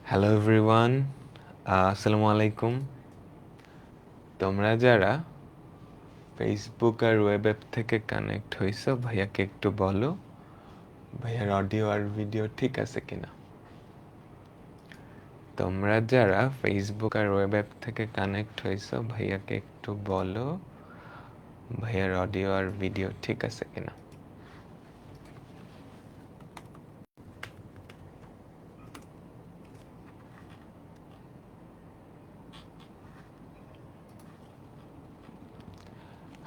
Hello everyone, আসসালামু আলাইকুম। তোমরা যারা ফেসবুক আর ওয়েব অ্যাপ থেকে কানেক্ট হয়েছো, ভাইয়াকে একটু বলো ভাইয়ার অডিও আর ভিডিও ঠিক আছে কিনা। তোমরা যারা ফেসবুক আর ওয়েব অ্যাপ থেকে কানেক্ট হয়েছো, ভাইয়াকে একটু বলো ভাইয়ার অডিও আর ভিডিও ঠিক আছে কিনা।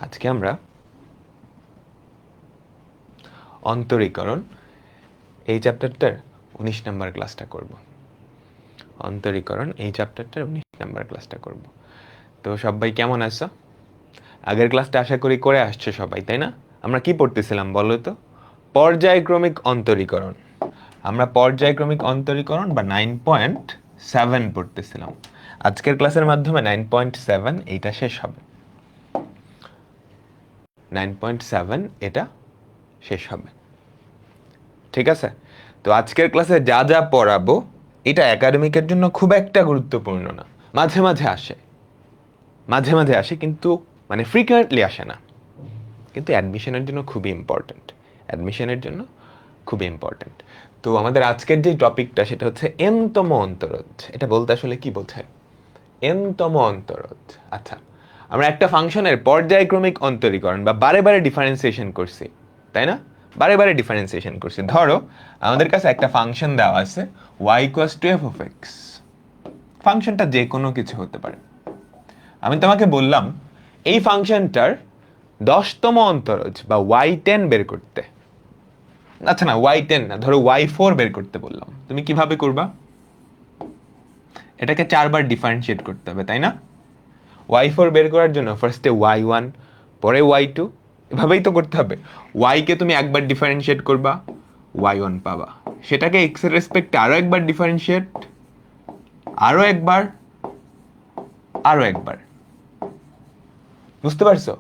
আজকে আমরা অন্তরীকরণ এই চ্যাপ্টারটার 19 নাম্বার ক্লাসটা করব। অন্তরীকরণ এই চ্যাপ্টারটার 19 নাম্বার ক্লাসটা করব। তো সবাই কেমন আছো? আগের ক্লাসটা আশা করি করে আসছে সবাই, তাই না? আমরা কি পড়তেছিলাম বলো তো? পর্যায়ক্রমিক অন্তরীকরণ। আমরা পর্যায়ক্রমিক অন্তরীকরণ বা 9.7 পড়তেছিলাম। আজকের ক্লাসের মাধ্যমে 9.7 এইটা শেষ হবে। 9.7 এটা শেষ হবে, ঠিক আছে? তো আজকের ক্লাসে যা যা পড়াবো এটা একাডেমিকের জন্য খুব একটা গুরুত্বপূর্ণ না। মাঝে মাঝে আসে, মাঝে মাঝে আসে, কিন্তু মানে ফ্রিকুয়েন্টলি আসে না, কিন্তু অ্যাডমিশনের জন্য খুবই ইম্পর্ট্যান্ট। অ্যাডমিশনের জন্য খুবই ইম্পর্ট্যান্ট। তো আমাদের আজকের যে টপিকটা সেটা হচ্ছে এনতম অন্তরোধ। এটা বলতে আসলে কি বোঝায়? এনতম অন্তরোধ। আচ্ছা, আমরা একটা ফাংশনের পর্যায়ক্রমিক অন্তরীকরণ বা বারে বারে ডিফারেন্সিয়েশন করছি, তাই না? বারে বারে ডিফারেন্সিয়েশন করছি। ধরো আমাদের কাছে একটা ফাংশন দেওয়া আছে y equals two F of x. ফাংশনটা যে কোনো কিছু হতে পারে। আমি তোমাকে বললাম এই ফাংশনটার 10তম অন্তরজ বা y10 বের করতে। আচ্ছা না, y10 না, ধরো y4 বের করতে বললাম। তুমি কিভাবে করবা? এটাকে 4বার ডিফারেন্সিয়েট করতে হবে, তাই না? y4 বের করার জন্য ফার্স্টে y1, পরে y2, এভাবেই তো করতে হবে। y কে তুমি একবার ডিফারেন্সিয়েট করবা, y1 পাবা। সেটাকে x এর রেসপেক্টে আরো একবার ডিফারেন্সিয়েট, আরো একবার, আরো একবার। বুঝতে পারছো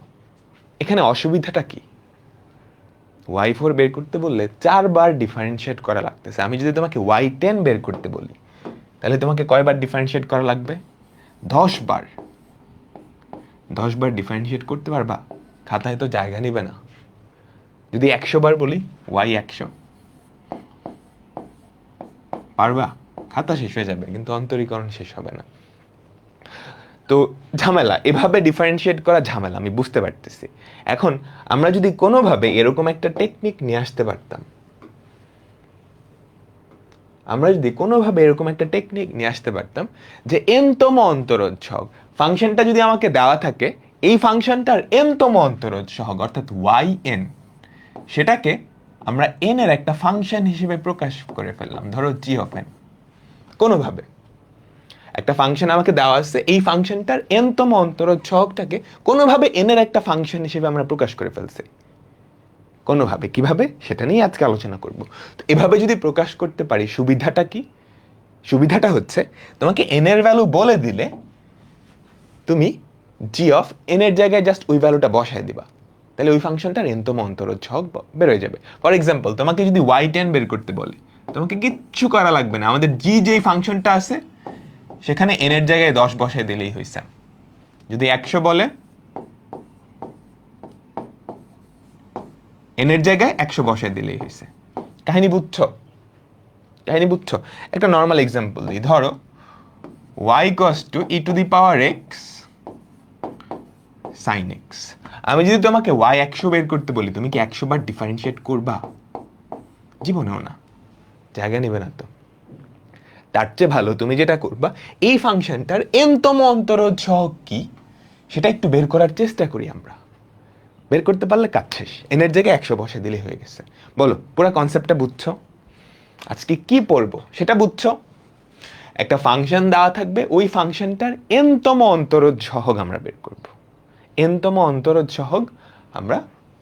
এখানে অসুবিধাটা কি? y4 বের করতে বললে 4বার ডিফারেন্সিয়েট করা লাগতেছে। আমি যদি তোমাকে y10 বের করতে বলি তাহলে তোমাকে কয়বার ডিফারেন্সিয়েট করা লাগবে? 10বার। 10বার ডিফারেন্সিয়েট করতে পারবা? খাতায় তো জায়গা নিবে না। যদি 100বার বলি y100, পারবা? খাতা শেষ হয়ে যাবে, কিন্তু অন্তরীকরণ শেষ হবে না। তো ঝামেলা, এভাবে ডিফারেন্সিয়েট করা ঝামেলা, আমি বুঝতে পারতেছি। এখন আমরা যদি কোনোভাবে এরকম একটা টেকনিক নিয়ে আসতে পারতাম, আমরা যদি কোনোভাবে এরকম একটা টেকনিক নিয়ে আসতে পারতাম যে এনতম অন্তরোধ সহগ ফাংশনটা যদি আমাকে দেওয়া থাকে, এই ফাংশনটার এনতম অন্তরোধ সহগ অর্থাৎ yn, সেটাকে আমরা n এর একটা ফাংশন হিসেবে প্রকাশ করে ফেললাম। ধরো g অফ n। কোনোভাবে একটা ফাংশন আমাকে দেওয়া আছে, এই ফাংশনটার এনতম অন্তরোধ সহগটাকে কোনোভাবে n এর একটা ফাংশন হিসেবে আমরা প্রকাশ করে ফেলছি। কোনোভাবে, কিভাবে সেটা নিয়ে আজকে আলোচনা করব। তো এভাবে যদি প্রকাশ করতে পারি সুবিধাটা কি? সুবিধাটা হচ্ছে তোমাকে n এর ভ্যালু বলে দিলে তুমি g অফ n এর জায়গায় জাস্ট ওই ভ্যালুটা বসায় দিবা, তাহলে ওই ফাংশনটার nতম অন্তরোধ সহগ বের হয়ে যাবে। ফর এক্সাম্পল, তোমাকে যদি y10 বের করতে বলে, তোমাকে কিচ্ছু করা লাগবে না। আমাদের g যেই ফাংশনটা আছে সেখানে n এর জায়গায় 10 বসায় দিলেই হয়েছে। যদি 100 বলে, n এর জায়গায় 100 বসায় দিলেই হয়েছে। কাহিনী বুঝছো? কাহিনী বুঝছো? একটা নর্মাল এক্সাম্পল দিই। ধরো y equals two e to the power x sin x। আমি যদি তোমাকে y100 বের করতে বলি, তুমি কি 100 বার ডিফারেন্সিয়েট করবা? জীবনেও না, জায়গা নেবে না তো। তার চেয়ে ভালো তুমি যেটা করবা, এই ফাংশনটার nতম অন্তরোধ সহগ কি সেটা একটু বের করার চেষ্টা করি আমরা। বের করতে পারলে কাজ শেষ। n এর জায়গায় 100 বসে দিলে হয়ে গেছে। বলো, পুরো কনসেপ্টটা বুঝছো? আজকে কি পড়বো সেটা বুঝছো? একটা ফাংশন দেওয়া থাকবে, ওই ফাংশনটার nতম অন্তরোধ সহগ আমরা বের করব। nতম অন্তরোধ সহগ আমরা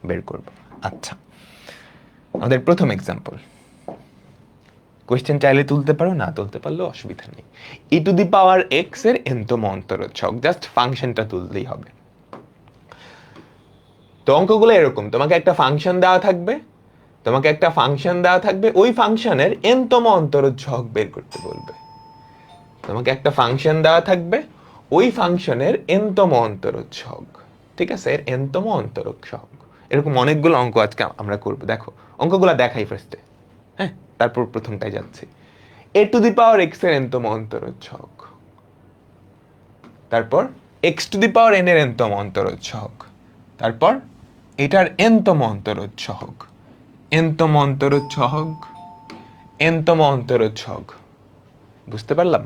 বের করব। আচ্ছা, আমাদের প্রথম এক্সাম্পল। কোয়েশ্চেন চাইলে তুলতে পারো, না তুলতে পারলেও অসুবিধা নেই। e to the power x এর nতম অন্তরোধ সহগ, জাস্ট ফাংশনটা তুললেই হবে। তো অঙ্কগুলো এরকম, তোমাকে একটা ফাংশন দেওয়া থাকবে, ওই ফাংশনের nতম অন্তরোধ সহগ বের করতে বলবে। তোমাকে একটা ফাংশন দেওয়া থাকবে, ওই ফাংশনের nতম অন্তরজ সহগ, ঠিক আছে, এর nতম অন্তরজ সহগ। এরকম অনেকগুলো অঙ্ক আজকে আমরা করব। দেখো অঙ্কগুলো দেখাই ফার্স্টে, হ্যাঁ, তারপর প্রথমটাই যাচ্ছি। a to the power x এর nতম অন্তরজ সহগ, তারপর x to the power n এর nতম অন্তরজ সহগ, তারপর এটার nতম অন্তরজ সহগ, nতম অন্তরজ সহগ, nতম অন্তরজ সহগ। বুঝতে পারলাম?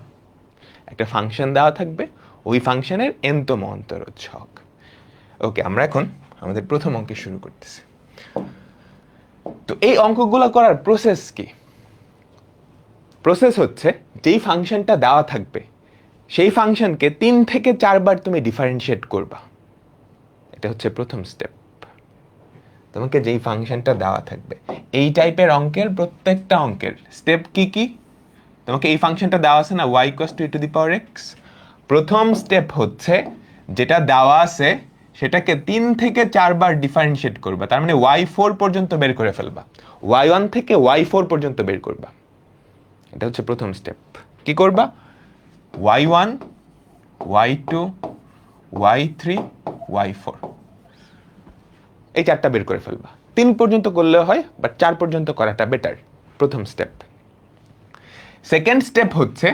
একটা ফাংশন দেওয়া থাকবে, ওই ফাংশনের nতম অন্তরজ সহগ। ওকে, আমরা এখন আমাদের প্রথম অঙ্কে শুরু করতেছি। তো এই অঙ্কগুলো করার প্রসেস কি? প্রসেস হচ্ছে, যেই ফাংশনটা দেওয়া থাকবে সেই ফাংশনকে 3 থেকে 4 বার তুমি ডিফারেন্সিয়েট করবা। এটা হচ্ছে প্রথম স্টেপ। তোমাকে যেই ফাংশনটা দেওয়া থাকবে, এই টাইপের অঙ্কের প্রত্যেকটা অঙ্কের স্টেপ কি কি? তোমাকে এই ফাংশনটা দেওয়া আছে না, y = a to the power x। প্রথম স্টেপ হচ্ছে, যেটা দেওয়া আছে সেটাকে 3 থেকে 4 বার ডিফারেন্সিয়েট করবা, তার মানে y4 পর্যন্ত বের করে ফেলবা, y1 থেকে y4 পর্যন্ত বের করবা। এটা হচ্ছে প্রথম স্টেপ। কি করবা? y1, y2, y3, y4, এই 4টা বের করে ফেলবা। 3 পর্যন্ত করলেও হয়, বাট 4 পর্যন্ত করাটা বেটার। প্রথম স্টেপ। সেকেন্ড স্টেপ হচ্ছে,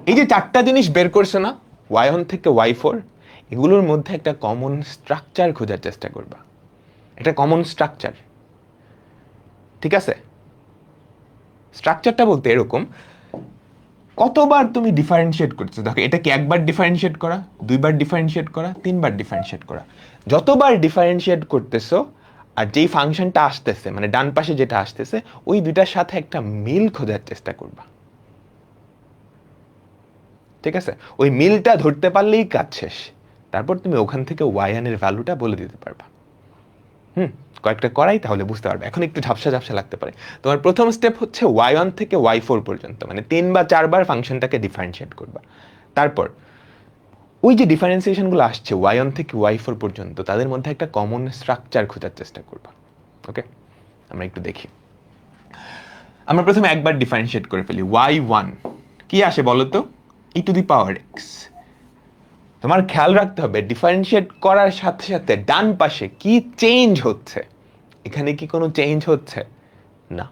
এই যে 4টা জিনিস বের করছে না, y1 থেকে y4, এগুলোর মধ্যে একটা কমন স্ট্রাকচার খোঁজার চেষ্টা করবা। একটা কমন স্ট্রাকচার, ঠিক আছে? স্ট্রাকচারটা বলতে এরকম, কতবার তুমি ডিফারেন্সিয়েট করছো। দেখো, এটা কি একবার ডিফারেন্সিয়েট করা, 2বার ডিফারেন্সিয়েট করা, 3বার ডিফারেন্সিয়েট করা। যতবার ডিফারেন্সিয়েট করতেছো আর যেই ফাংশনটা আসতেছে, মানে ডান পাশে যেটা আসতেছে, ওই দুইটার সাথে একটা মিল খোঁজার চেষ্টা করবা, ঠিক আছে? ওই মিলটা ধরতে পারলেই কাজ শেষ। তারপর তুমি ওখান থেকে y1 এর ভ্যালুটা বলে দিতে পারবা। কয়েকটা করাই তাহলে বুঝতে পারবে। এখন একটু ঝাপসা ঝাপসা লাগতে পারে। তোমার প্রথম স্টেপ হচ্ছে y1 থেকে y4 পর্যন্ত, মানে 3 বা 4 বার ফাংশনটাকে ডিফারেন্সিয়েট করবা। তারপর ওই যে ডিফারেন্সিয়েশনগুলো আসছে y1 থেকে y4 পর্যন্ত, তাদের মধ্যে একটা কমন স্ট্রাকচার খোঁজার চেষ্টা করবা। ওকে, আমরা একটু দেখি। আমরা প্রথমে একবার ডিফারেন্সিয়েট করে ফেলি। y1 কি আসে বলো তো? e to the power x। তোমার খেয়াল রাখতে হবে, ডিফারেন্সিয়েট করার সাথে সাথে ডান পাশে কি চেঞ্জ হচ্ছে। এখানে কি কোনো চেঞ্জ হচ্ছে? না।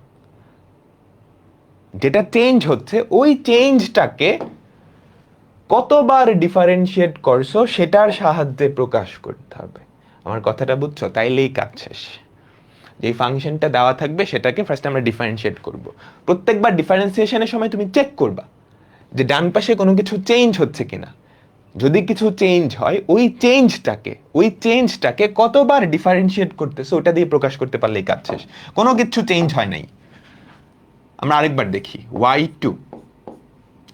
যেটা চেঞ্জ হচ্ছে, ওই চেঞ্জটাকে কতবার ডিফারেন্সিয়েট করছো সেটার সাহায্যে প্রকাশ করতে হবে। আমার কথাটা বুঝছো? তাইলেই কাজ শেষ। যে ফাংশনটা দেওয়া থাকবে সেটাকে ফার্স্ট আমরা ডিফারেন্সিয়েট করব। প্রত্যেকবার ডিফারেন্সিয়েশনের সময় তুমি চেক করবা যে ডান পাশে কোনো কিছু চেঞ্জ হচ্ছে কিনা। যদি কিছু চেঞ্জ হয়, ওই চেঞ্জটাকে কতবার ডিফারেন্সিয়েট করতেছে ওটা দিয়ে প্রকাশ করতে পারলেই কাজ শেষ। কোনো কিছু চেঞ্জ হয় নাই। আমরা আরেকবার দেখি, y2,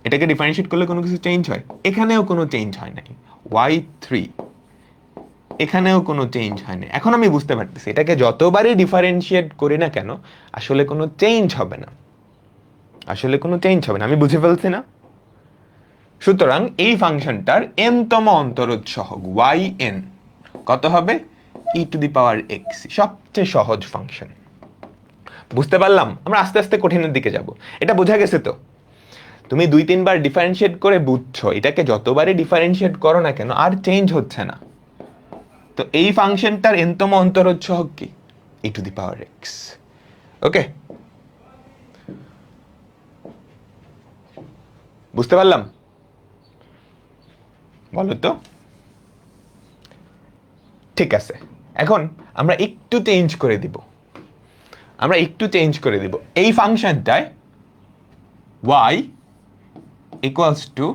এটাকে ডিফারেন্সিয়েট করলে কোনো কিছু চেঞ্জ হয়? এখানেও কোনো চেঞ্জ হয় নাই। y3, এখানেও কোনো চেঞ্জ হয় না। এখন আমি বুঝতে পারতেছি, এটাকে যতবারই ডিফারেন্সিয়েট করি না কেন, আসলে কোনো চেঞ্জ হবে না। আমি বুঝে ফেলছি না? সুতরাং এই ফাংশনটার nতম অন্তরজ সহগ yn কত হবে? e to the power x, সবচেয়ে সহজ ফাংশন। বুঝতে পারলাম? আমরা আস্তে আস্তে কঠিনের দিকে যাব। এটা বোঝা গেছে তো? তুমি 2-3 বার ডিফারেন্সিয়েট করে বুঝছো, এটাকে যতবারই ডিফারেন্সিয়েট করো না কেন আর চেঞ্জ হচ্ছে না। তো এই ফাংশনটার nতম অন্তরজ সহগ কি? e to the power x। ওকে, বুঝতে পারলাম? বলো তো। ঠিক আছে, এখন আমরা একটু চেঞ্জ করে দিব। এই ফাংশনটায় y equals two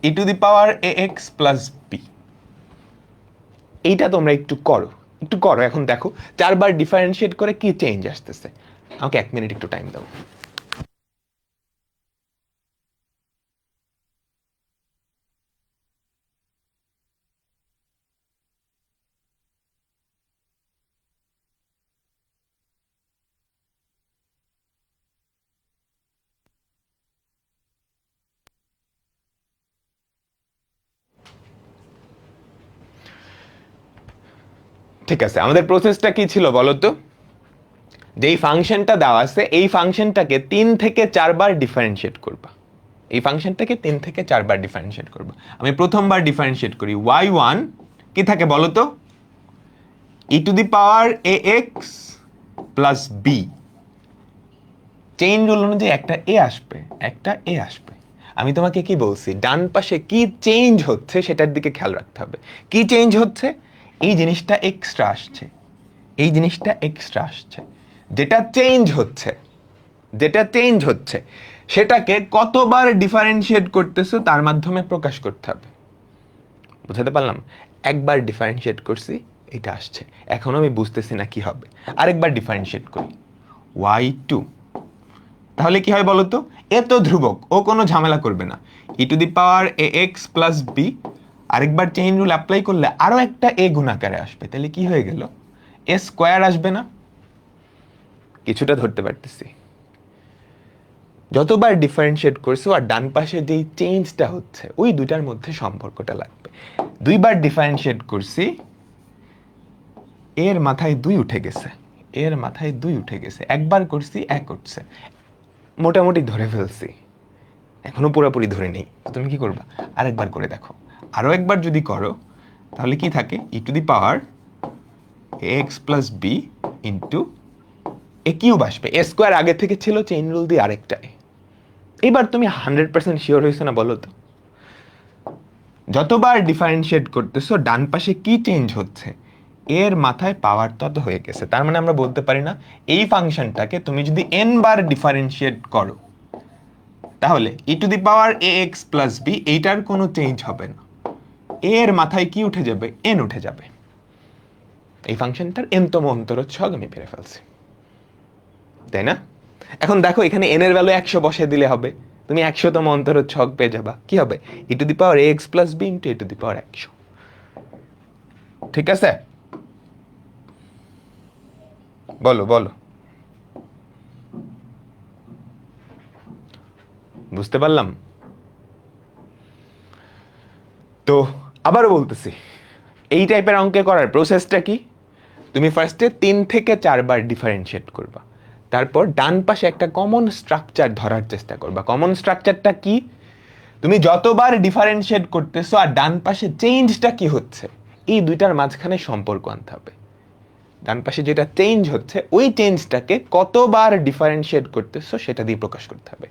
e to the power ax plus b। এইটা তোমরা একটু করো। এখন দেখো 4 বার ডিফারেন্সিয়েট করে কি চেঞ্জ আসতেছে। আমাকে 1 মিনিট একটু টাইম দাও। ঠিক আছে, আমাদের প্রসেসটা কি ছিল বলো তো? যেই ফাংশনটা দেওয়া আছে, এই ফাংশনটাকে 3 থেকে 4 বার ডিফারেন্সিয়েট করবা। এই ফাংশনটাকে 3 থেকে 4 বার ডিফারেন্সিয়েট করব। আমি প্রথমবার ডিফারেন্সিয়েট করি y1 কি থাকে বলো তো, e⁻ax plus b। Chain rule অনুযায়ী একটা a আসবে। আমি তোমাকে কি বলছি, ডান পাশে কি চেঞ্জ হচ্ছে সেটার দিকে খেয়াল রাখতে হবে। কি চেঞ্জ হচ্ছে? এই জিনিসটা এক্সট্রা আসছে, যেটা চেঞ্জ হচ্ছে সেটাকে কতবার ডিফারেন্সিয়েট করতেছো তার মাধ্যমে প্রকাশ করতে হবে। বুঝাতে পারলাম? একবার ডিফারেন্সিয়েট করছি, এটা আসছে, এখনো আমি বুঝতেছি না কি হবে। আরেকবার ডিফারেন্সিয়েট করি y2, তাহলে কি হয় বলতো, এ তো ধ্রুবক, ও কোনো ঝামেলা করবে না, e⁻ax প্লাস b। আরেকবার চেইন রুল অ্যাপ্লাই করলে আরো একটা a গুণাকারে আসবে, তাহলে কি হয়ে গেল, a স্কোয়ার আসবে না? কিছুটা ধরতে পারতেছি। যতবার ডিফারেন্সিয়েট করছো আর ডান পাশে যেই চেঞ্জটা হচ্ছে ওই দুটার মধ্যে সম্পর্কটা লাগবে। 2বার ডিফারেন্সিয়েট করছি, এর মাথায় 2 উঠে গেছে, একবার করছি 1 উঠছে, মোটামুটি ধরে ফেলছি, এখনো পুরোপুরি ধরে নেই। তুমি কি করবা, আরেকবার করে দেখো। আরো একবার যদি করো তাহলে কি থাকে, e⁻ax প্লাস b ইন্টু এ কিউব আসবে। এ স্কোয়ার আগে থেকে ছিল, চেইন রুল দিয়ে আরেকটা। এবার তুমি 100% শিওর হয়েছো না বলো তো? যতবার ডিফারেন্সিয়েট করতেছো ডান পাশে কি চেঞ্জ হচ্ছে এর মাথায় পাওয়ার তত হয়ে গেছে। তার মানে আমরা বলতে পারি না এই ফাংশনটাকে তুমি যদি n বার ডিফারেন্সিয়েট করো তাহলে e⁻ax প্লাস b এইটার কোনো চেঞ্জ হবে না, এর মাথায় কি উঠে যাবে, n উঠে যাবে। এই ফাংশনটার n তম অন্তরজ সহগ আমি পেরে ফেলছি, তাই না? এখন দেখো এখানে n এর ভ্যালু 100 বসিয়ে দিলে হবে, তুমি 100তম অন্তরজ সহগ পেয়ে যাবা। কি হবে, e⁻ax plus b into e⁻100। ঠিক আছে, বলো বুঝতে পারলাম তো? আবারও বলতেছি, এই টাইপের অঙ্কে করার প্রসেসটা কি, তুমি ফার্স্টে 3 থেকে 4 বার ডিফারেন্সিয়েট করবা, তারপর ডান পাশে একটা কমন স্ট্রাকচার ধরার চেষ্টা করবা। কমন স্ট্রাকচারটা কি, তুমি যতবার ডিফারেন্সিয়েট করতেছো আর ডান পাশে চেঞ্জটা কি হচ্ছে এই দুইটার মাঝখানে সম্পর্ক আনতে হবে। ডান পাশে যেটা চেঞ্জ হচ্ছে ওই চেঞ্জটাকে কতবার ডিফারেন্সিয়েট করতেছো সেটা দিয়ে প্রকাশ করতে হবে।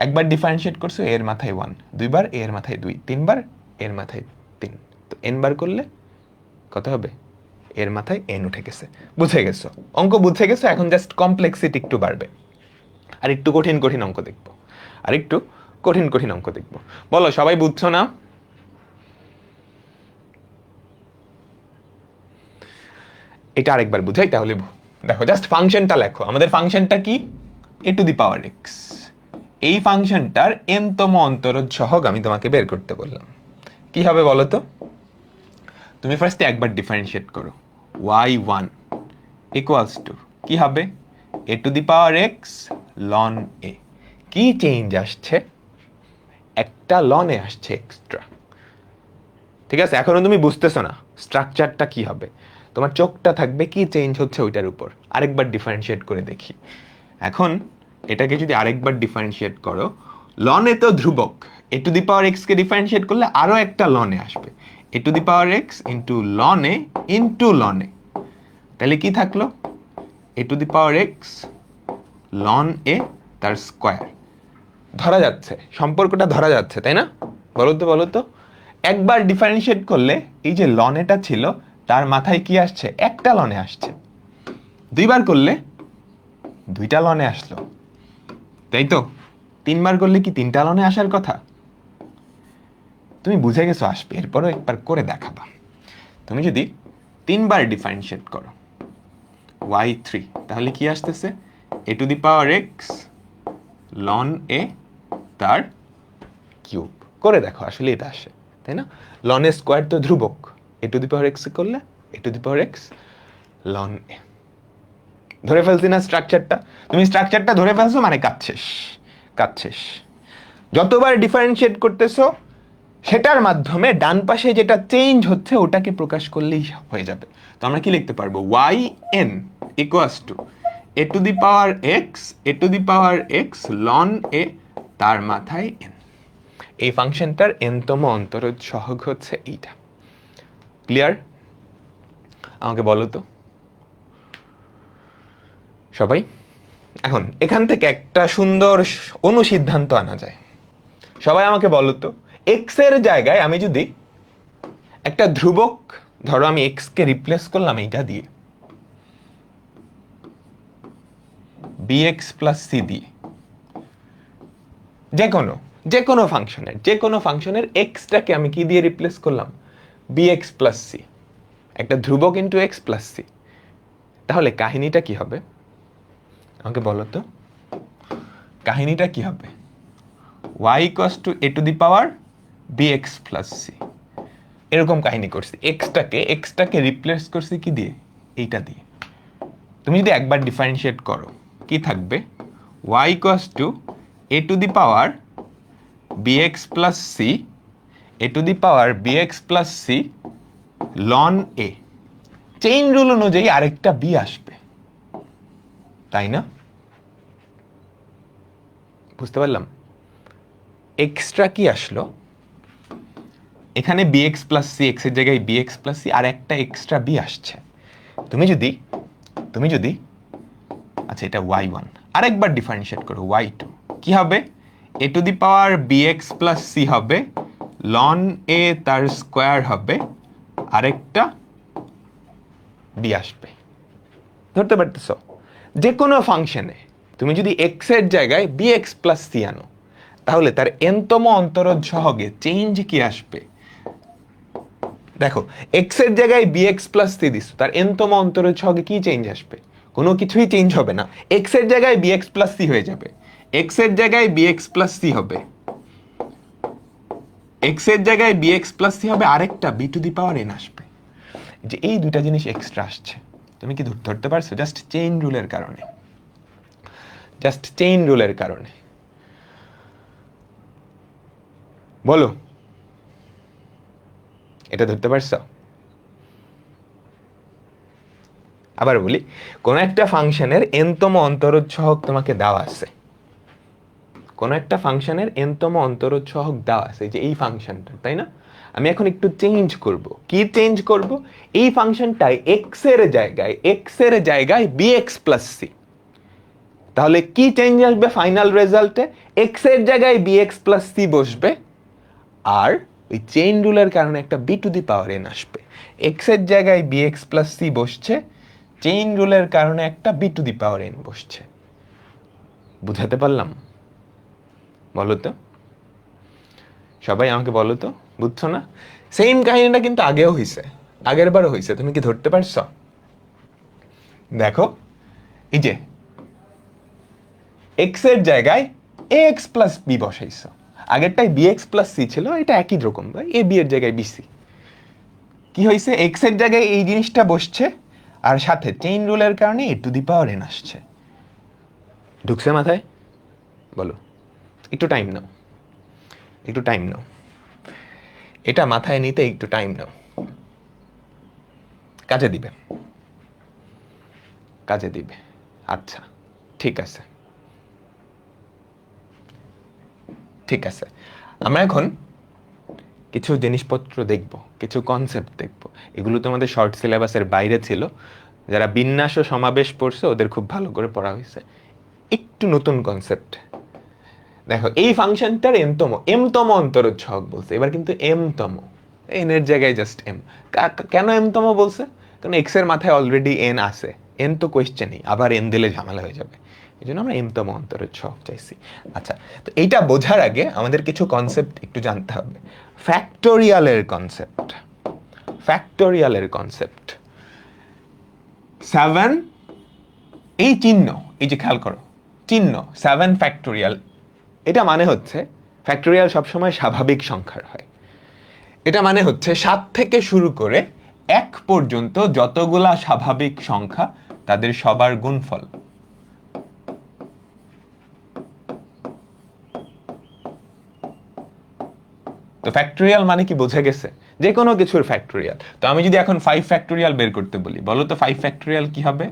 একবার ডিফারেন্সিয়েট করছো এর মাথায় 1, 2বার এর মাথায় 2, 3বার এর মাথায় 3, তো n বার করলে কত হবে, এর মাথায় n উঠে গেছে। বুঝে গেছো, অঙ্ক বুঝে গেছো। এখন জাস্ট কমপ্লেক্সিটি একটু বাড়বে, আর একটু কঠিন অঙ্ক দেখবো, বলো সবাই বুঝছো না? এটা আরেকবার বুঝাই তাহলে। দেখো জাস্ট ফাংশনটা লেখো, আমাদের ফাংশনটা কি, a⁻x। এই ফাংশনটার n তম অন্তরজ সহগ আমি তোমাকে বের করতে বললাম। কি হবে বলো তো, তুমি ফার্স্টে একবার ডিফারেন্সিয়েট করো, y1 ইকুয়ালস টু কি হবে, a⁻x ln a। কি চেঞ্জ আসছে, একটা ln a আসছে এক্সট্রা। ঠিক আছে, এখনো তুমি বুঝতেছো না স্ট্রাকচারটা কি হবে, তোমার চোখটা থাকবে কি চেঞ্জ হচ্ছে ওইটার উপর। আরেকবার ডিফারেন্সিয়েট করে দেখি। এখন এটাকে যদি আরেকবার ডিফারেন্সিয়েট করো, ln a তো ধ্রুবক, a⁻x কে ডিফারেন্সিয়েট করলে আরো একটা ln a আসবে, a⁻x into ln a into ln a। তাহলে কি থাকলো, a⁻x ln a তার স্কোয়ার। ধরা যাচ্ছে, সম্পর্কটা ধরা যাচ্ছে, তাই না? বলো তো একবার ডিফারেন্সিয়েট করলে এই যে ln a টা ছিল তার মাথায় কি আসছে, একটা ln a আসছে। 2বার করলে 2টা ln a আসলো, তাই তো? 3বার করলে কি 3টা ln a আসার কথা? তুমি বুঝে গেছো আসবে, এরপরও একবার করে দেখাবা। তুমি যদি 3বার ডিফারেন্সিয়েট করো y3, তাহলে কি আসতেছে, a⁻x ln a তার কিউব। করে দেখো আসলে এটা আসে, তাই না? ln a স্কোয়ার তো ধ্রুবক, a⁻x করলে a⁻x ln a। ধরে ফেলছি না স্ট্রাকচারটা? তুমি স্ট্রাকচারটা ধরে ফেলছো মানে কাজ শেষ। যতবার ডিফারেন্সিয়েট করতেছো সেটার মাধ্যমে ডান পাশে যেটা চেঞ্জ হচ্ছে ওটাকে প্রকাশ করলেই হয়ে যাবে। তো আমরা কি লিখতে পারবো, yn equals to a⁻x ln a তার মাথায় n। এই ফাংশনটার nতম অন্তরজ সহগ হচ্ছে এইটা। ক্লিয়ার? আমাকে বলো তো সবাই। এখন এখান থেকে একটা সুন্দর অনুসিদ্ধান্ত আনা যায়। সবাই আমাকে বলো তো, এক্স এর জায়গায় আমি যদি একটা ধ্রুবক, ধরো আমি এক্স কে রিপ্লেস করলাম এইটা দিয়ে, bx প্লাস সি দিয়ে, যে কোনো ফাংশনের এক্সটাকে আমি কি দিয়ে রিপ্লেস করলাম? bx প্লাস সি, একটা ধ্রুবক ইন্টু এক্স প্লাস সি। তাহলে কাহিনীটা কি হবে আমাকে বলো তো, কাহিনীটা কি হবে? y equals to a to the power bx plus c, এরকম কাহিনী করছি। এক্সটাকে রিপ্লেস করছি কি দিয়ে? এইটা দিয়ে। তুমি যদি একবার ডিফারেন্সিয়েট করো কি থাকবে? y equals to a to the power bx plus c, a to the power bx plus c ln a। Chain rule অনুযায়ী আরেকটা b আসবে, তাই না? বুঝতে পারলাম? এক্সট্রা কি আসলো? এখানে bx প্লাস সি, এক্স এর জায়গায় bx প্লাস সি, আর একটা এক্সট্রা b আসছে। তুমি যদি আচ্ছা এটা y1, আরেকবার ডিফারেন্সিয়েট করো y2, কি হবে? a to the power bx plus c হবে লন a, তার স্কোয়ার হবে, আরেকটা b আসবে। ধরতে পারতেছো? যে কোনো ফাংশনে তুমি যদি x এর জায়গায় bx প্লাস সি আনো, তাহলে তার nতম অন্তরজ সহগে চেঞ্জ কি আসবে? দেখো, x এর জায়গায় bx প্লাস সি দিছো, তার nতম অন্তরজ সহগে কি চেঞ্জ আসবে? কোনো কিছুই চেঞ্জ হবে না। x এর জায়গায় bx প্লাস সি হয়ে যাবে, x এর জায়গায় bx প্লাস সি হবে, x এর জায়গায় bx প্লাস সি হবে, আরেকটা b two the power n আসবে। যে এই দুইটা জিনিস এক্সট্রা আসছে, তুমি কি ধরতে পারছো? জাস্ট চেইন রুলের কারণে। বলো, এটা ধরতে পারছো? আবার বলি, কোন একটা ফাংশনের nতম অন্তরজ সহগ তোমাকে দেওয়া আছে, যে এই ফাংশনটা, তাই না? আমি এখন একটু চেঞ্জ করব। কি চেঞ্জ করব? এই ফাংশনটাই x এর জায়গায় bx প্লাস সি। তাহলে কি চেঞ্জ আসবে ফাইনাল রেজাল্টে? x এর জায়গায় bx প্লাস সি বসবে, আর ওই চেইন রুলের কারণে একটা b two the power n আসবে। x এর জায়গায় bx প্লাস সি বসছে, চেইন রুলের কারণে একটা b two the power n বসছে। বুঝাতে পারলাম? বলো তো সবাই, আমাকে বলো তো, বুঝছো না? সেম কাহিনীটা কিন্তু আগের বারও হয়েছে। তুমি কি ধরতে পারছো? দেখো, এই যে x এর জায়গায় ax প্লাস b বসাইছো, আগেরটাই bx প্লাস সি ছিল, এটা একই রকম, ভাই a b এর জায়গায় bc। কি হয়েছে? x এর জায়গায় এই জিনিসটা বসছে, আর সাথে চেইন রুলের কারণে a to the power n আসছে। ঢুকছে মাথায়? বলো, একটু টাইম নাও, এটা মাথায় নিতে একটু টাইম নাও, কাজে দিবে। আচ্ছা, ঠিক আছে। আমরা এখন কিছু জিনিসপত্র দেখব, কিছু কনসেপ্ট দেখব। এগুলো তোমাদের শর্ট সিলেবাসের বাইরে ছিল। যারা বিন্যাস ও সমাবেশ পড়ছে ওদের খুব ভালো করে পড়া হয়েছে। একটু নতুন কনসেপ্ট দেখো, এই ফাংশনটার এমতম অন্তরজ সহগ বলছে। এবার কিন্তু এমতম, এন এর জায়গায় জাস্ট এম। কেন এমতম বলছে? কারণ এক্স এর মাথায় অলরেডি এন আছে, এন তো কোয়েশ্চেনই, আবার এন দিলে ঝামেলা হয়ে যাবে। এই জন্য আমরা এমতম অন্তরজ সহগ চাইছি। আচ্ছা, তো এইটা বোঝার আগে আমাদের কিছু কনসেপ্ট একটু জানতে হবে। ফ্যাক্টোরিয়ালের কনসেপ্ট 7, এই চিহ্ন, এই যে খেয়াল করো চিহ্ন 7 ফ্যাক্টোরিয়াল, এটা মানে হচ্ছে ফ্যাক্টোরিয়াল সবসময় স্বাভাবিক সংখ্যার হয়। এটা মানে হচ্ছে 7 থেকে শুরু করে 1 পর্যন্ত যতগুলা স্বাভাবিক সংখ্যা তাদের সবার গুণফল। তো ফ্যাক্টোরিয়াল মানে কি বোঝা গেছে? যে কোনো কিছুর ফ্যাক্টোরিয়াল। তো আমি যদি এখন 5 ফ্যাক্টোরিয়াল বের করতে বলি, বলো তো 5 ফ্যাক্টোরিয়াল কি হবে?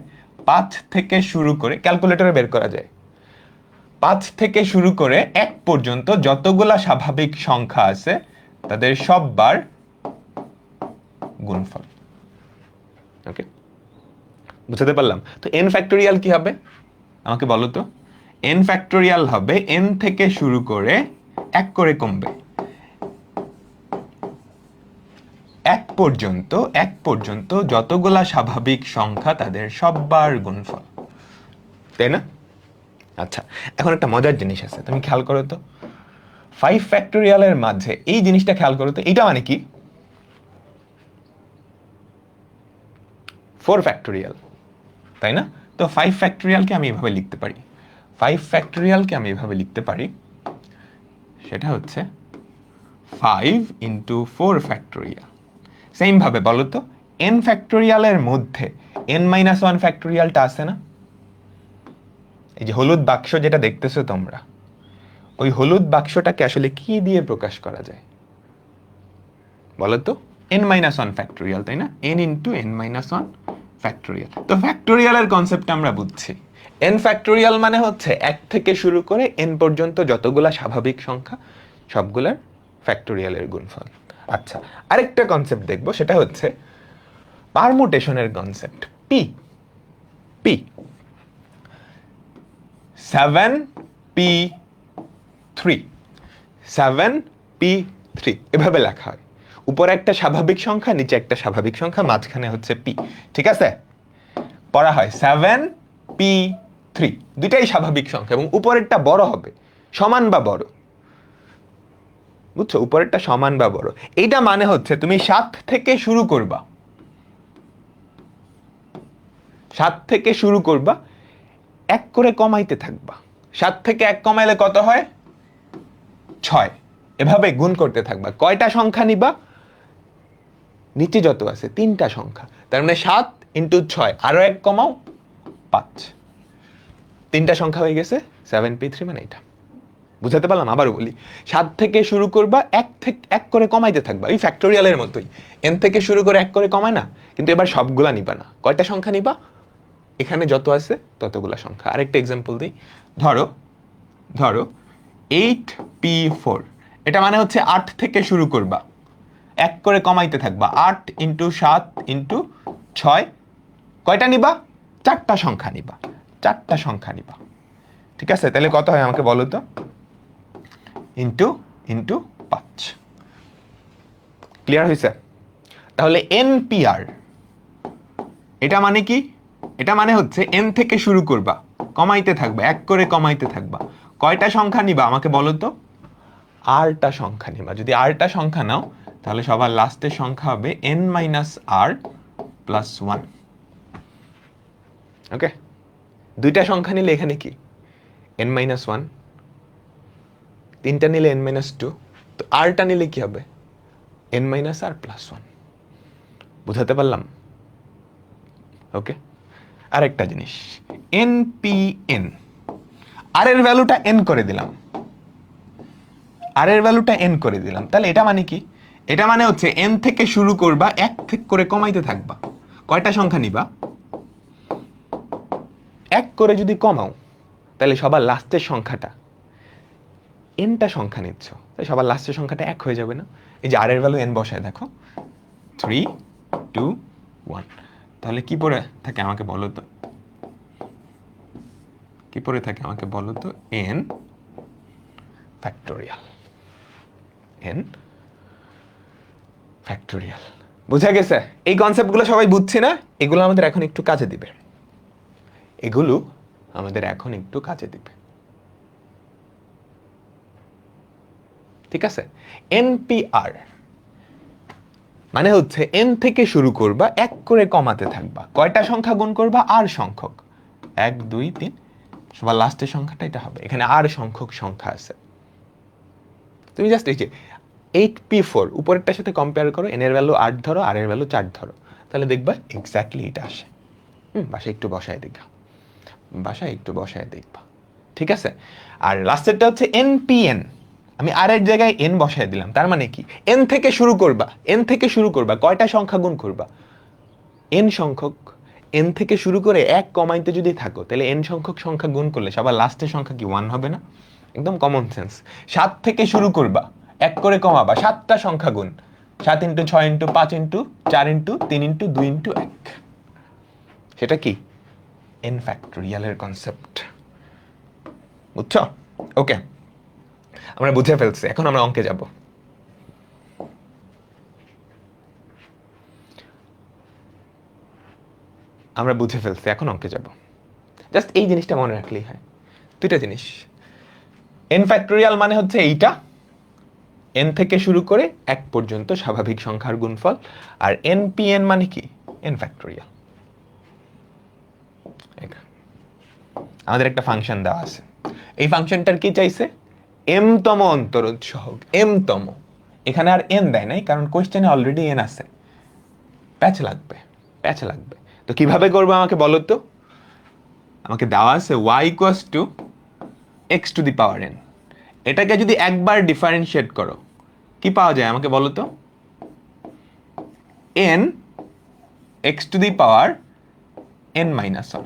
5 থেকে শুরু করে, ক্যালকুলেটরে বের করা যায়, 5 থেকে শুরু করে 1 পর্যন্ত যতগুলা স্বাভাবিক সংখ্যা আছে তাদের সববার গুণফল। ওকে, বুঝতে পারলাম? তো n ফ্যাক্টোরিয়াল কি হবে আমাকে বলো তো? n ফ্যাক্টোরিয়াল হবে n থেকে শুরু করে 1 করে কমবে, 1 পর্যন্ত যতগুলা স্বাভাবিক সংখ্যা তাদের সববার গুণফল, তাই না? আচ্ছা, এখন একটা মজার জিনিস আছে, তুমি খেয়াল করো তো 5 ফ্যাক্টোরিয়ালের মাঝে এই জিনিসটা খেয়াল করো তো, এটা মানে কি 4 ফ্যাক্টোরিয়াল, তাই না? তো 5 ফ্যাক্টোরিয়ালকে আমি এভাবে লিখতে পারি, 5 ফ্যাক্টোরিয়ালকে আমি এভাবে লিখতে পারি, সেটা হচ্ছে 5 ইন্টু 4 ফ্যাক্টোরিয়াল। সেম ভাবে বলো তো n ফ্যাক্টোরিয়ালের মধ্যে n-1 ফ্যাক্টোরিয়ালটা আছে না? এই যে হলুদ বাক্স যেটা দেখতেছো তোমরা, ওই হলুদ বাক্সটাকে আসলে কি দিয়ে প্রকাশ করা যায় বলো তো? n-1 ফ্যাক্টোরিয়াল, তাই না? n into n-1 factorial. তো ফ্যাক্টোরিয়ালের কনসেপ্ট আমরা বুঝছি। n ফ্যাক্টোরিয়াল মানে হচ্ছে 1 থেকে শুরু করে n পর্যন্ত যতগুলা স্বাভাবিক সংখ্যা সবগুলার ফ্যাক্টোরিয়ালের গুণফল। আচ্ছা, আরেকটা কনসেপ্ট দেখবো, সেটা হচ্ছে পারমুটেশনের concept. P P 7p3 7p3 এভাবে লেখা হয়, উপরে একটা স্বাভাবিক সংখ্যা, নিচে একটা স্বাভাবিক সংখ্যা, মাঝখানে হচ্ছে পি, ঠিক আছে? পড়া হয় 7p3, দুইটাই স্বাভাবিক সংখ্যা এবং উপরেরটা বড় হবে, সমান বা বড়, বুঝছো? উপরেরটা সমান বা বড়, এইটা মানে হচ্ছে তুমি 7 থেকে শুরু করবা, 7 থেকে শুরু করবা, 1 করে কমাইতে থাকবা, 7 থেকে 1 কমাইলে কত হয়? 6, এভাবে গুণ করতে থাকবা। কয়টা সংখ্যা নিবা? নিচে যত আছে 3টা সংখ্যা, তার মানে 7 ইন্টু 6, আরো 1 কমাও 5, 3টা সংখ্যা হয়ে গেছে 7p3, মানে এটা। বুঝাতে পারলাম? আবারও বলি, 7 থেকে শুরু করবা, 1 করে কমাইতে থাকবা, এই ফ্যাক্টোরিয়ালের মতোই n থেকে শুরু করে 1 করে কমায় না, কিন্তু এবার সবগুলা নিবা না। কয়টা সংখ্যা নিবা? এখানে যত আছে ততগুলা সংখ্যা। আরেকটা এক্সাম্পল দিই, ধরো 8p4, এটা মানে হচ্ছে 8 থেকে শুরু করবা, 1 করে কমাইতে থাকবা, 8 ইন্টু 7 ইন্টু 6, কয়টা নিবা? 4টা সংখ্যা নিবা, 4টা সংখ্যা নিবা, ঠিক আছে? তাহলে কত হয় আমাকে বলো তো? ইন্টু 5। ক্লিয়ার হয়েছে? তাহলে npr এটা মানে কি? এটা মানে হচ্ছে n থেকে শুরু করবা, কমাইতে থাকবা, 1 করে কমাইতে থাকবা, কয়টা সংখ্যা নিবা আমাকে বলো তো? 8টা সংখ্যা নিবা। যদি 8টা সংখ্যা নাও তাহলে সবার লাস্টের সংখ্যা হবে n-r প্লাস 1। ওকে, দুইটা সংখ্যা নিলে এখানে কি n-1, 3টা নিলে n-2, তো rটা নিলে কি হবে? n-r plus 1। বুঝাতে পারলাম? ওকে, আরেকটা জিনিস, npn, আর এর ভ্যালুটা n করে দিলাম, আর এর ভ্যালুটা n করে দিলাম, তাহলে এটা মানে কি? এটা মানে হচ্ছে n থেকে শুরু করবা, 1 থেকে করে কমাইতে থাকবা, কয়টা সংখ্যা নিবা? 1 করে যদি কমাও তাহলে সবার লাস্টের সংখ্যাটা, nটা সংখ্যা নিচ্ছ, তাই সবার লাস্টের সংখ্যাটা 1 হয়ে যাবে না? এই যে আর এর ভ্যালু n বসায় দেখো, 3 2 1, তাহলে কি পড়ে থাকে আমাকে বলো তো? কি পড়ে থাকে আমাকে বলো তো? n factorial, n factorial. বুঝা গেছে? এই কনসেপ্টগুলো সবাই বুঝছি না? এগুলো আমাদের এখন একটু কাজে দিবে, এগুলো আমাদের এখন একটু কাজে দিবে, ঠিক আছে? npr মানে হচ্ছে n থেকে শুরু করবা, 1 করে কমাতে থাকবা, কয়টা সংখ্যা গুণ করবা? r সংখ্যক, 1 2 3, সবার লাস্টের সংখ্যাটা এটা হবে। এখানে r সংখ্যক সংখ্যা আছে, তুমি জাস্ট এই যে 8p4 উপরেরটার সাথে কম্পেয়ার করো, n এর ভ্যালু 8 ধরো, r এর ভ্যালু 4 ধরো, তাহলে দেখবা এক্স্যাক্টলি এটা আসে। বাসায় একটু বসায় দেখবা, বাসায় একটু বসায় দেখবা, ঠিক আছে? আর লাস্টেরটা হচ্ছে npn, আমি আর এর জায়গায় n বসায় দিলাম, তার মানে কি? n থেকে শুরু করবা, n থেকে শুরু করবা, কয়টা সংখ্যা গুণ করবা? n সংখ্যক, এন থেকে শুরু করে এক কমাইতে যদি থাকো তাহলে এন সংখ্যক সংখ্যা গুণ করলে সবার লাস্টের সংখ্যা কি 1 হবে না? একদম কমন সেন্স। 7 থেকে শুরু করবা, এক করে কমাবা, 7টা সংখ্যা গুণ, 7 into 6 into 5 into 4 into 3 into 2 into 1। সেটা কি? এন ফ্যাক্টোরিয়ালের কনসেপ্ট। বুঝছো? ওকে, আমরা বুঝে ফেলছি, এখন আমরা অঙ্কে যাব। আমরা বুঝে ফেলছি, এখন অঙ্কে যাব। জাস্ট এই জিনিসটা মনে রাখলেই হয়। দুইটা জিনিস, এন ফ্যাক্টোরিয়াল মানে হচ্ছে এইটা, এন থেকে শুরু করে এক পর্যন্ত স্বাভাবিক সংখ্যার গুণফল, আর এনপিএন মানে কি? N factorial. আমাদের একটা ফাংশন দেওয়া আছে, এই ফাংশনটার কি চাইছে? এম তম অন্তরোধ সহগ, এম তম। এখানে আর এন দেয় নাই, কারণ কোশ্চেনে অলরেডি এন আছে। প্যাচ লাগবে, প্যাচ লাগবে। তো কিভাবে করবো আমাকে বলো তো? আমাকে দেওয়া আছে y equals to x to the power N. এটাকে যদি একবার ডিফারেন্সিয়েট করো কি পাওয়া যায় আমাকে বলো তো? N X to the power N minus one.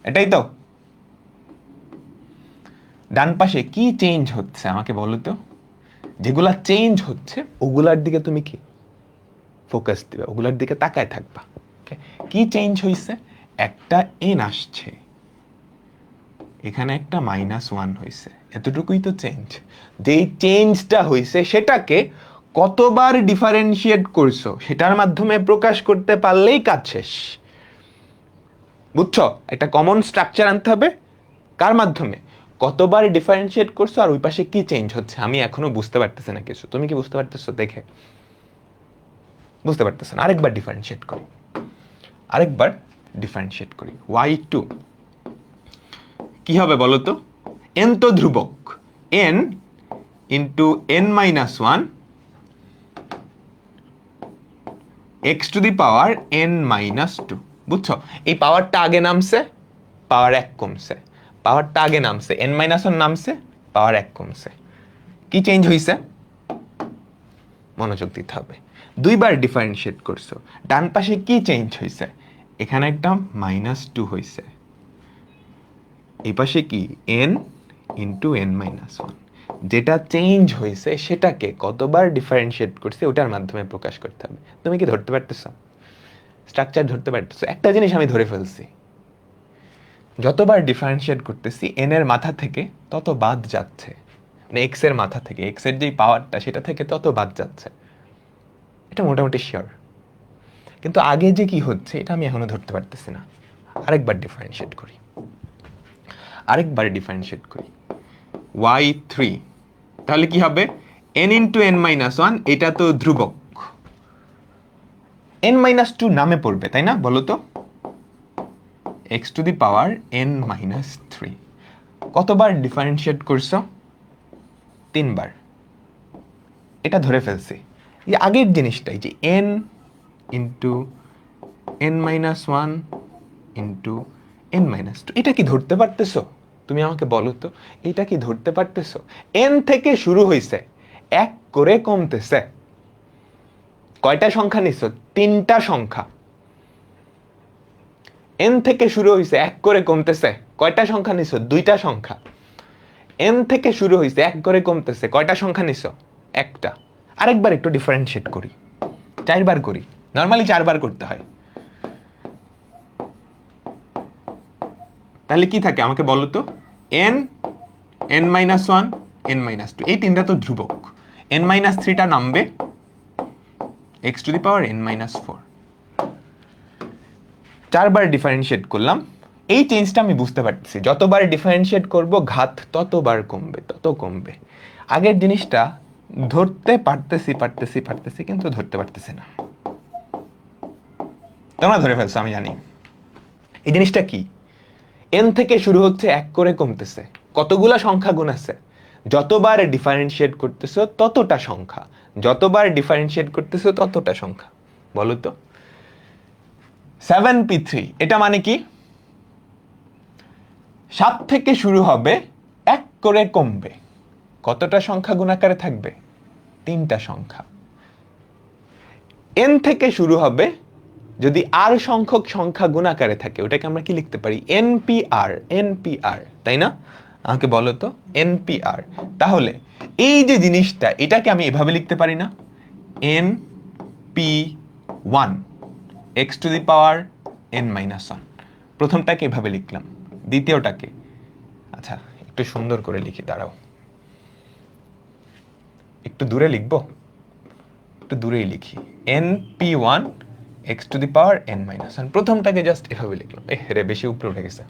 এটাই তো? ডান পাশে কি চেঞ্জ হচ্ছে আমাকে বলো তো? যেগুলা চেঞ্জ হচ্ছে ওগুলার দিকে তুমি কি ফোকাস দিবে, ওগুলার দিকে তাকায় থাকবা। কি চেঞ্জ হইছে? একটা এন আসছে, এখানে একটা -1 হয়েছে, এতটুকুই তো চেঞ্জ। যেই চেঞ্জটা হয়েছে সেটাকে কতবার ডিফারেন্সিয়েট করছো সেটার মাধ্যমে প্রকাশ করতে পারলেই কাজ শেষ। বুঝছো? একটা কমন স্ট্রাকচার আনতে হবে। কার মাধ্যমে? কতবার ডিফারেন্সিয়েট করছো আর ওই পাশে কি চেঞ্জ হচ্ছে। আমি এখনো বুঝতে পারতেছি না কিছু, তুমি কি বুঝতে পারতেছো? দেখে বুঝতে পারতেছো না? আরেকবার ডিফারেন্সিয়েট করি, আরেকবার ডিফারেন্সিয়েট করি। y2 কি হবে বলো তো? n তো ধ্রুবক, n into n minus one x to the power n minus two. বুঝছো? এই পাওয়ারটা আগে নামছে, পাওয়ার 1 কমছে, পাওয়ারটা আগে নামছে, n মাইনাস ওয়ান নামছে, পাওয়ার 1 কমছে। কি চেঞ্জ হয়েছে? মনোযোগ দিতে হবে। দুইবার ডিফারেন্সিয়েট করছো, ডান পাশে কি চেঞ্জ হয়েছে? এখানে একটা -2 হয়েছে, এই পাশে কি n into n minus one. যেটা চেঞ্জ হয়েছে সেটাকে কতবার ডিফারেন্সিয়েট করছে ওটার মাধ্যমে প্রকাশ করতে হবে। তুমি কি ধরতে পারতেছো? স্ট্রাকচার ধরতে পারতেছো? একটা জিনিস আমি ধরে ফেলছি, যতবার ডিফারেন্সিয়েট করতেছি n এর মাথা থেকে তত বাদ যাচ্ছে, মানে x এর মাথা থেকে, x এর যেই পাওয়ারটা সেটা থেকে তত বাদ যাচ্ছে। এটা মোটামুটি শিওর, কিন্তু আগে যে কি হচ্ছে এটা আমি এখনো ধরতে পারতেছি না। আরেকবার ডিফারেন্সিয়েট করি, আরেকবার ডিফারেন্সিয়েট করি। y3 তাহলে কি হবে? n into n minus one, এটা তো ধ্রুবক, n মাইনাস টু নামে পড়বে তাই না? বলো তো, x to the power n minus three. কতবার ডিফারেন্সিয়েট করছো? 3 বার। এটা ধরে ফেলছি। এই আগের জিনিসটাই যে n into n minus one into n minus two, এটা কি ধরতে পারতেছো? তুমি আমাকে বলো তো, এটা কি ধরতে পারতেছো? n থেকে শুরু হয়েছে, এক করে কমতেছে। কয়টা সংখ্যা নিচ্ছ? 3টা সংখ্যা। n থেকে শুরু হয়েছে, এক করে কমতেছে। কয়টা সংখ্যা নিচ্ছ? 2টা সংখ্যা। n থেকে শুরু হয়েছে, এক করে কমতেছে। কয়টা সংখ্যা নিচ্ছ? একটা। আরেকবার একটু ডিফারেন্সিয়েট করি, 4 বার করি। নর্মালি 4 বার করতে হয়। তাহলে কি থাকে আমাকে বলো তো? n n minus one n minus two, এই তিনটা তো ধ্রুবক। n মাইনাস থ্রিটা নামবে, x to the power n minus four. 4 বার ডিফারেন্সিয়েট করলাম, এই চেঞ্জটা আমি বুঝতে পারতেছি। যতবার ডিফারেন্সিয়েট করব ঘাত ততবার কমবে, তত কমবে। আগের জিনিসটা ধরতে পারতেছি কিন্তু ধরতে পারতেছি না। তোমরা ধরে ফেলছো আমি জানি। এই জিনিসটা কি? n থেকে শুরু হচ্ছে, এক করে কমতেছে। কতগুলা সংখ্যা গুণ আছে? যতবার ডিফারেন্সিয়েট করতেছো ততটা সংখ্যা, যতবার ডিফারেন্সিয়েট করতেছো ততটা সংখ্যা। বলো তো 7p3 এটা মানে কি? 7 থেকে শুরু হবে, এক করে কমবে। কতটা সংখ্যা গুণ আকারে থাকবে? 3টা সংখ্যা। n থেকে শুরু হবে, যদি আর সংখ্যক সংখ্যা গুণাকারে থাকে ওটাকে আমরা কি লিখতে পারি? এনপিআর। এনপিআর, তাই না? আমাকে বলো তো, এনপিআর। তাহলে এই যে জিনিসটা, এটাকে আমি এভাবে লিখতে পারি না? N P one x to the power N minus one. প্রথমটাকে এভাবে লিখলাম, দ্বিতীয়টাকে আচ্ছা একটু সুন্দর করে লিখি, দাঁড়াও একটু দূরে লিখবো, একটু দূরেই লিখি। N P one x to the power N minus one. প্রথমটাকে জাস্ট এভাবে লিখলাম। রে বেশি উপরে উঠে গেছে।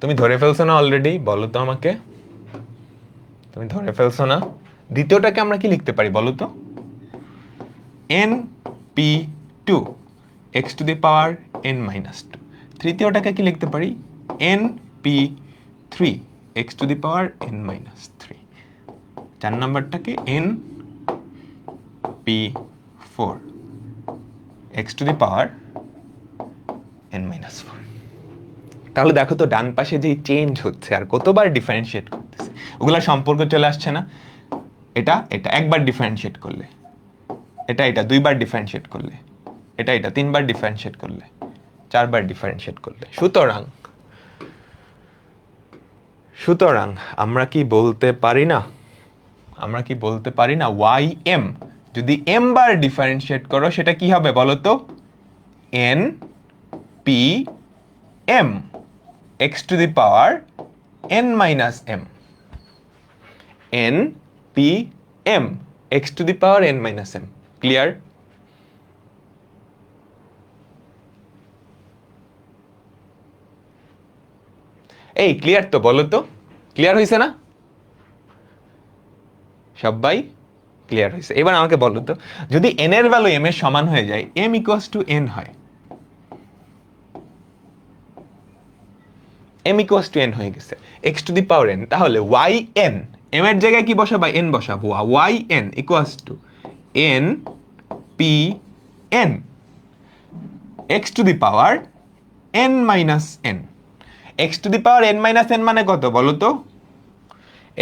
তুমি ধরে ফেলছো না অলরেডি? বলো তো আমাকে, তুমি ধরে ফেলছো না? দ্বিতীয়টাকে আমরা কি লিখতে পারি বলো তো? N P two x to the power N minus two. তৃতীয়টাকে কি লিখতে পারি? N P three X to the power N minus three. চার নম্বরটাকে N P four X to the power N minus four. তাহলে দেখো তো ডান পাশে যে চেঞ্জ হচ্ছে আর কতবার ডিফারেন্সিয়েট করতেছে, ওগুলা সম্পর্ক চলে আসছে না? এটা এটা একবার ডিফারেন্সিয়েট করলে, এটা এটা দুইবার ডিফারেন্সিয়েট করলে, এটা এটা তিনবার ডিফারেন্সিয়েট করলে, চারবার ডিফারেন্সিয়েট করলে। সুতরাং সুতরাং আমরা কি বলতে পারি না, আমরা কি বলতে পারি না ওয়াই এম যদি এম বার ডিফারেন্সিয়েট করো সেটা কি হবে বলো তো? N p m x to the power N minus m. N p m x to the power N minus m. Clear? এই ক্লিয়ার তো? বলো তো ক্লিয়ার হয়েছে না? সবাই ক্লিয়ার হয়েছে? এবার আমাকে বলো তো, যদি এন এর ভ্যালু এম এর সমান হয়ে যায়, এম ইকুয়ালস টু এন হয়, এম ইকুয়ালস টু এন হয়ে গেছে, X to the power N, তাহলে ওয়াই এন, এম এর জায়গায় কি বসাবো? এন বসাবো। Y N equals to N P N X to the power N minus N. X to the power N minus N মানে কত বলো তো?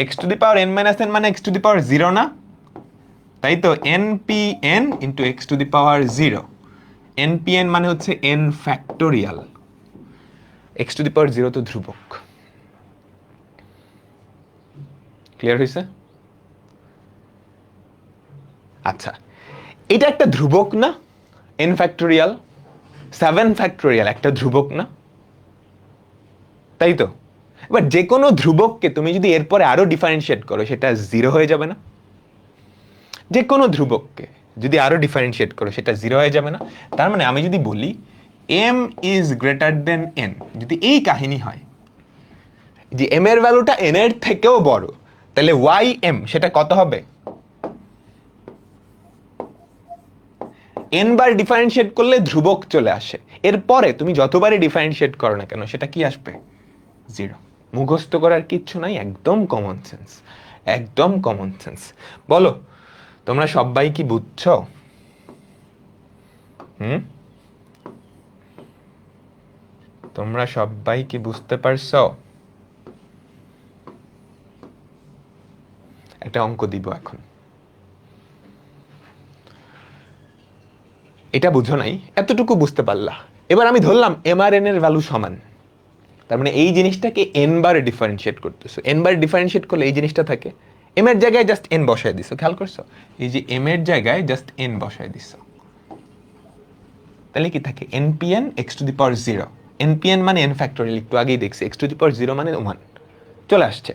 X to the power N minus N মানে X to the power zero না? তাই তো, N P N into x to the power zero. N P N মানে হচ্ছে N factorial, x to the power zero তো ধ্রুবক। Clear হয়েছে? আচ্ছা, এটা একটা ধ্রুবক না? এন ফ্যাক্টোরিয়াল, 7 ফ্যাক্টোরিয়াল একটা ধ্রুবক না? তাই তো। এবার যে কোনো ধ্রুবককে তুমি যদি এরপরে আরো ডিফারেন্সিয়েট করো সেটা জিরো হয়ে যাবে না? যে কোনো ধ্রুবককে যদি আরো ডিফারেন্সিয়েট করো সেটা জিরো হয়ে যাবে না? তার মানে আমি যদি বলি m is greater than n, যদি এই কাহিনী হয় যে এম এর ভ্যালুটা এন এর থেকেও বড়, তাহলে ওয়াই এম সেটা কত হবে? এন বার ডিফারেন্সিয়েট করলে ধ্রুবক চলে আসে, এরপরে তুমি যতবারই ডিফারেন্সিয়েট করো না কেন সেটা কি আসবে? জিরো। মুখস্থ করার কিচ্ছু নাই, একদম কমন সেন্স, একদম কমন সেন্স। বলো তোমরা সবাই কি বুঝছো? তোমরা সবাই কি বুঝতে পারছো? একটা অঙ্ক দিব এখন। এটা বুঝো নাই, এতটুকু বুঝতে পারলা। এবার আমি ধরলাম এম আর এন এর ভ্যালু সমান, তার মানে এই জিনিসটাকে এন বার ডিফারেন্সিয়েট করতেছো। এন বার ডিফারেন্সিয়েট করলে এই জিনিসটা থাকে, এম এর জায়গায় জাস্ট এন বসায় দিছো, খেয়াল করছো? এই যে এম এর জায়গায় জাস্ট এন বসায় দিছো, তাহলে কি থাকে? N P N X to the power zero. N P N মানে এন ফ্যাক্টোরিয়াল, একটু আগেই দেখছি, x to the power zero মানে ওয়ান চলে আসছে।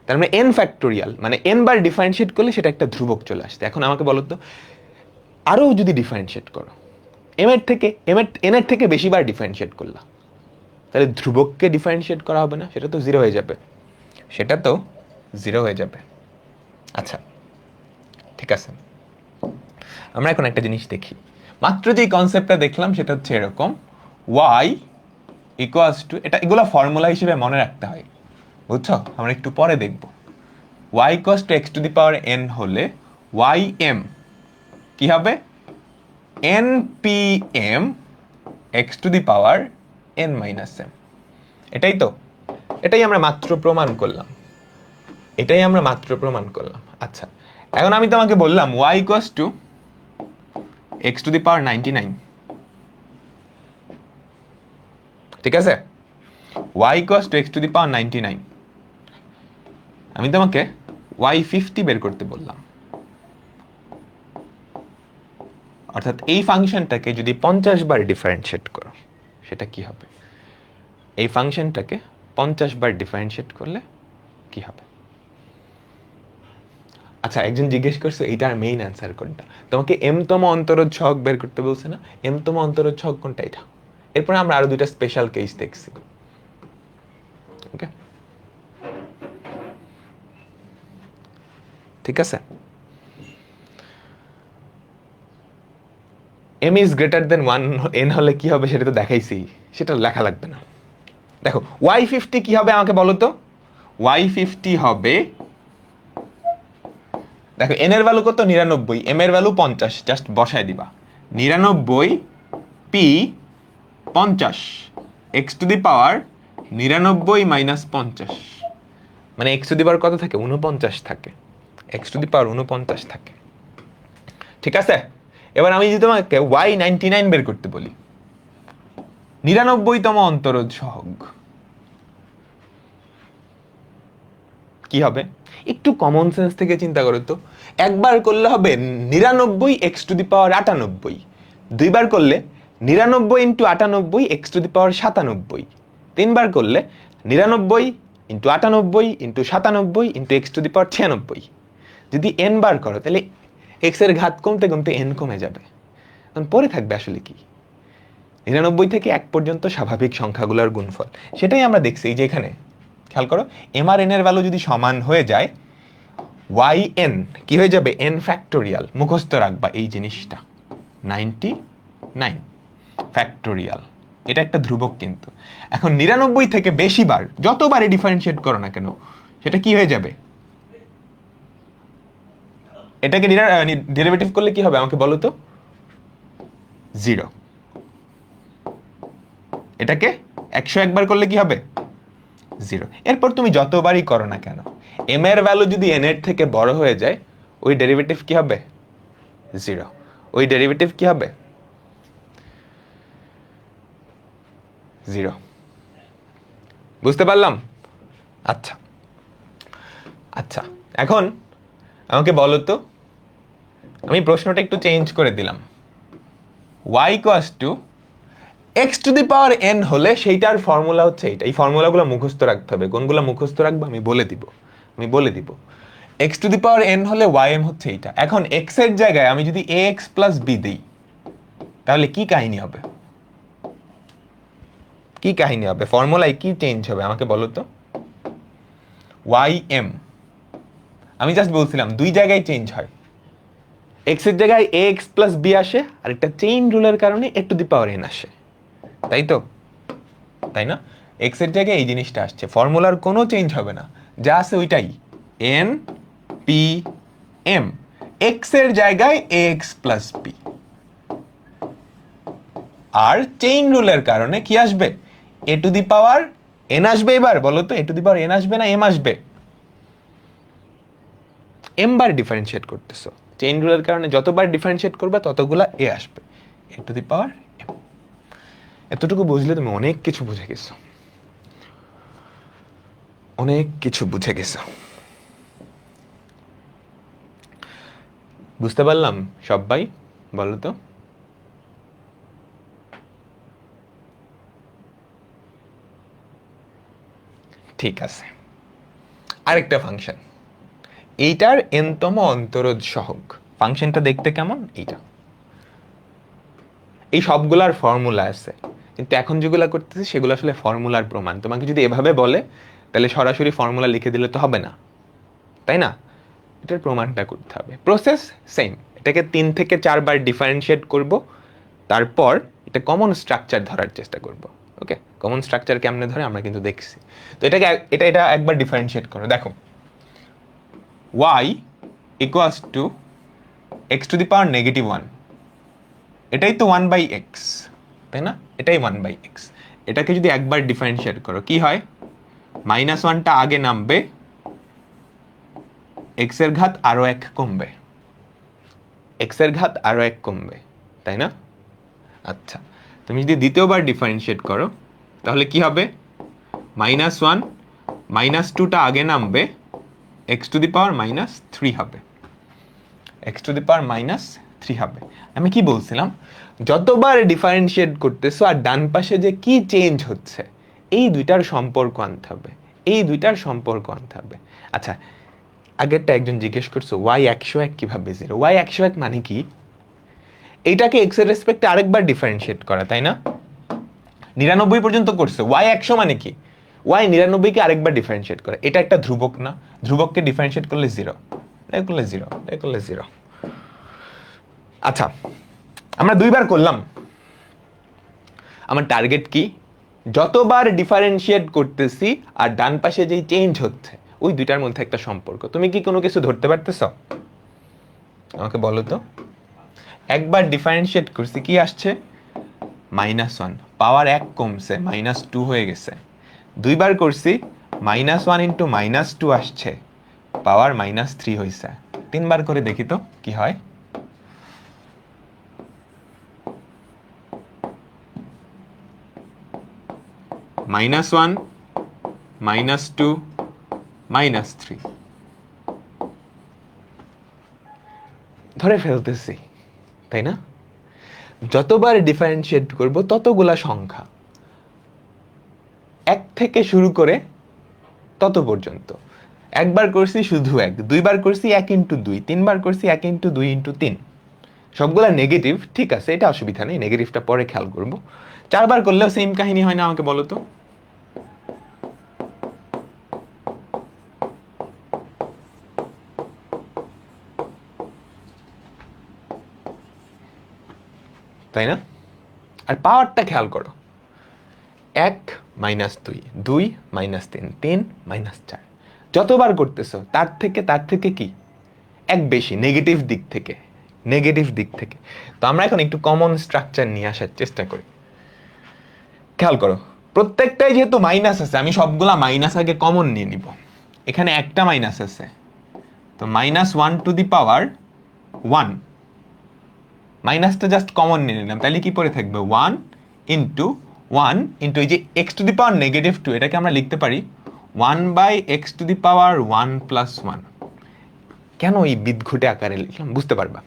তার মানে এন ফ্যাক্টোরিয়াল মানে এন বার ডিফারেন্সিয়েট করলে সেটা একটা ধ্রুবক চলে আসছে। এখন আমাকে বলো তো, আরও যদি ডিফারেন্সিয়েট করো, এম এর থেকে এন এর থেকে বেশিবার ডিফারেন্সিয়েট করলা, তাহলে ধ্রুবককে ডিফারেন্সিয়েট করা হবে না? সেটা তো জিরো হয়ে যাবে, সেটা তো জিরো হয়ে যাবে। আচ্ছা ঠিক আছে, আমরা এখন একটা জিনিস দেখি। মাত্র যে কনসেপ্টটা দেখলাম সেটা হচ্ছে এরকম, ওয়াই ইকুয়ালস টু, এটা এগুলো ফর্মুলা হিসেবে মনে রাখতে হয়, বুঝছো? আমরা একটু পরে দেখব। Y equals to x to the power n হলে ওয়াই এম কি হবে? N p m x to the power N minus m. এটাই তো, এটাই আমরা মাত্র প্রমাণ করলাম, এটাই আমরা মাত্র প্রমাণ করলাম। আচ্ছা এখন আমি তোমাকে বললাম Y equals to x to the power 99, ঠিক আছে, y equals to x to the power 99। আমি তোমাকে y50 বের করতে বললাম, অর্থাৎ এই ফাংশনটাকে যদি 50 বার ডিফারেন্সিয়েট করো সেটা কি হবে? এই ফাংশনটাকে 50 বার ডিফারেন্সিয়েট করলে কি হবে? আচ্ছা, একজন জিজ্ঞেস করছে এইটার মেইন অ্যান্সার কোনটা? তোমাকে এমতম অন্তরজ সহগ বের করতে বলছে না? এমতম অন্তরজ সহগ কোনটা? এটা। এরপরে আমরা আরো দুইটা স্পেশাল কেস দেখছি। ওকে, ঠিক আছে। m is greater then 1 n হলে কি হবে সেটা তো দেখাইছি, সেটা লেখা লাগবে না। দেখো y50 কি হবে আমাকে বলো তো? y50 হবে, দেখো n এর ভ্যালু কত? 99, m এর ভ্যালু 50, জাস্ট বসায় দিবা 99 p 50 x to the power 99 minus 50, মানে x টু দি পাওয়ার কত থাকে? 49 থাকে, x টু দি পাওয়ার 49 থাকে, ঠিক আছে। এবার আমি যদি তোমাকে y99 বের করতে বলি, 99তম অন্তরজ সহগ, কি হবে? একটু কমন সেন্স থেকে চিন্তা করো তো। একবার করলে হবে 99 x টু দি পাওয়ার 98, দুইবার করলে 99 into 98 x to the power 97, তিনবার করলে 99 into 98 into 97 into x to the power 96। যদি n বার করো তাহলে x এর ঘাত কমতে কমতে n কমে যাবে, তখন পরে থাকবে আসলে কি? 99 থেকে 1 পর্যন্ত স্বাভাবিক সংখ্যাগুলোর গুণফল। সেটাই আমরা দেখছি এই যে এখানে, খেয়াল করো, m আর n এর ভ্যালু যদি সমান হয়ে যায়, yn কি হয়ে যাবে? n factorial. মুখস্থ রাখবা এই জিনিসটা, 99 ফ্যাক্টোরিয়াল, এটা একটা ধ্রুবক কিন্তু। এখন 99 থেকে বেশি বার যতবারই ডিফারেন্সিয়েট করো না কেন সেটা কি হয়ে যাবে? এটাকে ডেরিভেটিভ করলে কি হবে আমাকে বলো তো? 0। এটাকে 101 বার করলে কি হবে? 0। এরপর তুমি যতবারই করো না কেন, m এর ভ্যালু যদি n এর থেকে বড় হয়ে যায়, ওই ডেরিভেটিভ কি হবে? 0। ওই ডেরিভেটিভ কি হবে? 0। বুঝতে পারলাম? আচ্ছা আচ্ছা, এখন আমাকে বলো তো, আমি প্রশ্নটা একটু চেঞ্জ করে দিলাম, y equals to x to the power n হলে সেইটার ফর্মুলা হচ্ছে এইটা। এই ফর্মুলাগুলো মুখস্থ রাখতে হবে। কোনগুলো মুখস্থ রাখবো আমি বলে দিব। x to the power n হলে ym হচ্ছে এইটা। এখন x এর জায়গায় আমি যদি ax প্লাস b দিই, তাহলে কি কাহিনী হবে? কি কাহিনী হবে? ফর্মুলায় কি চেঞ্জ হবে আমাকে বলো তো? ym, আমি জাস্ট বলছিলাম দুই জায়গায় চেঞ্জ হয়। x এর জায়গায় ax প্লাস b আসে, আর একটা চেইন রুলের কারণে a to the power n আসে, তাই তো? তাই না? x এর জায়গায় এই জিনিসটা আসছে, ফর্মুলার কোনো চেঞ্জ হবে না, যা আছে ওইটাই, n p m। x এর জায়গায় ax প্লাস b, আর চেইন রুলের কারণে কি আসবে? a to the power n আসবে। এবার বলো তো, a to the power n আসবে না m আসবে? m বার ডিফারেন্সিয়েট করতেছো, চেইন রুলের কারণে যতবার ডিফারেন্সিয়েট করবে ততগুলা a আসবে, a to the power m। এতটুকু বুঝলে তুমি অনেক কিছু বুঝে গেছো, অনেক কিছু বুঝে গেছো। বুঝতে পারলাম সবাই? বলো তো। ঠিক আছে, আরেকটা ফাংশন, এইটার nতম অন্তরজ সহগ। ফাংশনটা দেখতে কেমন? এইটা, এই সবগুলার ফর্মুলা আছে, কিন্তু এখন যেগুলা করতেছি সেগুলো আসলে ফর্মুলার প্রমাণ। তোমাকে যদি এভাবে বলে তাহলে সরাসরি ফর্মুলা লিখে দিলে তো হবে না, তাই না? এটার প্রমাণটা করতে হবে। প্রসেস সেম, এটাকে 3 থেকে 4 বার ডিফারেন্সিয়েট করব, তারপর এটা কমন স্ট্রাকচার ধরার চেষ্টা করব। ওকে, কমন স্ট্রাকচার কেমনে ধরে আমরা কিন্তু দেখছি। তো এটা একবার ডিফারেন্সিয়েট করো, দেখো y equals to x to the power -1, এটাই তো 1/x, তাই না? এটাই 1/x। এটাকে যদি একবার ডিফারেন্সিয়েট করো কি হয়? -1টা আগে নামবে, x এর ঘাত আরো 1 কমবে, x এর ঘাত আরো 1 কমবে, তাই না? আচ্ছা, তুমি যদি দ্বিতীয়বার ডিফারেন্সিয়েট করো তাহলে কি হবে? -1 -2টা আগে নামবে, x⁻³ হবে, x⁻³ হবে। আমি কি বলছিলাম, যতবার ডিফারেন্সিয়েট করতেছো আর ডান পাশে যে কি চেঞ্জ হচ্ছে এই দুইটার সম্পর্ক আনতে হবে, এই দুইটার সম্পর্ক আনতে হবে। আচ্ছা, আগেরটা একজন জিজ্ঞেস করছো y101 কিভাবে 0, y101 মানে কি? এইটাকে x এর রেসপেক্টে আরেকবার ডিফারেন্সিয়েট করা, তাই না? 99 পর্যন্ত করছে, y100 মানে কি? y99 কে আরেকবার ডিফারেন্সিয়েট করা। এটা একটা ধ্রুবক না? ধ্রুবককে ডিফারেন্সিয়েট করলে 0, এটা করলে 0, এটা করলে 0। আচ্ছা, আমরা দুইবার করলাম। আমার টার্গেট কি? যতবার ডিফারেন্সিয়েট করতেছি আর ডান পাশে যেই চেঞ্জ হচ্ছে ওই দুইটার মধ্যে একটা সম্পর্ক। তুমি কি কোনো কিছু ধরতে পারতেছো? আমাকে বলো তো। একবার ডিফারেন্সিয়েট করছি, কি আসছে? -1, পাওয়ার 1 কমছে, -2 হয়ে গেছে। দুইবার করছি, -1 × -2 আসছে, পাওয়ার -3 হয়েছে। তিনবার করে দেখি তো কি হয়। -1, -2, -3 ধরে ফেলতেছি, তাই না? যতবার ডিফারেন্সিয়েট করব ততগুলা সংখ্যা, 1 থেকে শুরু করে তত পর্যন্ত। একবার করছি শুধু 1, দুইবার করছি 1 × 2, তিনবার করছি 1 × 2 × 3, সবগুলা নেগেটিভ, ঠিক আছে, এটা অসুবিধা নেই, নেগেটিভটা পরে খেয়াল করব। 4বার করলেও সেম কাহিনী হয় না? আমাকে বলো তো। তাই না? আর পাওয়ারটা খেয়াল করো, 1 - 2, 2 - 3, 3 - 4। যতবার করতেছো তার থেকে কি এক বেশি, নেগেটিভ দিক থেকে, নেগেটিভ দিক থেকে। তো আমরা এখন একটু কমন স্ট্রাকচার নিয়ে আসার চেষ্টা করি। খেয়াল করো, প্রত্যেকটাই যেহেতু মাইনাস আছে, আমি সবগুলা মাইনাস আগে কমন নিয়ে নিব। এখানে একটা মাইনাস আছে, তো -1⁻1, মাইনাসটা জাস্ট কমন নিয়ে নিলাম, তাহলে কি পড়ে থাকবে? 1 × 1 × এই যে x⁻2, এটাকে আমরা লিখতে পারি 1/x⁻1 + 1। কেন এই বিদঘুটে আকারে লিখলাম বুঝতে পারবা।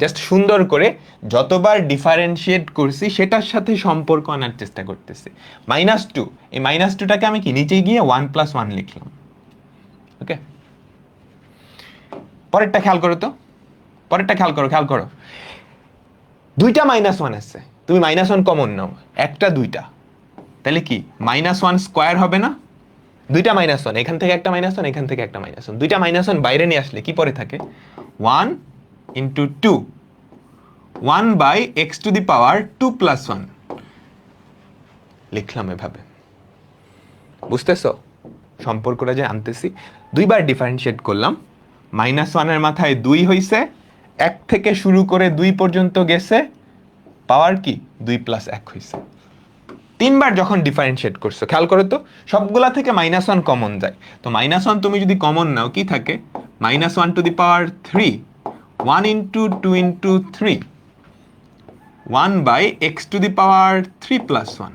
জাস্ট সুন্দর করে যতবার ডিফারেন্সিয়েট করছি সেটার সাথে সম্পর্ক আনার চেষ্টা করতেছি। -2, এই -2টাকে আমি কি নিচে গিয়ে 1 + 1 লিখলাম। ওকে, পরেরটা খেয়াল করো তো, পরেরটা খেয়াল করো। দুইটা -1 আছে, তুমি -1 কমন নাও, একটা দুইটা, তাহলে কি -1² হবে না? দুইটা -1, এখান থেকে একটা -1, এখান থেকে একটা -1, দুইটা -1 বাইরে নিয়ে আসলে কি পরে থাকে? 1 × 2, 1/x⁻2 + 1 লিখলাম এভাবে। বুঝতেছো সম্পর্কটা যে আনতেছি? দুইবার ডিফারেন্সিয়েট করলাম, -1 এর মাথায় 2 হইছে, 1 থেকে শুরু করে 2 পর্যন্ত গেছে, পাওয়ার কি 2 + 1 হইছে। তিনবার যখন ডিফারেন্সিয়েট করছো, খেয়াল করো তো, সবগুলা থেকে -1 কমন যায়। তো -1 তুমি যদি কমন নাও কি থাকে? -1⁻3, 1 × 2 × 3, 1/x⁻3 + 1।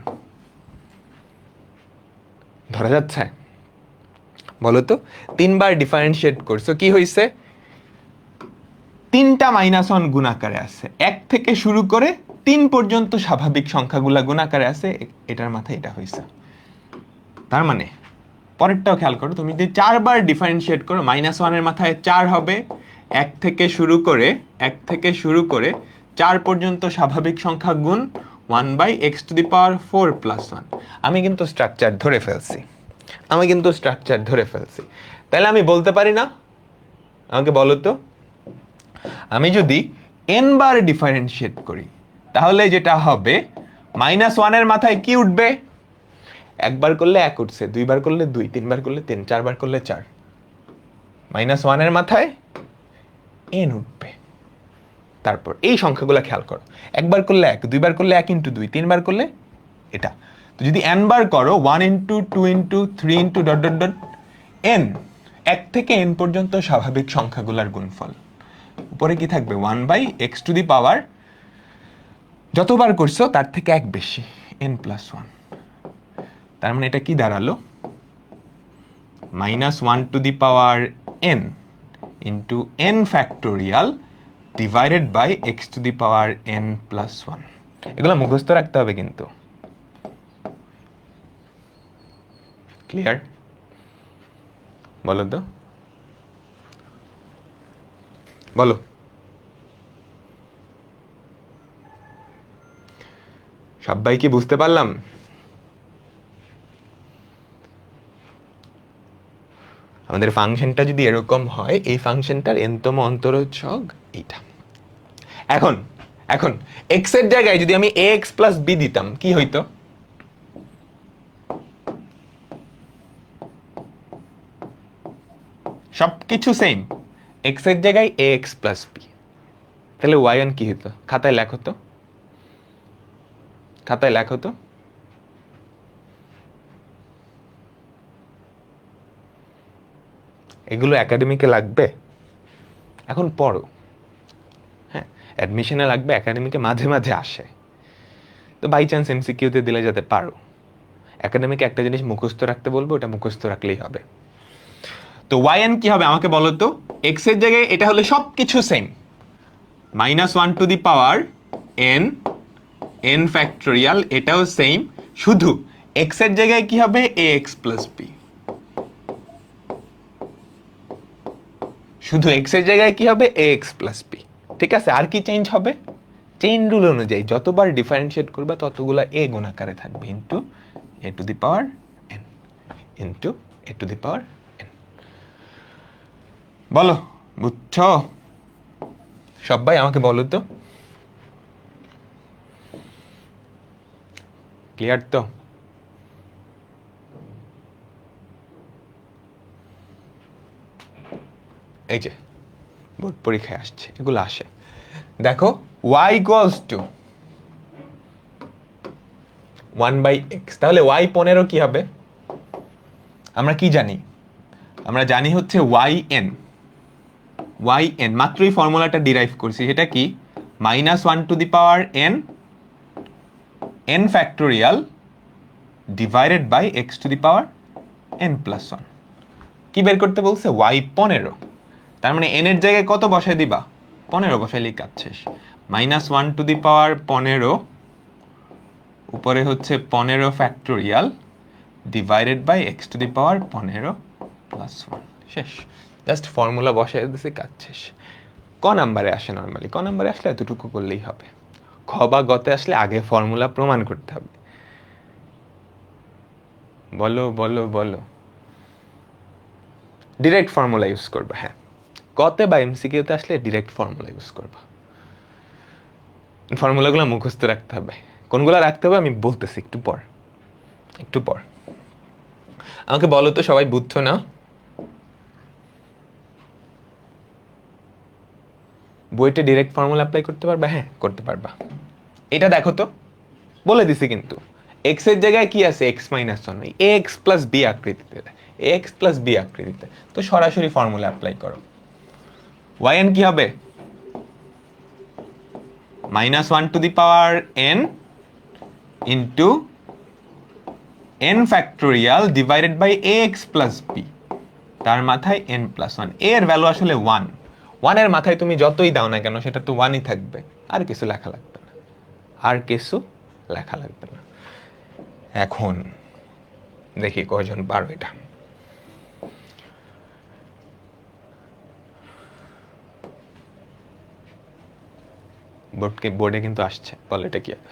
ধরা যাচ্ছে? বলো তো, তিনবার ডিফারেন্সিয়েট করছো, কি হইছে? তিনটা -1 গুণাকারে আছে, 1 থেকে শুরু করে 3 পর্যন্ত স্বাভাবিক সংখ্যাগুলা গুণাকারে আছে, এটার মাথায় এটা হইছে। তার মানে পরেরটাও খেয়াল করো, তুমি যদি 4বার ডিফারেন্সিয়েট করো, -1 এর মাথায় 4 হবে, 1 থেকে শুরু করে 4 পর্যন্ত স্বাভাবিক সংখ্যা গুণ 1/x⁴ + 1। আমি কিন্তু স্ট্রাকচার ধরে ফেলছি, তাহলে আমি বলতে পারি না? আমাকে বলো তো, আমি যদি n বার ডিফারেন্সিয়েট করি তাহলে যেটা হবে, -1 এর মাথায় কি উঠবে? একবার করলে 1 উঠছে, দুইবার করলে 2, তিনবার করলে 3, চারবার করলে 4, -1 এর মাথায় n উঠবে। তারপর এই সংখ্যাগুলো খেয়াল করো, একবার করলে 1, দুইবার করলে 1 × 2, তিনবার করলে এটা। তো যদি n বার করো, 1 × 2 × 3 × ... n, 1 থেকে n পর্যন্ত স্বাভাবিক সংখ্যাগুলোর গুণফল। উপরে কি থাকবে 1/x টু দি পাওয়ার যতবার করছো তার থেকে এক বেশি n+1। তার মানে এটা কি দাঁড়ালো -1 to the power n into n factorial divided by x to the power n+1। এগুলো মুখস্থ রাখতে হবে কিন্তু। ক্লিয়ার? বলো তো, বলো। সবাই কি বুঝতে পারলাম? আমাদের ফাংশনটা যদি এরকম হয়, এই ফাংশনটার nতম অন্তরজ সহগ এইটা। এখন এখন x এর জায়গায় যদি আমি ax প্লাস b দিতাম কি হইতো? সবকিছু সেম, x এর জায়গায় ax প্লাস b, তাহলে y1 কি হতো? খাতায় লেখো তো, খাতায় লেখো তো। এগুলো একাডেমিকে লাগবে, এখন পড়ো। হ্যাঁ, অ্যাডমিশনে লাগবে, একাডেমিকে মাঝে মাঝে আসে, তো বাই চান্স এমসিকিউতে দিলে যাতে পারো। একাডেমিকে একটা জিনিস মুখস্থ রাখতে বলবো, ওটা মুখস্থ রাখলেই হবে। তো yn কি হবে আমাকে বলো তো? x এর জায়গায় এটা হলে সব কিছু same, -1 to the power n factorial, এটাও সেম, শুধু x এর জায়গায় কি হবে ax প্লাস b। শুধু x এর জায়গায় কি হবে ax প্লাস b। ঠিক আছে, আর কি চেঞ্জ হবে? চেইন রুল অনুযায়ী যতবার ডিফারেন্সিয়েট করবে ততগুলা a গুণ আকারে থাকবে, into a to the power n into a to the power n। বলো, বুঝছো? সবাই আমাকে বলো তো, ক্লিয়ার তো? এই যে বোর্ড পরীক্ষায় আসছে, এগুলো আসে। দেখো y ইকুয়ালস টু 1/x, তাহলে y 15 কি হবে? আমরা কি জানি? আমরা জানি হচ্ছে yn, মাত্রই ফর্মুলাটা ডিরাইভ করছি, সেটা কি? -1 to the power n factorial divided by x to the power n+1। কি বের করতে বলছে? y 15। তার মানে n এর জায়গায় কত বসায় দিবা? 15 বসাইলেই কাজ শেষ। -1 টু দি পাওয়ার 15 উপরে হচ্ছে 15 factorial divided by x to the power 15+1, শেষ। জাস্ট ফর্মুলা বসাই দিছি, কাজ শেষ। ক নাম্বারে আসে নর্মালি, ক নাম্বারে আসলে এতটুকু করলেই হবে। খ বা গতে আসলে আগে ফর্মুলা প্রমাণ করতে হবে। বলো বলো বলো। ডিরেক্ট ফর্মুলা ইউজ করবা। হ্যাঁ, কতে বা এমসিকিউতে আসলে ডিরেক্ট ফর্মুলা ইউজ করবা। ফর্মুলাগুলো মুখস্থ রাখতে হবে। কোনগুলো রাখতে হবে আমি বলতেছি একটু পর, একটু পর। আমাকে বলো তো, সবাই বুঝছো না? বইতে ডিরেক্ট ফর্মুলা অ্যাপ্লাই করতে পারবা? হ্যাঁ, করতে পারবা। এটা দেখো তো, বলে দিছি কিন্তু x এর জায়গায় কি আছে? x-1, ax প্লাস b আকৃতিতে, ax প্লাস b আকৃতিতে, তো সরাসরি ফর্মুলা অ্যাপ্লাই করো। yn কি হবে? -1 to the power n into n factorial divided by ax plus b, তার মাথায় n+1। এর ভ্যালু আসলে 1, 1 এর মাথায় তুমি যতই দাও না কেন সেটা তো 1ই থাকবে, আর কিছু লেখা লাগবে না, আর কিছু লেখা লাগবে না। এখন দেখি কয়জন পারো এটা। বোর্ডে কিন্তু আসছে, বল এটা কি হবে?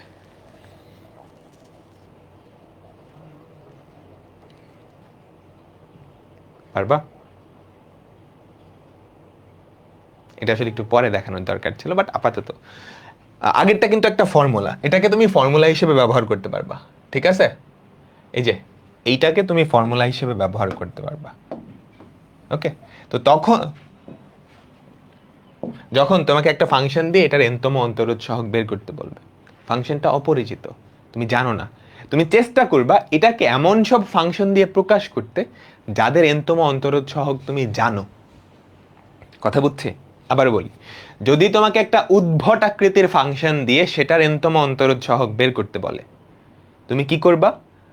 পারবা? এটা আসলে একটু পরে দেখানোর দরকার ছিল, বাট আপাতত আগেরটা কিন্তু একটা ফর্মুলা, এটাকে তুমি ফর্মুলা হিসেবে ব্যবহার করতে পারবা। ঠিক আছে, এই যে এইটাকে তুমি ফর্মুলা হিসেবে ব্যবহার করতে পারবা। ওকে, তো তখন যখন তোমাকে একটা ফাংশন দিয়ে এটার nতম অন্তরজ সহগ বের করতে বলবে, ফাংশনটা অপরিচিত, তুমি জানো না, তুমি চেষ্টা করবা এটাকে এমন সব ফাংশন দিয়ে প্রকাশ করতে যাদের nতম অন্তরজ সহগ তুমি জানো। কথা বুঝছি? আবার বলি, যদি তোমাকে একটা উদ্ভট আকৃতির ফাংশন দিয়ে সেটার এনতম অন্তরোধ সহগ বের করতে বলে, তুমি কি করবা?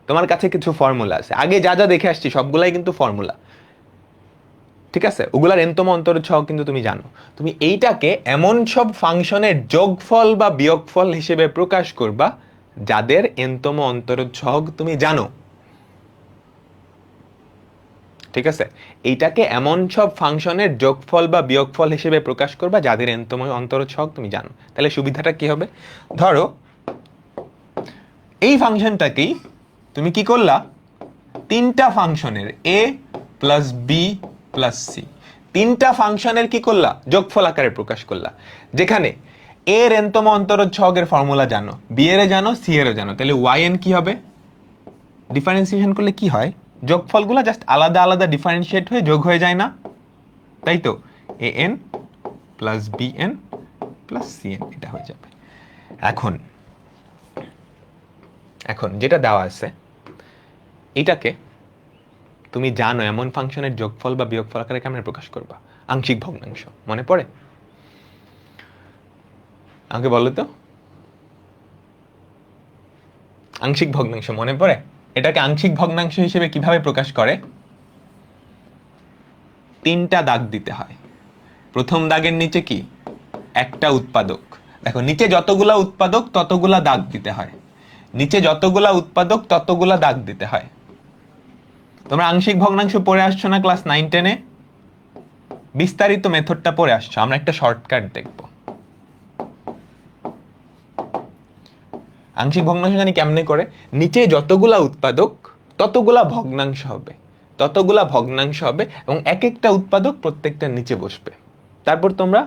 তোমার কাছে কিছু ফর্মুলা আছে, আগে যা যা দেখে আসছি সবগুলাই কিন্তু ফর্মুলা, ঠিক আছে? ওগুলার এনতম অন্তরোধ সহগ কিন্তু তুমি জানো। তুমি এইটাকে এমন সব ফাংশনের যোগফল বা বিয়োগফল হিসেবে প্রকাশ করবা যাদের এনতম অন্তরোধ সহগ তুমি জানো, ঠিক আছে? এইটাকে এমন সব ফাংশনের যোগফল বা বিয়োগফল হিসেবে প্রকাশ করবা যাদের এনতম অন্তরোধ সহগ তুমি জানো। তাহলে সুবিধাটা কি হবে? ধরো এই ফাংশনটাকেই তুমি কি করলা, তিনটা ফাংশনের a plus b plus c, তিনটা ফাংশনের কি করলা, যোগফল আকারে প্রকাশ করলা, যেখানে a এর এনতম অন্তরোধ সহগের ফর্মুলা জানো, b এর জানো, c এর জানো। তাহলে yn কি হবে? ডিফারেন্সিয়েশন করলে কি হয়, যোগফলগুলো জাস্ট আলাদা আলাদা ডিফারেন্সিয়েট হয়ে যোগ হয়ে যায় না, তাই তো? an plus bn plus cn এটা হয়ে যাবে। এখন এখন যেটা দেওয়া আছে এটাকে তুমি জানো এমন ফাংশনের যোগফল বা বিয়োগফল আকারে কেমন প্রকাশ করবা? আংশিক ভগ্নাংশ, মনে পড়ে? আমাকে বলো তো, আংশিক ভগ্নাংশ মনে পড়ে? এটাকে আংশিক ভগ্নাংশ হিসেবে কিভাবে প্রকাশ করে? তিনটা দাগ দিতে হয়। প্রথম দাগের নিচে কি, একটা উৎপাদক। দেখো নিচে যতগুলা উৎপাদক ততগুলা দাগ দিতে হয়, নিচে যতগুলা উৎপাদক ততগুলা দাগ দিতে হয়। তোমরা আংশিক ভগ্নাংশ পড়ে আসছো না ক্লাস 9-10-এ? বিস্তারিত মেথডটা পড়ে আসছো, আমরা একটা শর্টকাট দেখব। আংশিক ভগ্নাংশ জানি কেমনে করে, নিচে যতগুলা উৎপাদক ততগুলা ভগ্নাংশ হবে, ততগুলা ভগ্নাংশ হবে এবং এক একটা উৎপাদক প্রত্যেকটা নিচে বসবে। তারপর তোমরা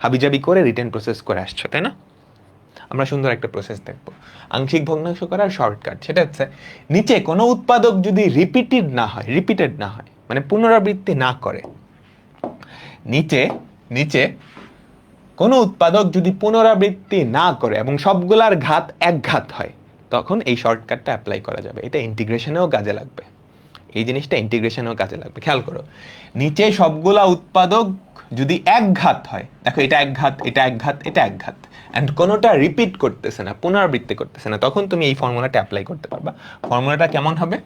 হাবিজাবি করে রিটেন প্রসেস করে আসছো, তাই না? আমরা সুন্দর একটা প্রসেস দেখব আংশিক ভগ্নাংশ করার শর্টকাট। সেটা হচ্ছে নিচে কোনো উৎপাদক যদি রিপিটেড না হয় মানে পুনরাবৃত্তি না করে, নিচে নিচে কোনো উৎপাদক যদি পুনরাবৃত্তি না করে এবং সবগুলার ঘাত এক ঘাত হয়, তখন এই শর্টকাটটা অ্যাপ্লাই করা যাবে। এটা ইন্টিগ্রেশনেও কাজে লাগবে, এই জিনিসটা ইন্টিগ্রেশনেও কাজে লাগবে। খেয়াল করো, নিচে সবগুলা উৎপাদক যদি এক ঘাত হয়, দেখো এটা এক ঘাত, এটা এক ঘাত, এটা এক ঘাত, অ্যান্ড কোনোটা রিপিট করতেছে না, পুনরাবৃত্তি করতেছে না, তখন তুমি এই ফর্মুলাটা অ্যাপ্লাই করতে পারবা। ফর্মুলাটা কেমন হবে?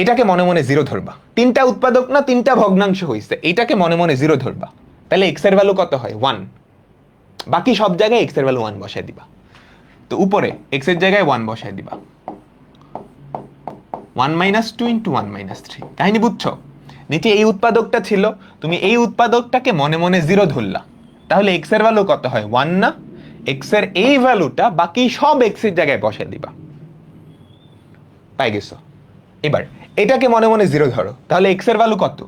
এটাকে মনে মনে জিরো ধরবা, তিনটা উৎপাদক না তিনটা ভগ্নাংশ হইছে, এটাকে মনে মনে জিরো ধরবা। তাহলে এক্স এর ভ্যালু কত হয়? 1। বাকি সব জায়গায় এক্স এর ভ্যালু 1 বসায় দিবা। তো উপরে এক্স এর জায়গায় 1 বসায় দিবা, 1 - 2 × 1 - 3। কাহিনী বুঝছো? নিচে এই উৎপাদকটা ছিল, তুমি এই উৎপাদকটাকে মনে মনে জিরো ধরলা, তাহলে এক্স এর ভ্যালু কত হয়? 1 না? এক্স এর এই ভ্যালুটা বাকি সব এক্স এর জায়গায় বসায় দিবা। পাই গেছো? এবার এটাকে মনে মনে জিরো ধরো, তাহলে এক্স এর ভ্যালু কত?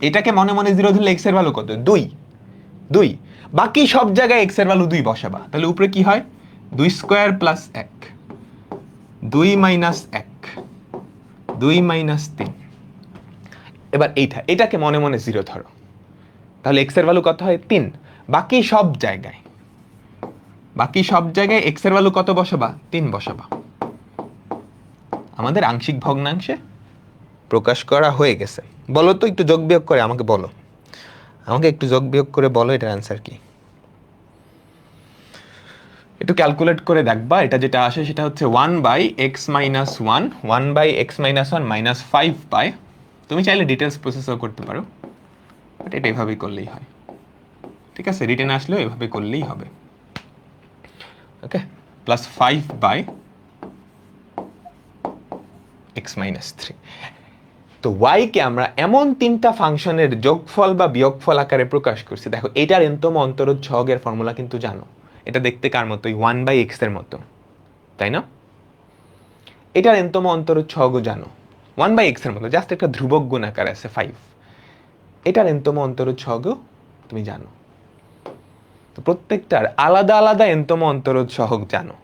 এটাকে মনে মনে জিরো ধরলে এক্স এর ভ্যালু কত? 2। বাকি সব জায়গায় এক্স এর ভ্যালু 2 বসাবা, তাহলে উপরে কি হয়? 2² + 1, 2 - 1, 2 - 3। এবার এটাকে মনে মনে জিরো ধরো, তাহলে এক্স এর ভ্যালু কত হয়? 3। বাকি সব জায়গায় এক্স এর ভ্যালু কত বসাবা? 3 বসাবা। আমাদের আংশিক ভগ্নাংশে প্রকাশ করা হয়ে গেছে। বলো তো, একটু যোগ বিয়োগ করে আমাকে বলো, আমাকে একটু যোগ বিয়োগ করে বলো এটার অ্যান্সার কি। একটু ক্যালকুলেট করে দেখবা, এটা যেটা আসে সেটা হচ্ছে 1/x - 1, 1/x - 1 -5 পায়। তুমি চাইলে ডিটেলস প্রসেসও করতে পারো, বাট এটা এভাবেই করলেই হয়, ঠিক আছে? রিটেন আসলেও এভাবে করলেই হবে, ওকে? Plus 5/x - 3। তো y কে আমরা এমন তিনটা ফাংশনের যোগফল বা বিয়োগফল আকারে প্রকাশ করছি। দেখো এটার এনতম অন্তরোধ সহগের ফর্মুলা কিন্তু জানো, এটা দেখতে কার মতোই? 1/x এর মতো, তাই না? এটার এনতম অন্তরোধ সহগও জানো, 1/x এর মতো, জাস্ট একটা ধ্রুবক গুণ আকার আছে 5। এটার এনতম অন্তরোধ সহগও তুমি জানো। তো প্রত্যেকটার আলাদা আলাদা এনতম অন্তরোধ সহগ জানো,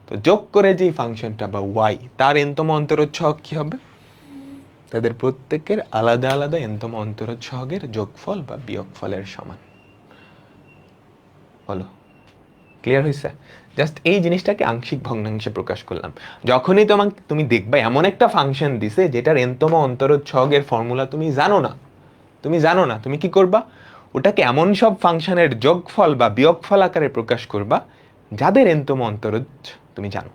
তো যোগ করে যে ফাংশনটা বা y, তার এনতম অন্তরোধ সহগ কি হবে? তাদের প্রত্যেকের আলাদা আলাদা এনতম অন্তরোধ সহগের যোগফল বা বিয়োগফলের সমান। বলো, ক্লিয়ার হয়েছে? জাস্ট এই জিনিসটাকে আংশিক ভগ্নাংশে প্রকাশ করলাম। যখনই তুমি দেখবা এমন একটা ফাংশন দিছে যেটার এনতম অন্তরোধ সহগের ফর্মুলা তুমি জানো না, তুমি কি করবা? ওটাকে এমন সব ফাংশনের যোগফল বা বিয়োগফল আকারে প্রকাশ করবা যাদের এনতম অন্তরজ তুমি জানো।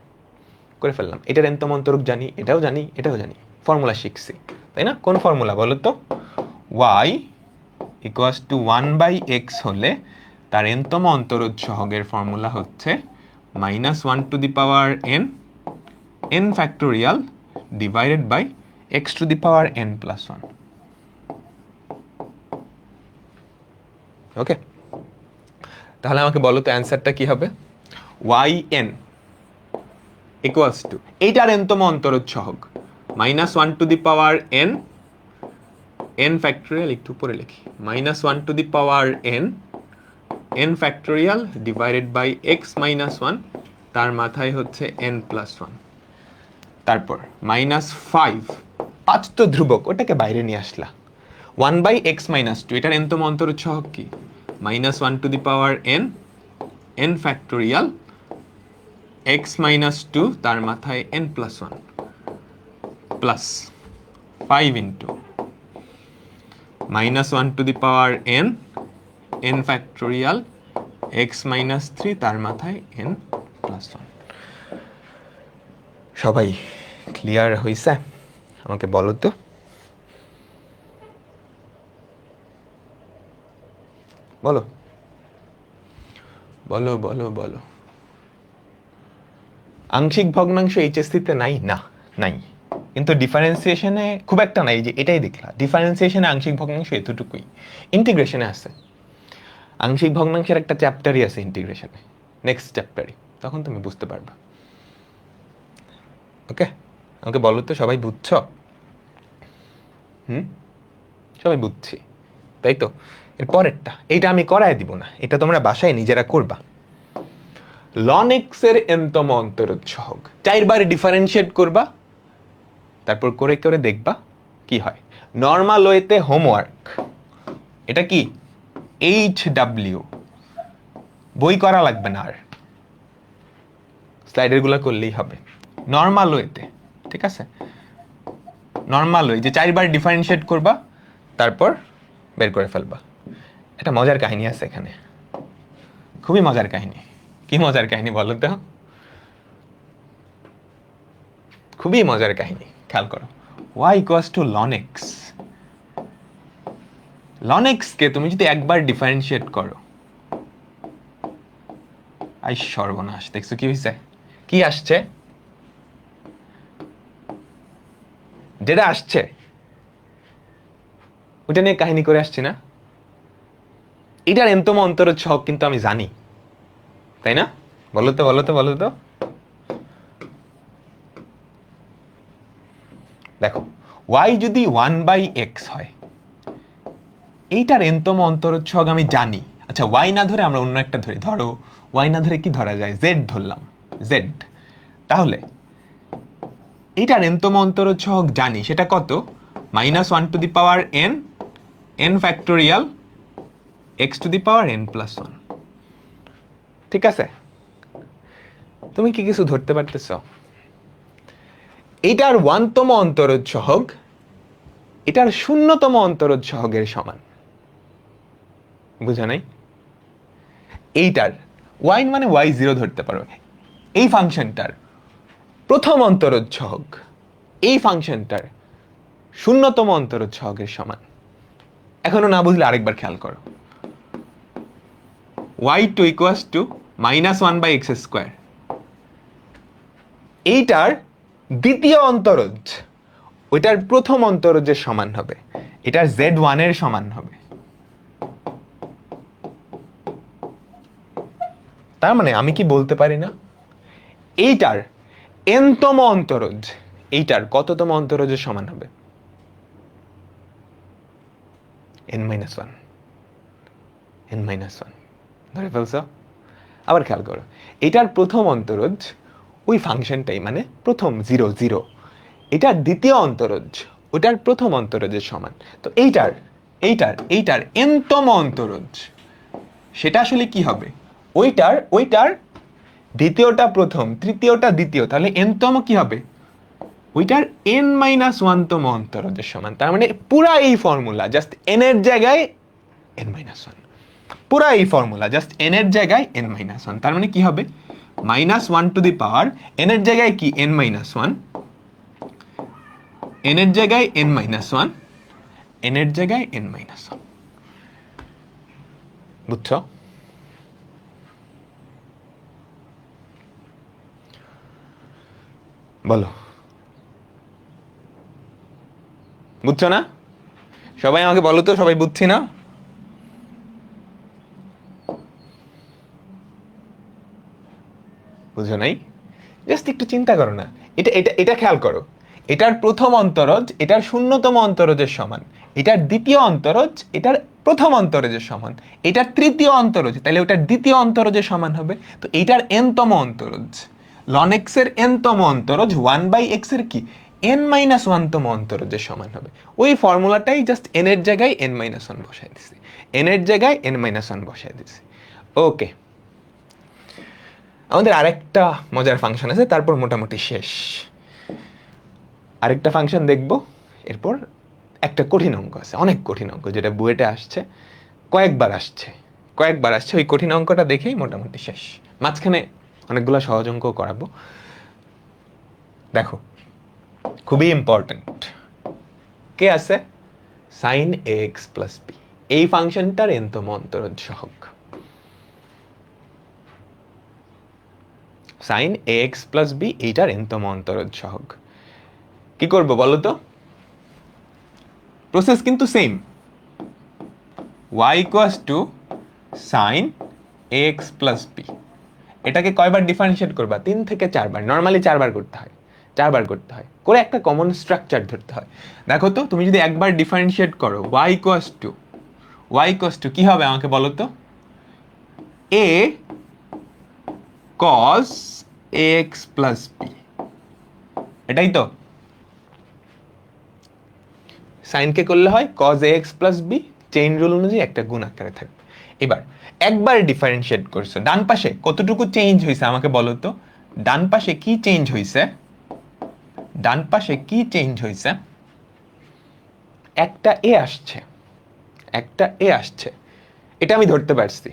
করে ফেললাম, এটার এনতম অন্তরজ জানি, এটাও জানি, এটাও জানি, ফর্মুলা শিখছি, তাই না? কোন ফর্মুলা বলো তো? y ইকুয়ালস টু 1/x হলে তার এনতম অন্তরজ সহগের ফর্মুলা হচ্ছে -1 to the power n factorial divided by x to the power n plus 1। Okay, তাহলে আমাকে বলো তো অ্যান্সারটা কি হবে? yn ইকুয়ালস টু এইটার এনতম অন্তরজ সহগ -1 to the power n factorial, একটু উপরে লিখি, -1 to the power n factorial divided by x minus 1, তার মাথায় হচ্ছে n প্লাস 1, তারপর -5 তো ধ্রুবক, ওটাকে বাইরে নিয়ে আসলা, 1/x মাইনাস 2, এটার এনতম অন্তরজ সহগ কি? -1 to the power n factorial x minus 2, তার মাথায় n plus 1 plus 5 into -1 to the power n factorial x minus 3, তার মাথায় n প্লাস 1। সবাই ক্লিয়ার হইছে? আমাকে বলো তো। বলো বলো বলো বলো। আংশিক ভগ্নাংশ এইচএসসিতে নাই? না, নাই, কিন্তু ডিফারেন্সিয়েশনে খুব একটা নাই, যে এটাই দেখলা। ডিফারেন্সিয়েশনে আংশিক ভগ্নাংশ এতটুকুই, ইন্টিগ্রেশনে আছে। আংশিক ভগ্নাংশের একটা চ্যাপ্টারই আছে ইন্টিগ্রেশনে, নেক্সট চ্যাপ্টারই, তখন তুমি বুঝতে পারবা। ওকে, আমাকে বলো তো, সবাই বুঝছ? সবাই বুঝছি, তাই তো? এর পরেরটা, এইটা আমি করায় দিব না, এটা তোমরা বাসায় নিজেরা করবা। ln x এর nতম অন্তরজ সহগ 4 বার ডিফারেন্সিয়েট করবা, তারপর করে করে দেখবা কি হয়। নরমাল ওয়েতে হোমওয়ার্ক, এটা কি HW, বই করা লাগবে না, আর স্লাইডের গুলা করলেই হবে নরমাল ওয়েতে, ঠিক আছে? নরমাল ওয়ে যে 4 বার ডিফারেন্সিয়েট করবা, তারপর বের করে ফেলবা। একটা মজার কাহিনী আছে এখানে, খুবই মজার কাহিনী। কি মজার কাহিনী বলো তো? খুবই মজার কাহিনী, খেয়াল করো। y equals two ln x। ln x কে তুমি যদি একবার ডিফারেন্সিয়েট করো, আই সর্বনাশ, দেখছো কি হইছে? কি আসছে? যেটা আসছে ওটা নিয়ে কাহিনী করে আসছি না? এটার এনতম অন্তরজ সহগ কিন্তু আমি জানি, তাই না? বলো তো বলো তো বলো তো। দেখো, y যদি 1/x হয়, এইটার এনতম অন্তরজ সহগ আমি জানি। আচ্ছা, y না ধরে আমরা অন্য একটা ধরি, ধরো y না ধরে কি ধরা যায়? z ধরলাম, z। তাহলে এইটার এনতম অন্তরজ সহগ জানি, সেটা কত? -1 to the power n factorial x to the power n plus 1। ঠিক আছে? তুমি কি কিছু ধরতে পারতেছ? এইটার 1তম অন্তরজ সহগ এটার 0তম অন্তরজ সহগের সমান। বুঝা নাই? এইটার y মানে y0 ধরতে পারো, এই ফাংশনটার প্রথম অন্তরজ সহগ এই ফাংশনটার 0তম অন্তরজ সহগের সমান। এখনো না বুঝলে আরেকবার খেয়াল করো। y2 equals to -1/x square, এইটার দ্বিতীয় অন্তরজ ওইটার প্রথম অন্তরজের সমান হবে, এটার z1 এর সমান হবে। তার মানে আমি কি বলতে পারি না, এইটার nতম অন্তরজ এইটার কততম অন্তরজের সমান হবে? n-1, n-1 ধরে ফেলছো? আবার খেয়াল করো, এটার প্রথম অন্তরজ ওই ফাংশনটাই, মানে প্রথম 0 0, এটার দ্বিতীয় অন্তরজ ওটার প্রথম অন্তরজের সমান। তো এইটার এইটার এইটার nতম অন্তরজ সেটা আসলে কি হবে? ওইটার দ্বিতীয়টা প্রথম, তৃতীয়টা দ্বিতীয়, তাহলে nতম কি হবে? ওইটার n-1তম অন্তরজের সমান। তার মানে পুরা এই ফর্মুলা জাস্ট n এর জায়গায় n-1 পুরা এই ফর্মুলা জাস্ট n এর জায়গায় n-1 তার মানে কি হবে -1 টু দি পাওয়ার n এর জায়গায় কি n-1 n এর জায়গায় n-1 n এর জায়গায় n-1 বুঝছো বলো বুঝছো না সবাই আমাকে বলো তো সবাই বুঝছি না বুঝো নাই জাস্ট একটু চিন্তা করো না এটা এটা এটা খেয়াল করো এটার প্রথম অন্তরজ এটার শূন্যতম অন্তরজের সমান এটার দ্বিতীয় অন্তরজ এটার প্রথম অন্তরজের সমান এটার তৃতীয় অন্তরজ তাহলে ওটার দ্বিতীয় অন্তরজের সমান হবে তো এটার n-তম অন্তরজ ln x এর n-তম অন্তরজ 1/x এর কি n-1তম অন্তরজের সমান হবে ওই ফর্মুলাটাই জাস্ট n এর জায়গায় n-1 বসায় দিছি n এর জায়গায় n-1 বসায় দিছি ওকে আমাদের আরেকটা মজার ফাংশন আছে তারপর মোটামুটি শেষ আরেকটা ফাংশন দেখব এরপর একটা কঠিন অঙ্ক আছে অনেক কঠিন অঙ্ক যেটা বুয়েটে আসছে কয়েকবার আসছে ওই কঠিন অঙ্কটা দেখেই মোটামুটি শেষ মাঝখানে অনেকগুলো সহজ অঙ্ক করাবো দেখো খুবই ইম্পর্টেন্ট কে আছে sin ax plus b এই ফাংশনটার n-তম অন্তরজ সহগ sin ax plus b এইটার n-তম অন্তরজ সহগ কি করব বলো তো প্রসেস কিন্তু same y sin ax plus b এটাকে কয়বার ডিফারেন্সিয়েট করবা 3 থেকে 4 বার নরমালি 4 বার করতে হয় করে একটা কমন স্ট্রাকচার ধরতে হয় দেখো তো তুমি যদি একবার ডিফারেন্সিয়েট করো y কি হবে আমাকে বলো তো a cos ax plus b এটাই তো সাইন কে করলে হয় cos ax plus b chain rule অনুযায়ী একটা গুণ আকারে থাকবে এবার একবার ডিফারেন্সিয়েট করছো ডান পাশে কতটুকু চেঞ্জ হইছে আমাকে বলো তো ডান পাশে কি চেঞ্জ হইছে একটা a আসছে এটা আমি ধরতে পারছি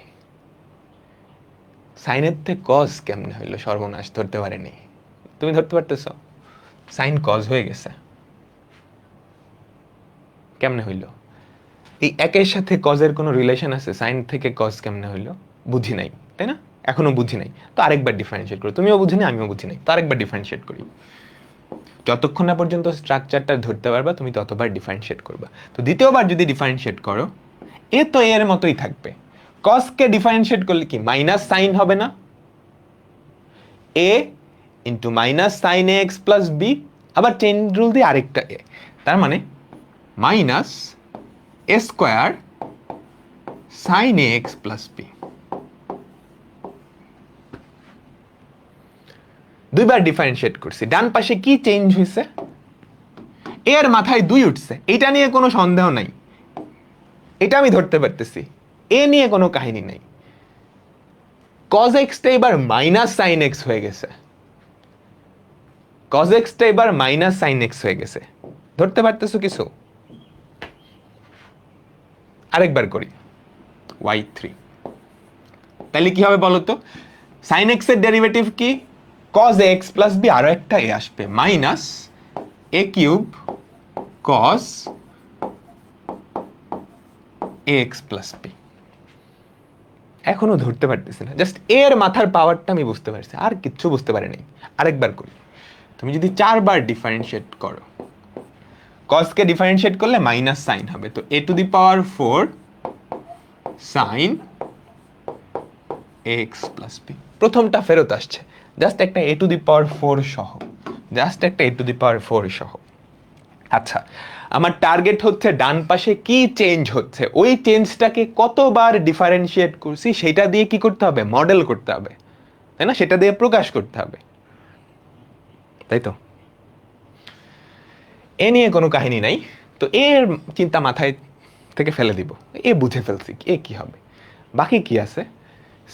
সাইনের থেকে cos কেমনে হইলো সর্বনাশ ধরতে পারেনি তুমি ধরতে পারতেছো সাইন cos হয়ে গেছে কেমনে হইলো এই একের সাথে cos এর কোনো রিলেশন আছে সাইন থেকে cos কেমনে হইলো বুঝি নাই তাই না এখনো বুঝি নাই তো আরেকবার ডিফারেন্সিয়েট করো তুমিও বুঝি নাই আমিও বুঝি নাই তো আরেকবার ডিফারেন্সিয়েট করি যতক্ষণ না পর্যন্ত স্ট্রাকচারটা ধরতে পারবা তুমি ততবার ডিফারেন্সিয়েট করবা তো দ্বিতীয়বার যদি ডিফারেন্সিয়েট করো এ তো এর মতোই থাকবে cos কে ডিফারেন্সিয়েট করলে কি মাইনাস সাইন হবে না a into minus sine ax plus b আবার চেইন রুল দিয়ে আরেকটা a তার মানে minus a square sine ax plus b দুইবার ডিফারেন্সিয়েট করছি ডান পাশে কি চেঞ্জ হইছে এর মাথায় 2 উঠছে এটা নিয়ে কোনো সন্দেহ নাই এটা আমি ধরতে পারতেছি এ নিয়ে কোনো কাহিনী নাই cos x টা এবার মাইনাস sin x হয়ে গেছে cos x টা এবার মাইনাস sin x হয়ে গেছে ধরতে পারতেছো কিছু আরেকবার করি y3 তাহলে কি হবে বলো তো sin x এর ডেরিভেটিভ কি cos x plus b আরো একটা a আসবে minus a cube cos ax plus b এখনো ধরতে পারতেছি না জাস্ট এর মাথার পাওয়ারটা আমি বুঝতে পারছি আর কিচ্ছু বুঝতে পারি নাই আরেকবার করি তুমি যদি 4 বার ডিফারেন্সিয়েট করো cos কে ডিফারেন্সিয়েট করলে মাইনাস সাইন হবে তো a to the power 4 sin ax plus b প্রথমটা ফেরত আসছে জাস্ট একটা a টু দি পাওয়ার 4 সহ আচ্ছা আমার টার্গেট হচ্ছে ডান পাশে কি চেঞ্জ হচ্ছে ওই চেঞ্জটাকে কতবার ডিফারেন্সিয়েট করছি সেটা দিয়ে কি করতে হবে মডেল করতে হবে তাই না সেটা দিয়ে প্রকাশ করতে হবে তাই তো এ নিয়ে কোনো কাহিনী নাই তো এর চিন্তা মাথায় থেকে ফেলে দিব এ বুঝে ফেলছি এ কি হবে বাকি কি আছে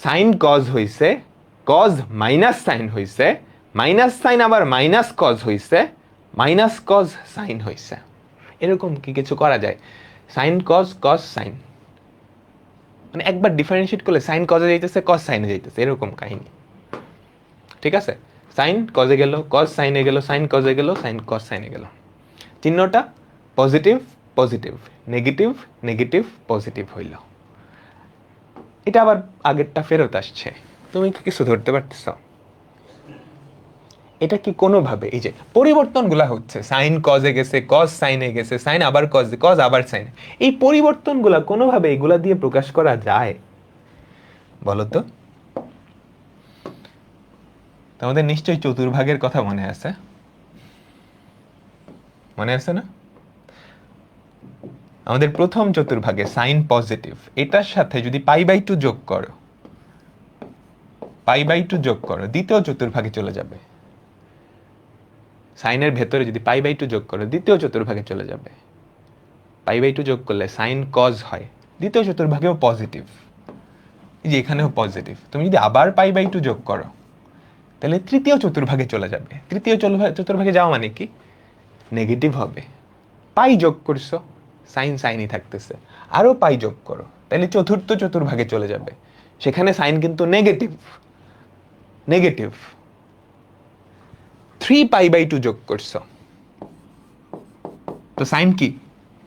সাইন কজ হইছে কজ মাইনাস সাইন হইছে মাইনাস সাইন আবার মাইনাস কজ হইছে মাইনাস কজ সাইন হইছে এরকম কি কিছু করা যায় সাইন কজ কজ সাইন মানে একবার ডিফারেন্সিয়েট করলে সাইন কজে যাইতেছে, কজ সাইনে যাইতেছে, এরকম কাহিনী। ঠিক আছে, সাইন কজে গেল, কজ সাইনে গেল, সাইন কজে গেল, সাইন কজ সাইনে গেল। চিহ্নটা positive positive, negative negative positive হইল। এটা আবার আগেরটা ফেরত আসছে। তুমি কি কিছু ধরতে পারতেছ? এটা কি কোনোভাবে এই যে পরিবর্তনগুলা হচ্ছে, সাইন কজে গেছে, কজ সাইনে গেছে, সাইন আবার কজে, কজ আবার সাইনে, এই পরিবর্তনগুলা কোনোভাবে এগুলা দিয়ে প্রকাশ করা যায় বলো তো? তোমাদের নিশ্চয়ই চতুর্ভাগের কথা মনে আছে, মনে আছে না? আমাদের প্রথম চতুর্ভাগে সাইন পজিটিভ, এটার সাথে যদি π/2 যোগ করো, π/2 যোগ করো, দ্বিতীয় চতুর্ভাগে চলে যাবে। সাইনের ভেতরে যদি π/2 যোগ করো, দ্বিতীয় চতুর্ভাগে চলে যাবে। π/2 যোগ করলে সাইন কজ হয়, দ্বিতীয় চতুর্ভাগেও পজিটিভ, এই যে এখানেও পজিটিভ। তুমি যদি আবার π/2 যোগ করো, তাহলে তৃতীয় চতুর্ভাগে চলে যাবে। তৃতীয় চতুর্ভাগে যাওয়া মানে কি? নেগেটিভ হবে। পাই যোগ করছো, সাইন সাইনই থাকতেছে, আরো পাই যোগ করো, তাহলে চতুর্থ চতুর্ভাগে চলে যাবে, সেখানে সাইন কিন্তু নেগেটিভ নেগেটিভ। 3π/2 যোগ করছো, তো সাইন কি?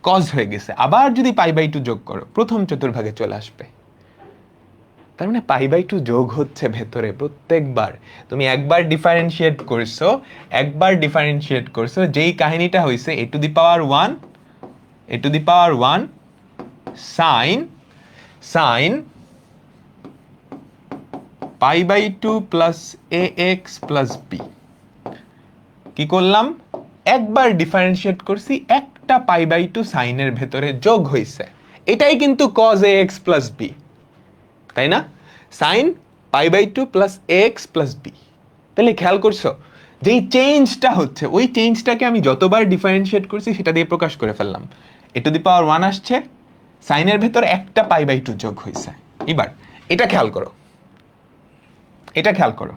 কজ হয়ে গেছে। আবার যদি π/2 যোগ করো, প্রথম চতুর্ভাগে চলে আসবে। তার মানে π/2 যোগ হচ্ছে ভেতরে প্রত্যেকবার। তুমি একবার ডিফারেন্সিয়েট করছো, একবার ডিফারেন্সিয়েট করছো, যেই কাহিনীটা হয়েছে a⁻1 sine π/2 plus ax plus b। কি করলাম? একবার ডিফারেন্সিয়েট করছি, একটা π/2 সাইনের ভেতরে যোগ হয়েছে, এটাই কিন্তু cos ax প্লাস b, তাই না? Sine π/2 plus ax plus b। তাহলে খেয়াল করছো, যেই চেঞ্জটা হচ্ছে ওই চেঞ্জটাকে আমি যতবার ডিফারেন্সিয়েট করছি সেটা দিয়ে প্রকাশ করে ফেললাম। a⁻1 আসছে, সাইনের ভেতর একটা π/2 যোগ হয়েছে। এবার এটা খেয়াল করো, এটা খেয়াল করো,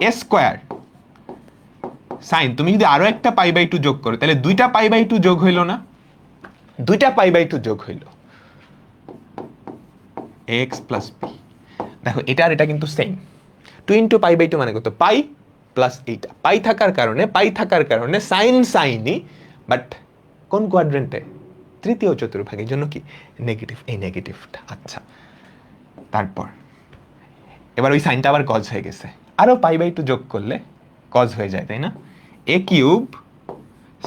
a স্কয়ার সাইন, তুমি যদি আরো একটা π/2 যোগ করো, তাহলে দুইটা π/2 যোগ হইল না? দুইটা π/2 যোগ হইল, ax প্লাস b। দেখো এটা আর এটা কিন্তু সেম। 2 ইন্টু π/2 মানে কত? পাই প্লাস এইটা, পাই থাকার কারণে সাইন সাইনই, বাট কোন কোয়াড্রেন্টে? তৃতীয় চতুর্ভাগের জন্য কি নেগেটিভ, এই নেগেটিভটা। আচ্ছা, তারপর এবার ওই সাইনটা আবার কজ হয়ে গেছে, আরো π/2 যোগ করলে কজ হয়ে যায়, তাই না? a³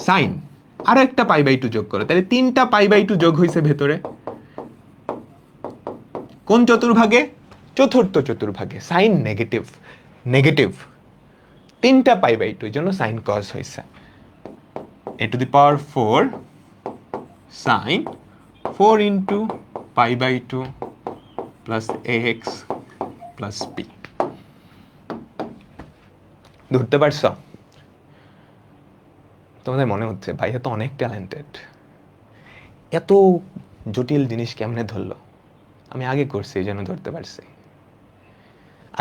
সাইন, আরো একটা π/2 যোগ করো, তাহলে তিনটা π/2 যোগ হয়েছে ভেতরে। কোন চতুর্ভাগে? চতুর্থ চতুর্ভাগে। সাইন নেগেটিভ নেগেটিভ, তিনটা π/2 এর জন্য সাইন কজ হয়েছে। a⁴ sine 4 into π/2 plus ax plus b। ধরতে পারছ? তোমাদের মনে হচ্ছে ভাইয়া তো অনেক ট্যালেন্টেড, এত জটিল জিনিস কেমনে ধরলো? আমি আগে করছি এই জন্য ধরতে পারছি,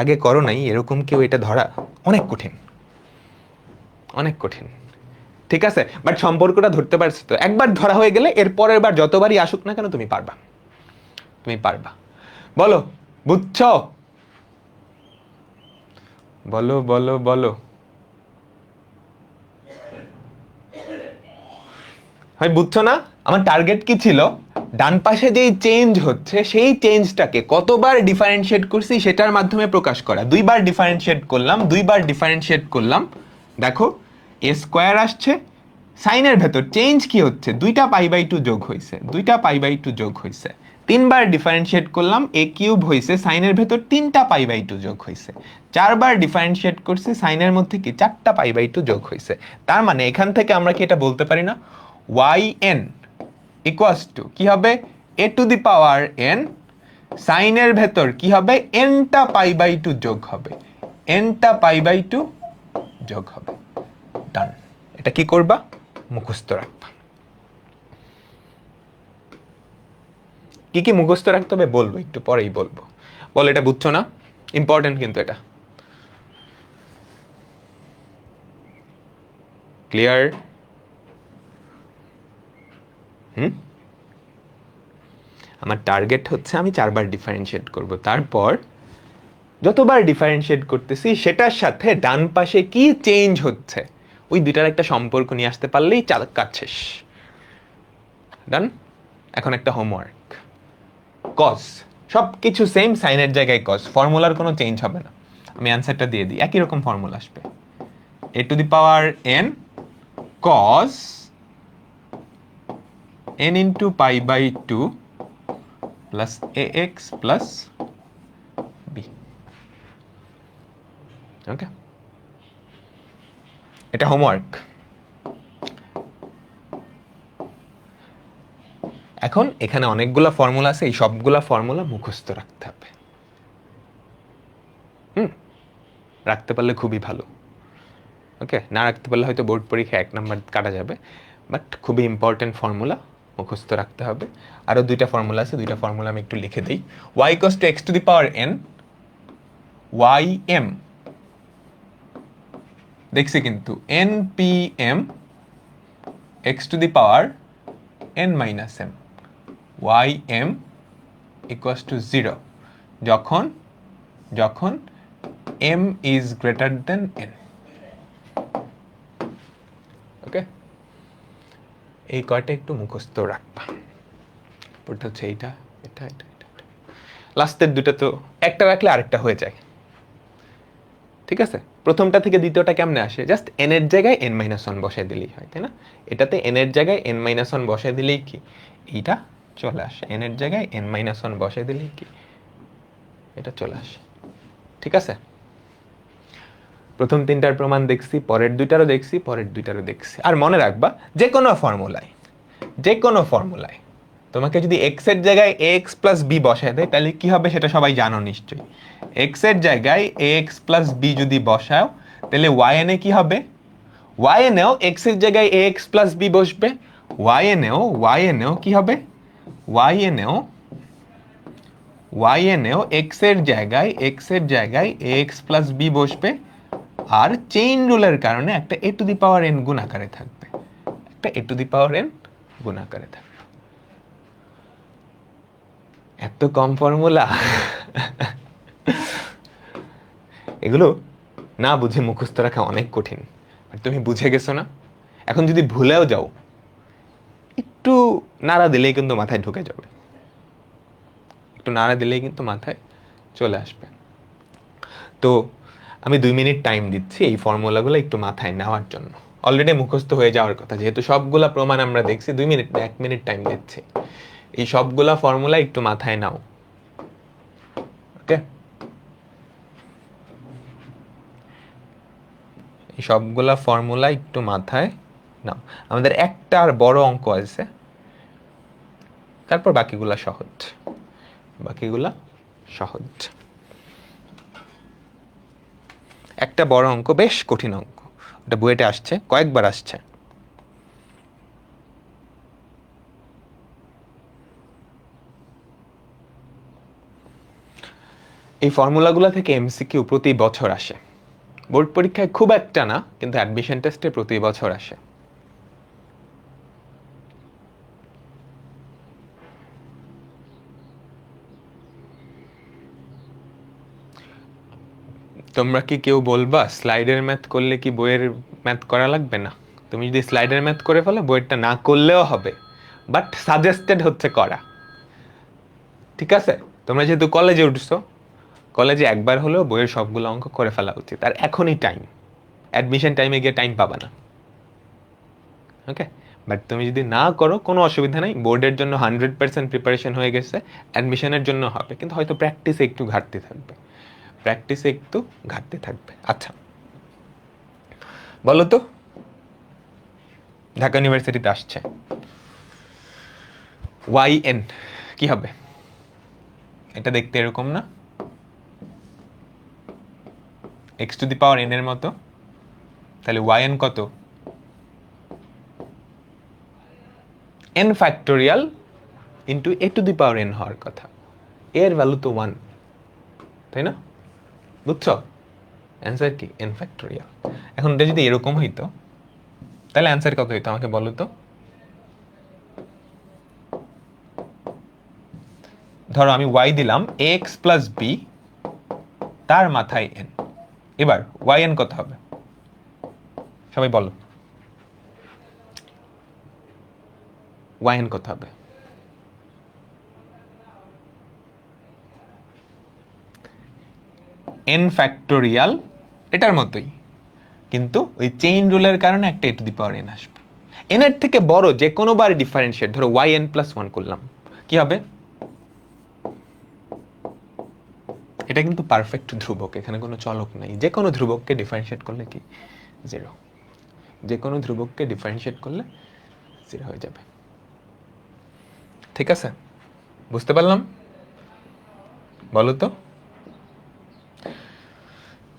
আগে করো নাই এরকম কেউ এটা ধরা অনেক কঠিন, অনেক কঠিন। ঠিক আছে, বাট সম্পর্কটা ধরতে পারছো তো? একবার ধরা হয়ে গেলে এর পরের বার যতবারই আসুক না কেন তুমি পারবা, তুমি পারবা। বলো, বুঝছো? বলো বলো বলো। হয় বুঝছো না? আমার টার্গেট কি ছিল? ডান পাশে যেই চেঞ্জ হচ্ছে সেই চেঞ্জটাকে কতবার ডিফারেন্সিয়েট করছি সেটার মাধ্যমে প্রকাশ করা। দুইবার ডিফারেন্সিয়েট করলাম, দেখো a স্কয়ার আসছে, সাইনের ভেতর চেঞ্জ কি হচ্ছে? দুইটা π/2 যোগ হয়েছে, দুইটা π/2 যোগ হয়েছে। তিনবার ডিফারেন্সিয়েট করলাম, a³ হয়েছে, সাইনের ভেতর তিনটা π/2 যোগ হয়েছে। চারবার ডিফারেন্সিয়েট করছি, সাইনের মধ্যে কি চারটা π/2 যোগ হয়েছে। তার মানে এখান থেকে আমরা কি এটা বলতে পারি না, yn ইকুয়ালস টু কি হবে? a⁴n, সাইনের ভেতর কি হবে? nটা π/2 যোগ হবে, nটা π/2 যোগ হবে। ডান। এটা কি করবা? মুখস্থ রাখবা। কি কি মুখস্থ রাখতে হবে বলবো, একটু পরেই বলবো। বল, এটা বুঝছো না? ইম্পর্টেন্ট কিন্তু এটা। ক্লিয়ার? আমার টার্গেট হচ্ছে আমি 4বার ডিফারেন্সিয়েট করব, তারপর যতবার ডিফারেন্সিয়েট করতেছি সেটার সাথে ডান পাশে কি চেঞ্জ হচ্ছে ওই দুইটার একটা সম্পর্ক নিয়ে আসতে পারলেই কাজ শেষ। ডান। এখন একটা হোমওয়ার্ক, কজ সব কিছু সেম, সাইনের জায়গায় কজ, ফর্মুলার কোনো চেঞ্জ হবে না। আমি অ্যান্সারটা দিয়ে দিই, একই রকম ফর্মুলা আসবে, a⁴n cos n into π/2 plus ax plus b। ওকে, এটা হোমওয়ার্ক। এখন এখানে অনেকগুলা ফর্মুলা আছে, এই সবগুলা ফর্মুলা মুখস্থ রাখতে হবে। রাখতে পারলে খুবই ভালো। ওকে, না রাখতে পারলে হয়তো বোর্ড পরীক্ষায় 1 নাম্বার কাটা যাবে, বাট খুবই ইম্পর্টেন্ট ফর্মুলা, মুখস্থ রাখতে হবে। আরও 2টা ফর্মুলা আছে, 2টা ফর্মুলা আমি একটু লিখে দিই। y = x⁴n ym, দেখছি কিন্তু npm x⁴n - m ym = 0 যখন যখন m is greater than n। ওকে, এই কয়টা একটু মুখস্থ রাখবা। পড়তে হচ্ছে এইটা, এটা এটা এটা, লাস্টের 2টা তো একটা রাখলে আরেকটা হয়ে যায়। ঠিক আছে, প্রথমটা থেকে দ্বিতীয়টা কেমনে আসে, জাস্ট n এর জায়গায় n-1 বসাই দিলেই হয়, তাই না? এটাতে n এর জায়গায় n-1 বসাই দিলেই কি এইটা চলে আসে, n এর জায়গায় n-1 বসাই দিলেই কি এটা চলে আসে। ঠিক আছে, প্রথম 3টার প্রমাণ দেখছি, পরের 2টারও দেখছি, পরের 2টারও দেখছি। আর মনে রাখবা, যে কোনো ফর্মুলায় তোমাকে যদি x এর জায়গায় ax plus b বসায় দেয় তাহলে কি হবে সেটা সবাই জানো নিশ্চয়ই। x এর জায়গায় ax plus b যদি বসাও তাহলে yn এ কি হবে, yn এও x এর জায়গায় ax plus b বসবে, yn এও কি হবে, yn এও x এর জায়গায় ax plus b বসবে, আর চেইন রুলের কারণে একটা a⁴n গুণ আকারে থাকবে, একটা a⁴n গুণ আকারে থাকবে। এত কম ফর্মুলা, এগুলো না বুঝে মুখস্থ রাখা অনেক কঠিন, আর তুমি বুঝে গেছো না। এখন যদি ভুলেও যাও, একটু নাড়া দিলেই কিন্তু মাথায় ঢুকে যাবে, একটু নাড়া দিলেই কিন্তু মাথায় চলে আসবে। তো আমি 2 মিনিট টাইম দিচ্ছি এই ফর্মুলাগুলো একটু মাথায় নেওয়ার জন্য। অলরেডি মুখস্থ হয়ে যাওয়ার কথা, যেহেতু সবগুলা প্রমাণ আমরা দেখছি, 2 মিনিট 1 মিনিট টাইম দিচ্ছি, এই সবগুলা ফর্মুলা একটু মাথায় নাও। ওকে, এই সবগুলা ফর্মুলা একটু মাথায় নাও। আমাদের একটা আর বড় অঙ্ক আছে, তারপর বাকিগুলা সহজ। একটা বড় অঙ্ক, বেশ কঠিন অঙ্ক, ওটা বইতে আসছে, কয়েকবার আসছে। এই ফর্মুলাগুলো থেকে এমসিকিউ প্রতি বছর আসে, বোর্ড পরীক্ষায় খুব একটা না, কিন্তু অ্যাডমিশন টেস্টে প্রতি বছর আসে। তোমরা কি কেউ বলবা স্লাইডের ম্যাথ করলে কি বইয়ের ম্যাথ করা লাগবে না? তুমি যদি স্লাইডের ম্যাথ করে ফেলো, বইয়েরটা না করলেও হবে, বাট সাজেস্টেড হচ্ছে করা। ঠিক আছে, তোমরা যেহেতু কলেজে উঠছো, কলেজে একবার হলেও বইয়ের সবগুলো অঙ্ক করে ফেলা উচিত, আর এখনই টাইম, অ্যাডমিশন টাইমে গিয়ে টাইম পাবা না। ওকে, বাট তুমি যদি না করো কোনো অসুবিধা নাই, বোর্ডের জন্য 100% প্রিপারেশন হয়ে গেছে, অ্যাডমিশনের জন্য হবে, কিন্তু হয়তো প্র্যাকটিসে একটু ঘাটতি থাকবে। আচ্ছা বলো তো, ঢাকা ইউনিভার্সিটিতে আসছে yn কি হবে? এটা দেখতে এরকম না, x⁴n এর মতো, তাহলে yn কত? n ফ্যাক্টোরিয়াল ইন্টু a⁴n হওয়ার কথা, এর ভ্যালু তো 1, তাই না? বুঝছো অ্যান্সার কি? n factorial. এখন এটা যদি এরকম হইতো তাহলে অ্যান্সার কত হইতো আমাকে বলো তো? ধরো আমি y দিলাম x প্লাস বি তার মাথায় n। এবার yn কত হবে সবাই বলো, yn কত হবে? n ফ্যাক্টোরিয়াল এটার মতোই, কিন্তু ওই চেইন রুলের কারণে একটা a to the power n আসবে। n এর থেকে বড় যে কোনো বার ডিফারেন্সিয়েট, ধরো yn প্লাস 1 করলাম, কি হবে? এটা কিন্তু পারফেক্ট ধ্রুবক, এখানে কোনো চলক নাই। যে কোনো ধ্রুবককে ডিফারেন্সিয়েট করলে কি 0, যে কোনো ধ্রুবককে ডিফারেন্সিয়েট করলে 0 হয়ে যাবে। ঠিক আছে, বুঝতে পারলাম? বলো তো।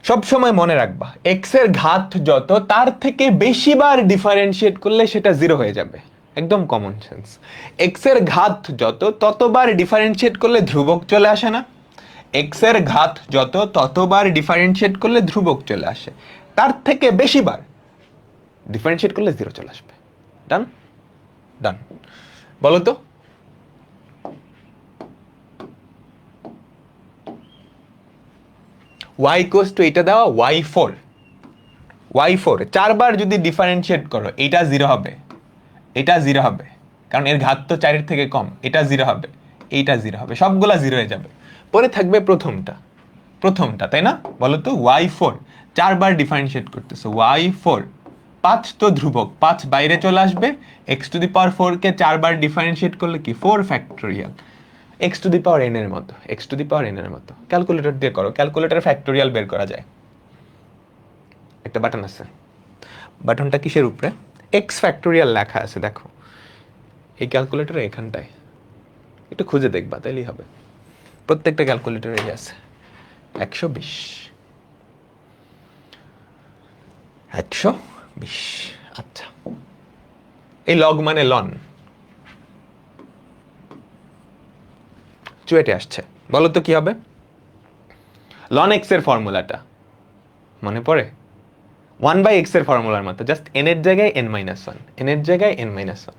সব সময় মনে রাখবা x এর ঘাত যত তার থেকে বেশি বার ডিফারেন্সিয়েট করলে সেটা 0 হয়ে যাবে, একদম কমন সেন্স। x এর ঘাত যত ততবার ডিফারেন্সিয়েট করলে ধ্রুবক চলে আসে না? x এর ঘাত যত ততবার ডিফারেন্সিয়েট করলে ধ্রুবক চলে আসে, তার থেকে বেশি বার ডিফারেন্সিয়েট করলে 0 চলে আসবে। ডান? ডান। বলো তো। y ইকুয়ালস টু এটা দেওয়া y4, y4 চারবার যদি ডিফারেন্সিয়েট করো এটা 0 হবে, এটা 0 হবে, কারণ এর ঘাত তো 4 এর থেকে কম। এটা 0 হবে, এইটা 0 হবে, সবগুলা 0 হয়ে যাবে। পরে থাকবে প্রথমটা, তাই না? বলো তো, y4 চারবার ডিফারেন্সিয়েট করতেছো, y4 5 তো ধ্রুবক, 5 বাইরে চলে আসবে। x টু দি পাওয়ার 4 কে চারবার ডিফারেন্সিয়েট করলে কি 4 factorial, x to the power n এর মতো, x to the power n এর মতো। ক্যালকুলেটর দিয়ে করো, ক্যালকুলেটরে ফ্যাক্টোরিয়াল বের করা যায়। একটা বাটন আছে, বাটনটা কিসের উপরে? x ফ্যাক্টোরিয়াল লেখা আছে, দেখো এই ক্যালকুলেটরে এখানটায়, একটু খুঁজে দেখবা তাইলেই হবে। প্রত্যেকটা ক্যালকুলেটরে আছে 120, 120। আচ্ছা, এই লগ মানে লন, চুয়েটে আসছে। বলো তো কি হবে? লন এক্স এর ফর্মুলাটা মনে পড়ে? 1/x এর ফর্মুলার মতো, জাস্ট n এর জায়গায় n-1, n এর জায়গায় n-1।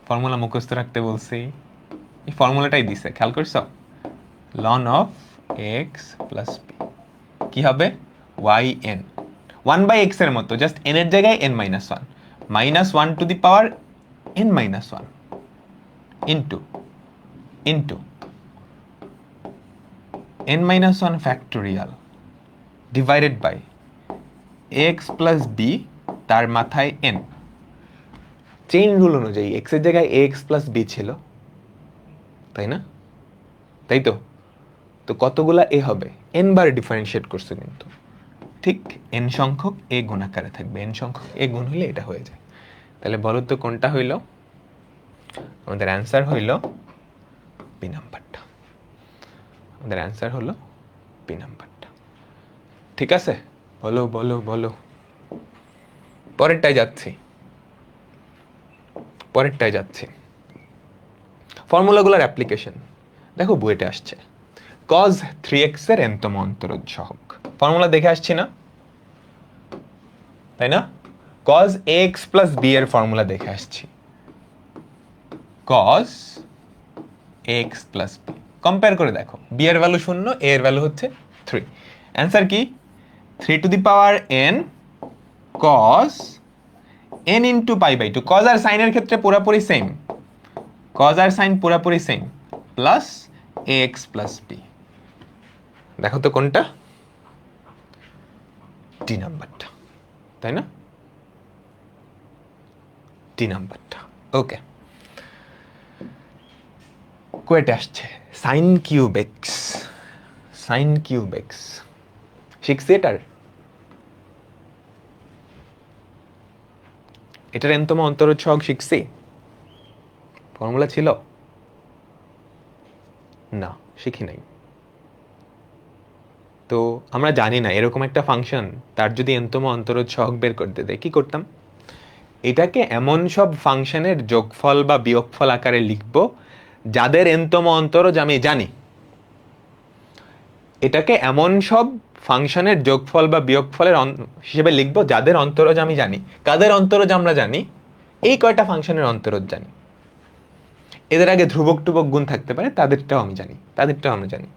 ফর্মুলা মুখস্থ রাখতে বলছি, এই ফর্মুলাটাই দিছে, খেয়াল করছো? Ln of x plus b কি হবে? yn 1/x এর মতো, জাস্ট n এর জায়গায় n-1, -1 to the power n-1 into n-1 factorial divided by x plus b তার মাথায় n। চেইন রুল অনুযায়ী x এর জায়গায় ax প্লাস b ছিল, তাই না? তাই তো। তো কতগুলা a হবে? n বার ডিফারেন্সিয়েট করছে, কিন্তু ঠিক n সংখ্যক a গুণাকারে থাকবে, n সংখ্যক a গুণ হলে এটা হয়ে যায়। তাহলে বলো তো কোনটা হইল? আমাদের অ্যান্সার হইল বি নাম্বারটা। আমাদের অ্যান্সার হলো বি নাম্বারটা। ঠিক আছে, বলো বলো বলো। পরেরটায় যাচ্ছি। ফর্মুলাগুলোর অ্যাপ্লিকেশন দেখো, বইতে আসছে cos 3x এর nতম অন্তরজ সহগ। ফর্মুলা দেখে আসছি না, তাই না? cos ax প্লাস b এর ফর্মুলা দেখে আসছি, cos ax plus b। Compare করে দেখো, b এর ভ্যালু 0, a এর ভ্যালু হচ্ছে 3। অ্যান্সার কি? 3 to the power n cos n into π/2। cos আর সাইনের ক্ষেত্রে পুরোপুরি সেম, cos আর সাইন পুরোপুরি same, plus ax plus b। দেখো তো কোনটা? ডি নাম্বারটা, তাই না? ডি নাম্বারটা। ওকে, কোয়েটে আসছে সাইন কিউব এক্স। শিখছি এটার nতম অন্তরজ সহগ শিখছি। ফর্মুলা ছিল না, শিখি নাই। তো আমরা জানি না এরকম একটা ফাংশন, তার যদি nতম অন্তরজ সহগ বের করতে দেয়, কি করতাম? এটাকে এমন সব ফাংশনের যোগফল বা বিয়োগফল আকারে লিখব যাদের nতম অন্তরজ আমি জানি। এটাকে এমন সব ফাংশনের যোগফল বা বিয়োগফলের হিসেবে লিখব যাদের অন্তরজ আমি জানি। কাদের অন্তরজ আমরা জানি? এই কয়টা ফাংশনের অন্তরজ জানি। এদের আগে ধ্রুবক টুবক গুণ থাকতে পারে, তাদেরটাও আমরা জানি।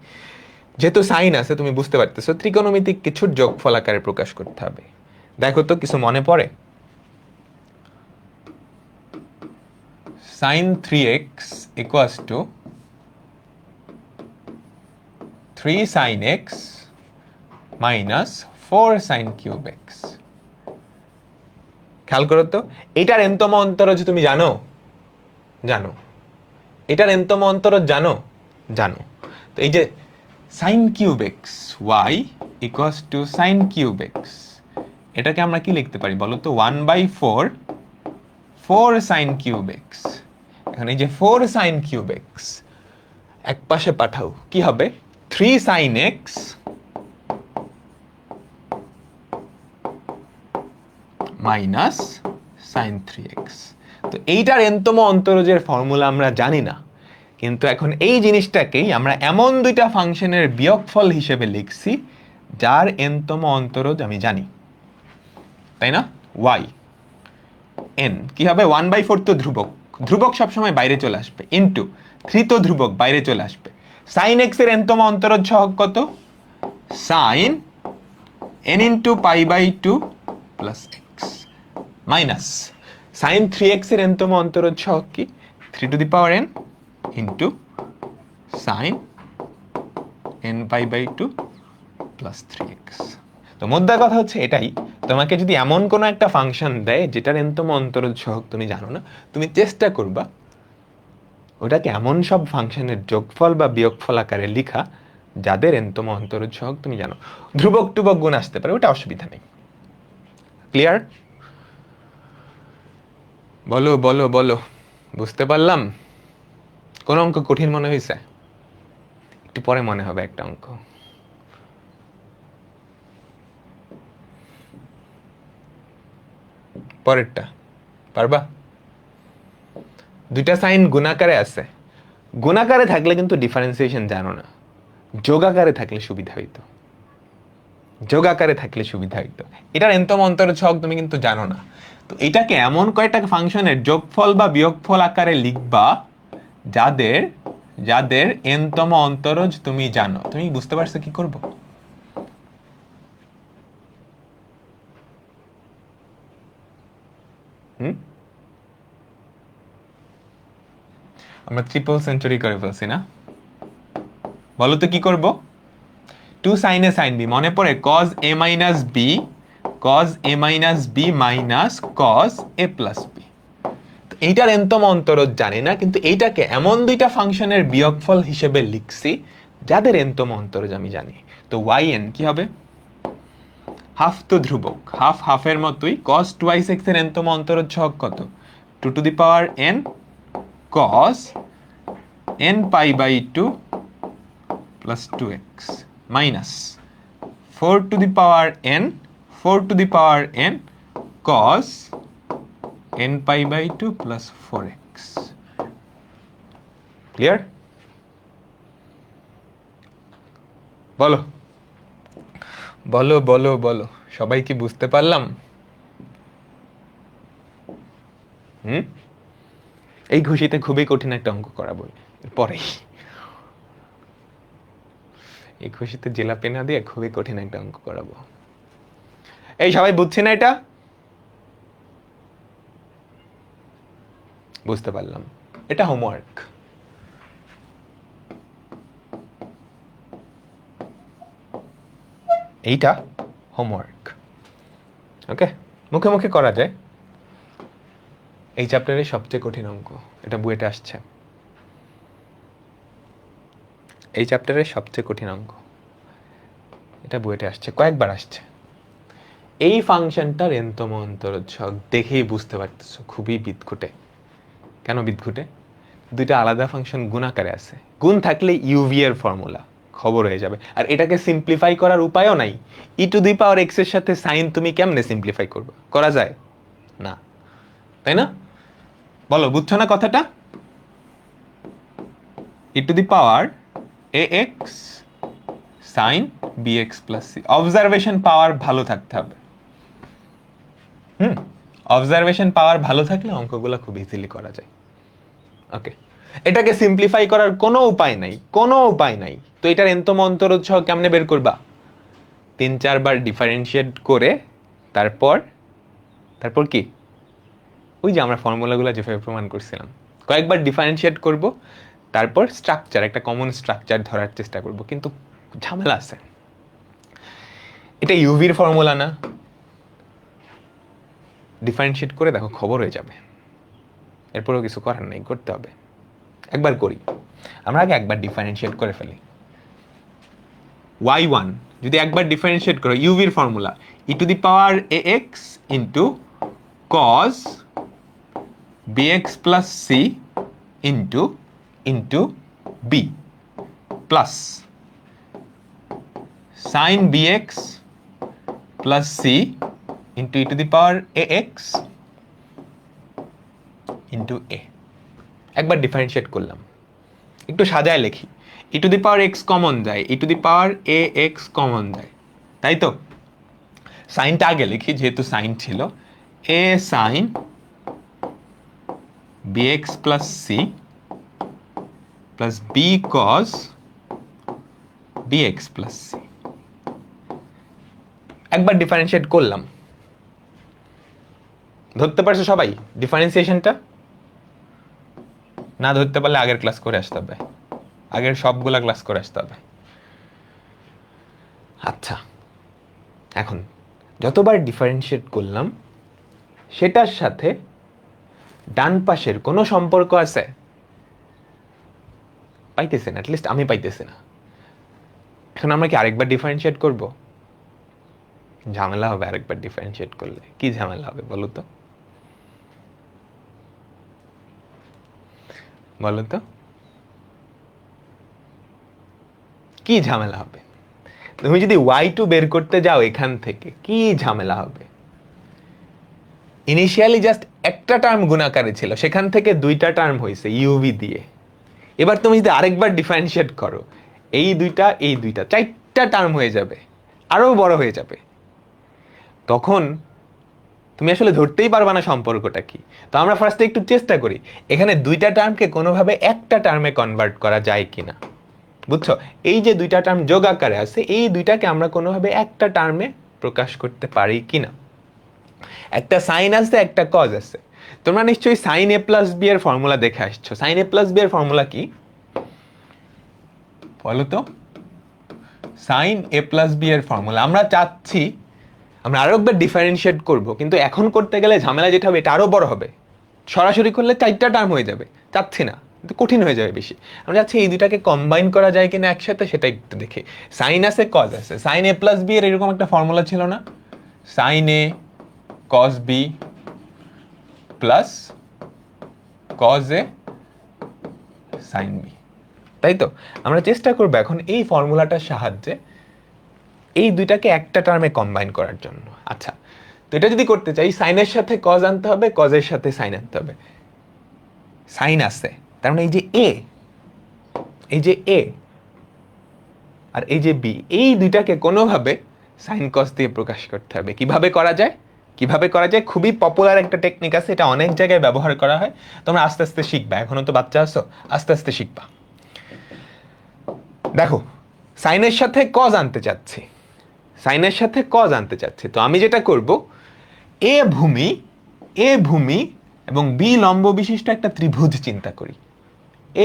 যেহেতু সাইন আছে তুমি বুঝতে পারতেছো ত্রিকোণমিতিক কিছুর যোগফল আকারে প্রকাশ করতে হবে। দেখো তো কিছু মনে পড়ে? sin 3x equals to 3 sin x minus 4 sin cube x। খেয়াল করো তো, এটার এনতম অন্তরজ তুমি জানো? এটার এনতম অন্তরজ জানো। তো এই যে sin cube x y equals to sin cube x, এটাকে আমরা কি লিখতে পারি বলো তো? 1/4 sin cube x। এখন এই যে 4 sin cube x এক পাশে পাঠাও, কি হবে? 3 sin x minus sin 3x। তো এইটার এনতম অন্তরজের ফর্মুলা আমরা জানি না, কিন্তু এখন এই জিনিসটাকেই আমরা এমন দুইটা ফাংশনের বিয়োগফল হিসেবে লিখছি যার এনতম অন্তরজ আমি জানি, তাই না? y n কি হবে? 1/4 তো ধ্রুবক সবসময় বাইরে চলে আসবে, ইন্টু 3 তো ধ্রুবক বাইরে চলে আসবে। sin x এর এনতম অন্তরজ সহগ কত? sin n into π/2 plus x minus sin 3x এর এনতম অন্তরজ সহগ কি? 3 n into sin n π/2 plus 3x। তো মোদ্দা কথা হচ্ছে এটাই, তোমাকে যদি এমন কোনো একটা ফাংশন দেয় যেটার এনতম অন্তরজ সহগ তুমি জানো না, তুমি চেষ্টা করবা ওটাকে এমন সব ফাংশনের যোগফল বা বিয়োগফল আকারে লিখা যাদের এনতম অন্তরজ সহগ তুমি জানো। ধ্রুবক টুবক গুণ আসতে পারে, ওটা অসুবিধা নেই। ক্লিয়ার? বলো, বুঝতে পারলাম? কোন অঙ্ক কঠিন মনে হয়েছে? একটু পরে মনে হবে একটা অঙ্ক। পরেরটা পারবা? দুইটা সাইন গুণাকারে আছে, গুণাকারে থাকলে কিন্তু ডিফারেন্সিয়েশন জানো না, যোগাকারে থাকলে সুবিধা হইতো। এটার এনতম অন্তরজ সহগ তুমি কিন্তু জানো না, তো এটাকে এমন কয়টা ফাংশনের যোগফল বা বিয়োগফল আকারে লিখবা যাদের এনতম অন্তরজ তুমি জানো। তুমি বুঝতে পারছো কি করব? আমরা ট্রিপল সেঞ্চুরি করে ফেলছি না? বলো তো কি করব? 2 sin a sin b, মনে পড়ে? cos a minus b cos a minus b minus cos a plus b। তো এইটার এনতম অন্তরজ জানি না, কিন্তু এইটাকে এমন দুইটা ফাংশনের বিয়োগফল হিসেবে লিখছি যাদের এনতম অন্তরজ আমি জানি। তো yn কি হবে? হাফ তো ধ্রুবক, হাফের মতোই। cos 2x এর এনতম অন্তরজ সহগ কত? 2n cos n π/2 plus 2x minus 4n cos n π/2 plus 4x। Clear? বলো, সবাই কি বুঝতে পারলাম? এই ঘুষিতে খুবই কঠিন একটা অঙ্ক করাবো পরেই। এই খুশিতে জিলাপি না দিয়ে খুবই কঠিন একটা অঙ্ক করাবো। এই সবাই বুঝছি না? এটা বুঝতে পারলাম, এটা হোমওয়ার্ক। এইটা হোমওয়ার্ক, ওকে? মুখে মুখে করা যায়। এই চ্যাপ্টারের সবচেয়ে কঠিন অঙ্ক, এটা বুয়েটে আসছে। এই চ্যাপ্টারের সবচেয়ে কঠিন অঙ্ক, এটা বুয়েটে আসছে, কয়েকবার আসছে। এই ফাংশনটার এনতম অন্তরজ সহগ দেখেই বুঝতে পারতেছো খুবই বিদঘুটে। কেন বিদঘুটে? দুইটা আলাদা ফাংশন গুণাকারে আছে, গুণ থাকলে ইউভি এর ফর্মুলা খবর হয়ে যাবে। আর এটাকে সিম্পলিফাই করার উপায়ও নাই। e⁻x এর সাথে সাইন তুমি কেমনে সিম্পলিফাই করবে? করা যায় না, তাই না? বলো, বুঝছো না কথাটা? e⁻ax sin bx plus c। Observation power ভালো থাকতে হবে। অবজারভেশন পাওয়ার ভালো থাকলে অঙ্কগুলো খুব ইজিলি করা যায়। ওকে, এটাকে সিম্পলিফাই করার কোনো উপায় নাই। তো এটার nতম অন্তরোধ সহগ কেমনে বের করবা? 3-4 বার ডিফারেন্সিয়েট করে তারপর কি, ওই যে আমরা ফর্মুলাগুলো যেভাবে প্রমাণ করছিলাম, কয়েকবার ডিফারেন্সিয়েট করব, তারপর স্ট্রাকচার, একটা কমন স্ট্রাকচার ধরার চেষ্টা করব। কিন্তু ঝামেলা আছে, এটা ইউভির ফর্মুলা না। ডিফারেন্সিয়েট করে দেখো খবর হয়ে যাবে, এরপরেও কিছু করার নেই, করতে হবে। একবার করি, আমরা আগে একবার ডিফারেন্সিয়েট করে ফেলি। y1 যদি একবার ডিফারেন্সিয়েট করো, ইউভির formula e⁴ ax into cos bx plus c into b plus sin bx plus c into e⁴ax into a। একবার ডিফারেন্সিয়েট করলাম, একটু সাজায় লিখি। e⁴x কমন যায়, e⁴ax কমন যায়, তাই তো? সাইনটা আগে লিখি যেহেতু সাইন ছিল, a sin bx plus c plus b cos bx plus c। একবার ডিফারেন্সিয়েট করলাম, ধরতে পারছো সবাই ডিফারেন্সিয়েশনটা? না ধরতে পারলে আগের ক্লাস করে আসতে হবে, আগের সবগুলা ক্লাস করে আসতে হবে। আচ্ছা, এখন যতবার ডিফারেন্সিয়েট করলাম সেটার সাথে ডান পাশের কোনো সম্পর্ক আছে? পাইতেছি না, অ্যাটলিস্ট আমি পাইতেছি না। এখন আমরা কি আরেকবার ডিফারেন্সিয়েট করব? ঝামেলা হবে আরেকবার ডিফারেন্সিয়েট করলে। কি ঝামেলা হবে বলো তো? কি ঝামেলা হবে? তুমি যদি y2 বের করতে যাও এখান থেকে, কি ঝামেলা হবে? ইনিশিয়ালি জাস্ট একটা টার্ম গুণাকারে ছিল, সেখান থেকে দুইটা টার্ম হয়েছে ইউভি দিয়ে। এবার তুমি যদি আরেকবার ডিফারেন্সিয়েট করো, এই দুইটা 4টা টার্ম হয়ে যাবে, আরো বড় হয়ে যাবে। তখন তুমি আসলে ধরতেই পারবা না সম্পর্কটা কি। তো আমরা ফার্স্টে একটু চেষ্টা করি এখানে দুইটা টার্মকে কোনোভাবে একটা টার্মে কনভার্ট করা যায় কিনা। বুঝছো? এই যে দুইটা টার্ম যোগ আকারে আছে, এই দুইটাকে আমরা কোনোভাবে একটা টার্মে প্রকাশ করতে পারি কিনা। একটা সাইন আছে, একটা কজ আছে। তোমরা নিশ্চয়ই সাইন a প্লাস বি এর ফর্মুলা দেখে আসছো। সাইন a প্লাস বি এর ফর্মুলা কি বলো তো? সাইন a প্লাস বি এর ফর্মুলা আমরা চাচ্ছি আমরা আরো একবার ডিফারেন্সিয়েট করব, কিন্তু এখন করতে গেলে ঝামেলা যেটা হবে এটা আরো বড় হবে। সরাসরি করলে 4টা টার্ম হয়ে যাবে, চাচ্ছি না, কিন্তু কঠিন হয়ে যাবে বেশি। আমরা চাচ্ছি এই দুটাকে কম্বাইন করা যায় কিনা একসাথে, সেটা একটু দেখি। সাইন আছে, কজ আছে। সাইন a প্লাস বি এর এরকম একটা ফর্মুলা ছিল না? Sine a cos b plus cos a sin b, তাই তো? আমরা চেষ্টা করব এখন এই ফর্মুলাটার সাহায্যে এই দুইটাকে একটা টার্মে কম্বাইন করার জন্য। আচ্ছা, তো এটা যদি করতে চাই, সাইনের সাথে কজ আনতে হবে, কজের সাথে সাইন আনতে হবে। সাইন আছে, তার মানে এই যে এ আর এই যে বি, এই দুইটাকে কোনোভাবে সাইন কজ দিয়ে প্রকাশ করতে হবে। কিভাবে করা যায়? খুবই পপুলার একটা টেকনিক আছে, এটা অনেক জায়গায় ব্যবহার করা হয়। তোমরা আস্তে আস্তে শিখবা, এখনো তো বাচ্চা আছো, আস্তে আস্তে শিখবা। দেখো, সাইনের সাথে কজ আনতে চাচ্ছি, তো আমি যেটা করব, এ ভূমি এবং বি লম্ব বিশিষ্ট একটা ত্রিভুজ চিন্তা করি।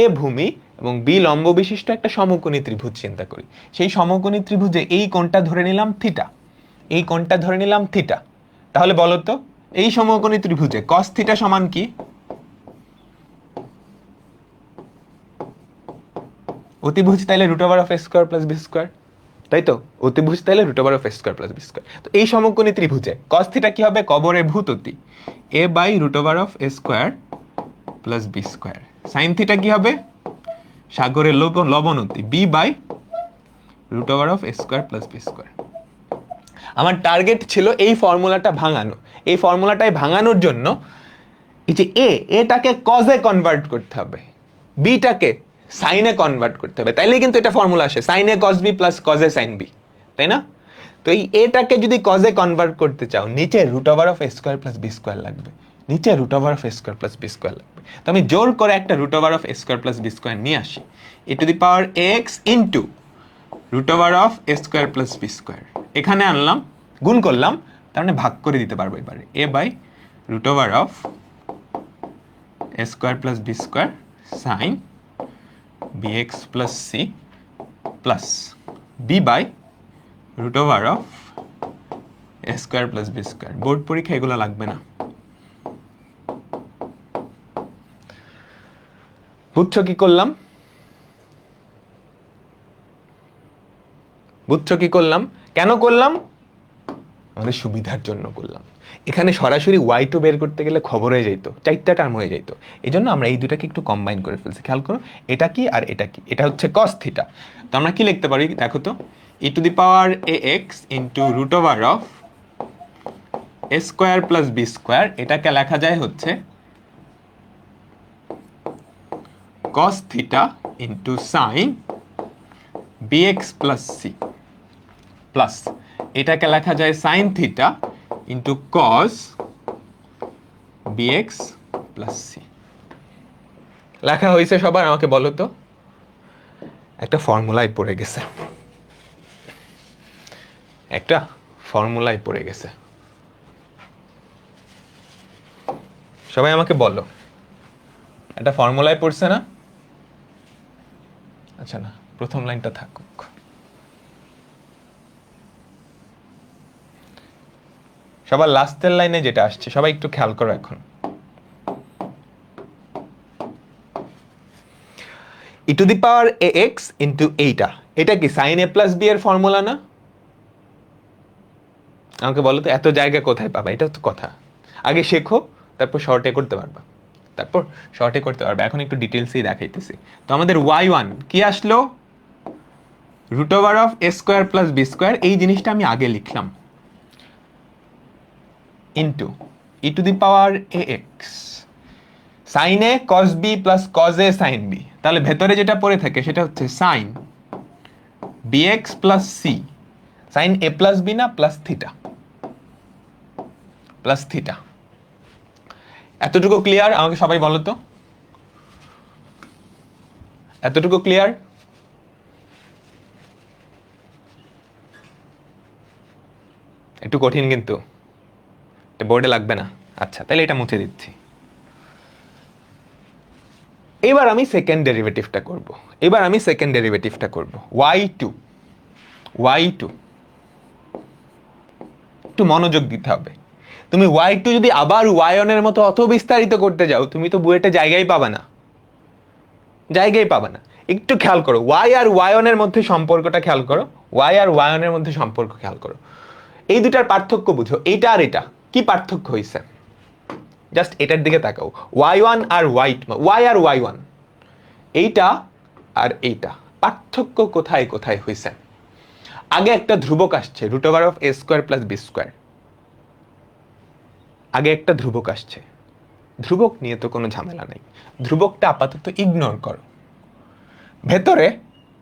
এ ভূমি এবং বি লম্ব বিশিষ্ট একটা সমকোণী ত্রিভুজ চিন্তা করি। সেই সমকোণী ত্রিভুজে এই কোণটা ধরে নিলাম থিটা, তাহলে বলো তো এই সমকোণী ত্রিভুজে cos থিটা সমান কি? অতিভুজ তাইলে √(a² + b²), তাই তো? অতিভুজ তাইলে √(a² + b²). তো এই সমকোণী ত্রিভুজে cos থিটা কি হবে? কবরে ভূততি a/√(a² + b²). sin থিটা কি হবে? সাগরে লবণতি b/√(a² + b²). আমার টার্গেট ছিল এই ফর্মুলাটা ভাঙানো। এই ফর্মুলাটাই ভাঙানোর জন্য এই যে এটাকে কজে কনভার্ট করতে হবে, বিটাকে সাইনে কনভার্ট করতে হবে, তাইলে কিন্তু এটা ফর্মুলা আসে sine a cos b plus cos a sin b, তাই না? তো এই এটাকে যদি কজে কনভার্ট করতে চাও, নিচে √(a² + b² লাগবে। নিচে root over of A square plus B square লাগবে। তো আমি জোর করে একটা root over of A square plus B square নিয়ে আসি, A to the power X into root over of A square plus B square. এখানে আনলাম, গুণ করলাম, তার মানে ভাগ করে দিতে পারবো এবারে, A by root over of A square plus B square sine B x plus C plus B by root over of A square plus B square. Board পরীক্ষা এগুলো লাগবে না। বুঝছো কি করলাম? বুঝছো কি করলাম? কেন করলাম? আমাদের সুবিধার জন্য করলাম। এখানে সরাসরি ওয়াই টু বের করতে গেলে খবর হয়ে যেত, 4টা টার্ম হয়ে যেত। এই জন্য আমরা এই দুটাকে একটু কম্বাইন করে ফেলছি। খেয়াল করো, এটা কি আর এটা কি? এটা হচ্ছে কস থিটা। তো আমরা কি লিখতে পারি দেখো তো, E to the power A x into root over of A square plus B square, এটাকে লেখা যায় হচ্ছে cos theta into sin bx plus c plus এটাকে লেখা যায় sin theta into cos bx plus c। লেখা হয়েছে সবার? আমাকে বলো তো। একটা ফর্মুলায় পড়ে গেছে, একটা ফর্মুলায় পড়ে গেছে। সবাই আমাকে বলো, একটা ফর্মুলায় পড়ছে না? আচ্ছা না, প্রথম লাইনটা থাকুক। সবার লাস্টের লাইনে যেটা আসছে সবাই একটু খেয়াল করো এখন। E to the power A x into এইটা, এটা কি সাইন এ প্লাস বি এর ফর্মুলা না? আমাকে বলো তো, এত জায়গা কোথায় পাবা? এটা তো কথা, আগে শেখো, তারপর শর্টে করতে পারবা, তারপর শর্টে করতে পারবে। এখন একটু ডিটেলসেই দেখাইতেছি। তো আমাদের ওয়াই ওয়ান কি আসলো? Root over of A square plus B square. এই জিনিসটা আমি আগে লিখলাম, into E to the power A x sine A cos B plus cos A sine B. তাহলে ভেতরে যেটা পড়ে থাকে সেটা হচ্ছে sine B x plus C, sine A plus B না, প্লাস থিটা, প্লাস থিটা। এতটুকু ক্লিয়ার? আমাকে সবাই বলো তো, এতটুকু ক্লিয়ার? একটু কঠিন কিন্তু, বোর্ডে লাগবে না। আচ্ছা, তাহলে এটা মুছে দিচ্ছি। এবার আমি সেকেন্ড ডেরিভেটিভটা করব। y2 একটু মনোযোগ দিতে হবে। তুমি y2 যদি আবার y1 এর মতো অত বিস্তারিত করতে যাও, তুমি তো বুয়েটে জায়গায় পাবে না, একটু খেয়াল করো y আর y1 এর মধ্যে সম্পর্কটা খেয়াল করো, এই দুটার পার্থক্য বুঝো। এইটা আর এটা কি পার্থক্য হয়েছে? জাস্ট এটার দিকে তাকাও, y1 আর y1, এইটা আর এইটা পার্থক্য কোথায় কোথায় হয়েছে? আগে একটা ধ্রুবক আসছে, root over of A square plus B square. আগে একটা ধ্রুবক আসছে, ধ্রুবক নিয়ে তো কোনো ঝামেলা নেই, ধ্রুবকটা আপাতত ইগনোর করো। ভেতরে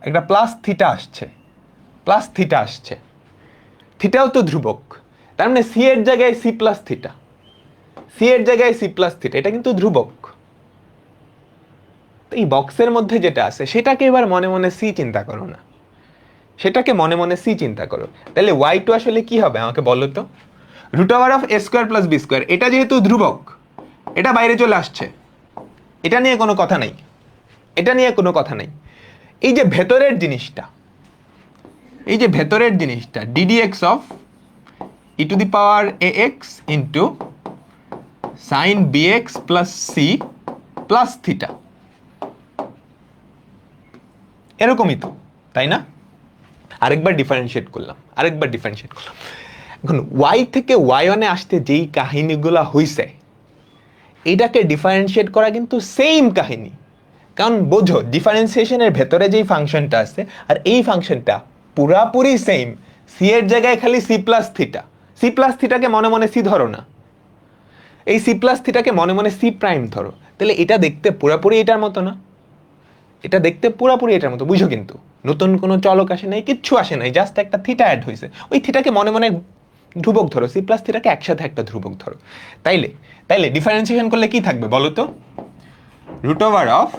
একটা প্লাস থিটা আসছে, থিটাও তো ধ্রুবক, তার মানে সি এর জায়গায় সি প্লাস থিটা, এটা কিন্তু ধ্রুবক। এই বক্সের মধ্যে যেটা আছে সেটাকে এবার মনে মনে সি চিন্তা করো না, তাহলে y2 আসলে কি হবে আমাকে বলো তো? Root over of A square plus B square, এটা যেহেতু ধ্রুবক, এটা বাইরে চলে আসছে, এটা নিয়ে কোনো কথা নাই। এই যে ভেতরের জিনিসটা ddx of e to the power A x into sine bx plus C plus theta, এরকমই তো, তাই না? আরেকবার ডিফারেন্সিয়েট করলাম। এখন y থেকে y1 এ আসতে যেই কাহিনীগুলো হইছে, এটাকে ডিফারেন্সিয়েট করা কিন্তু সেম কাহিনী। কারণ বোঝো, ডিফারেন্সিয়েশনের ভেতরে যেই ফাংশনটা আছে আর এই ফাংশনটা পুরাপুরি সেম। সি এর জায়গায় খালি সি প্লাস থিটাকে মনে মনে সি ধরো না, এই সি প্লাস থিটাকে মনে মনে সি প্রাইম ধরো। তাহলে এটা দেখতে পুরাপুরি এটার মতো না? বুঝো কিন্তু নতুন কোনো চলক আসে নাই, কিচ্ছু আসে নাই, জাস্ট একটা থিটা অ্যাড হয়েছে। ওই থিটাকে মনে মনে ধ্রুবক ধরো, সি প্লাস থিটাকে একসাথে একটা ধ্রুবক ধরো। তাইলে তাইলে ডিফারেন্সিয়েশন করলে কি থাকবে বলো তো? Root over of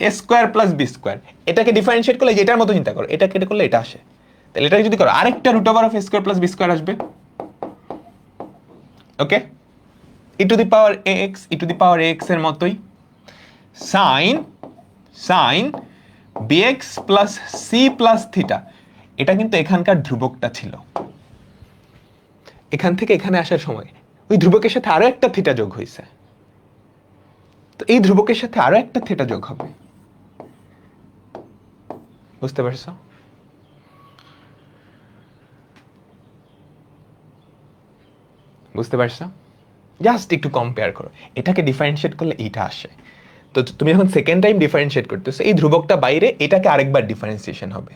A square plus B square. এটাকে ডিফারেন্সিয়েট করলে যেটার মতো চিন্তা করো, এটা কেটে করলে এটা আসে। তাহলে এটাকে যদি করো আরেকটা root over of A square plus B square আসবে। Okay, E to the power A X, E to the power A X এর মতোই sine bx plus C plus theta. এটা কিন্তু এখানকার ধ্রুবকটা ছিল, এখান থেকে এখানে আসার সময় ওই ধ্রুবকের সাথে আরো একটা থিটা যোগ হয়েছে, তো এই ধ্রুবকের সাথে আরো একটা থিটা যোগ হবে। বুঝতে পারছো? বুঝতে পারছো? জাস্ট একটু কম্পেয়ার করো, এটাকে ডিফারেন্সিয়েট করলে এইটা আসে। তো তুমি যখন সেকেন্ড টাইম ডিফারেন্সিয়েট করতেছো, এই ধ্রুবকটা বাইরে, এটাকে আরেকবার ডিফারেন্সিয়েশন হবে।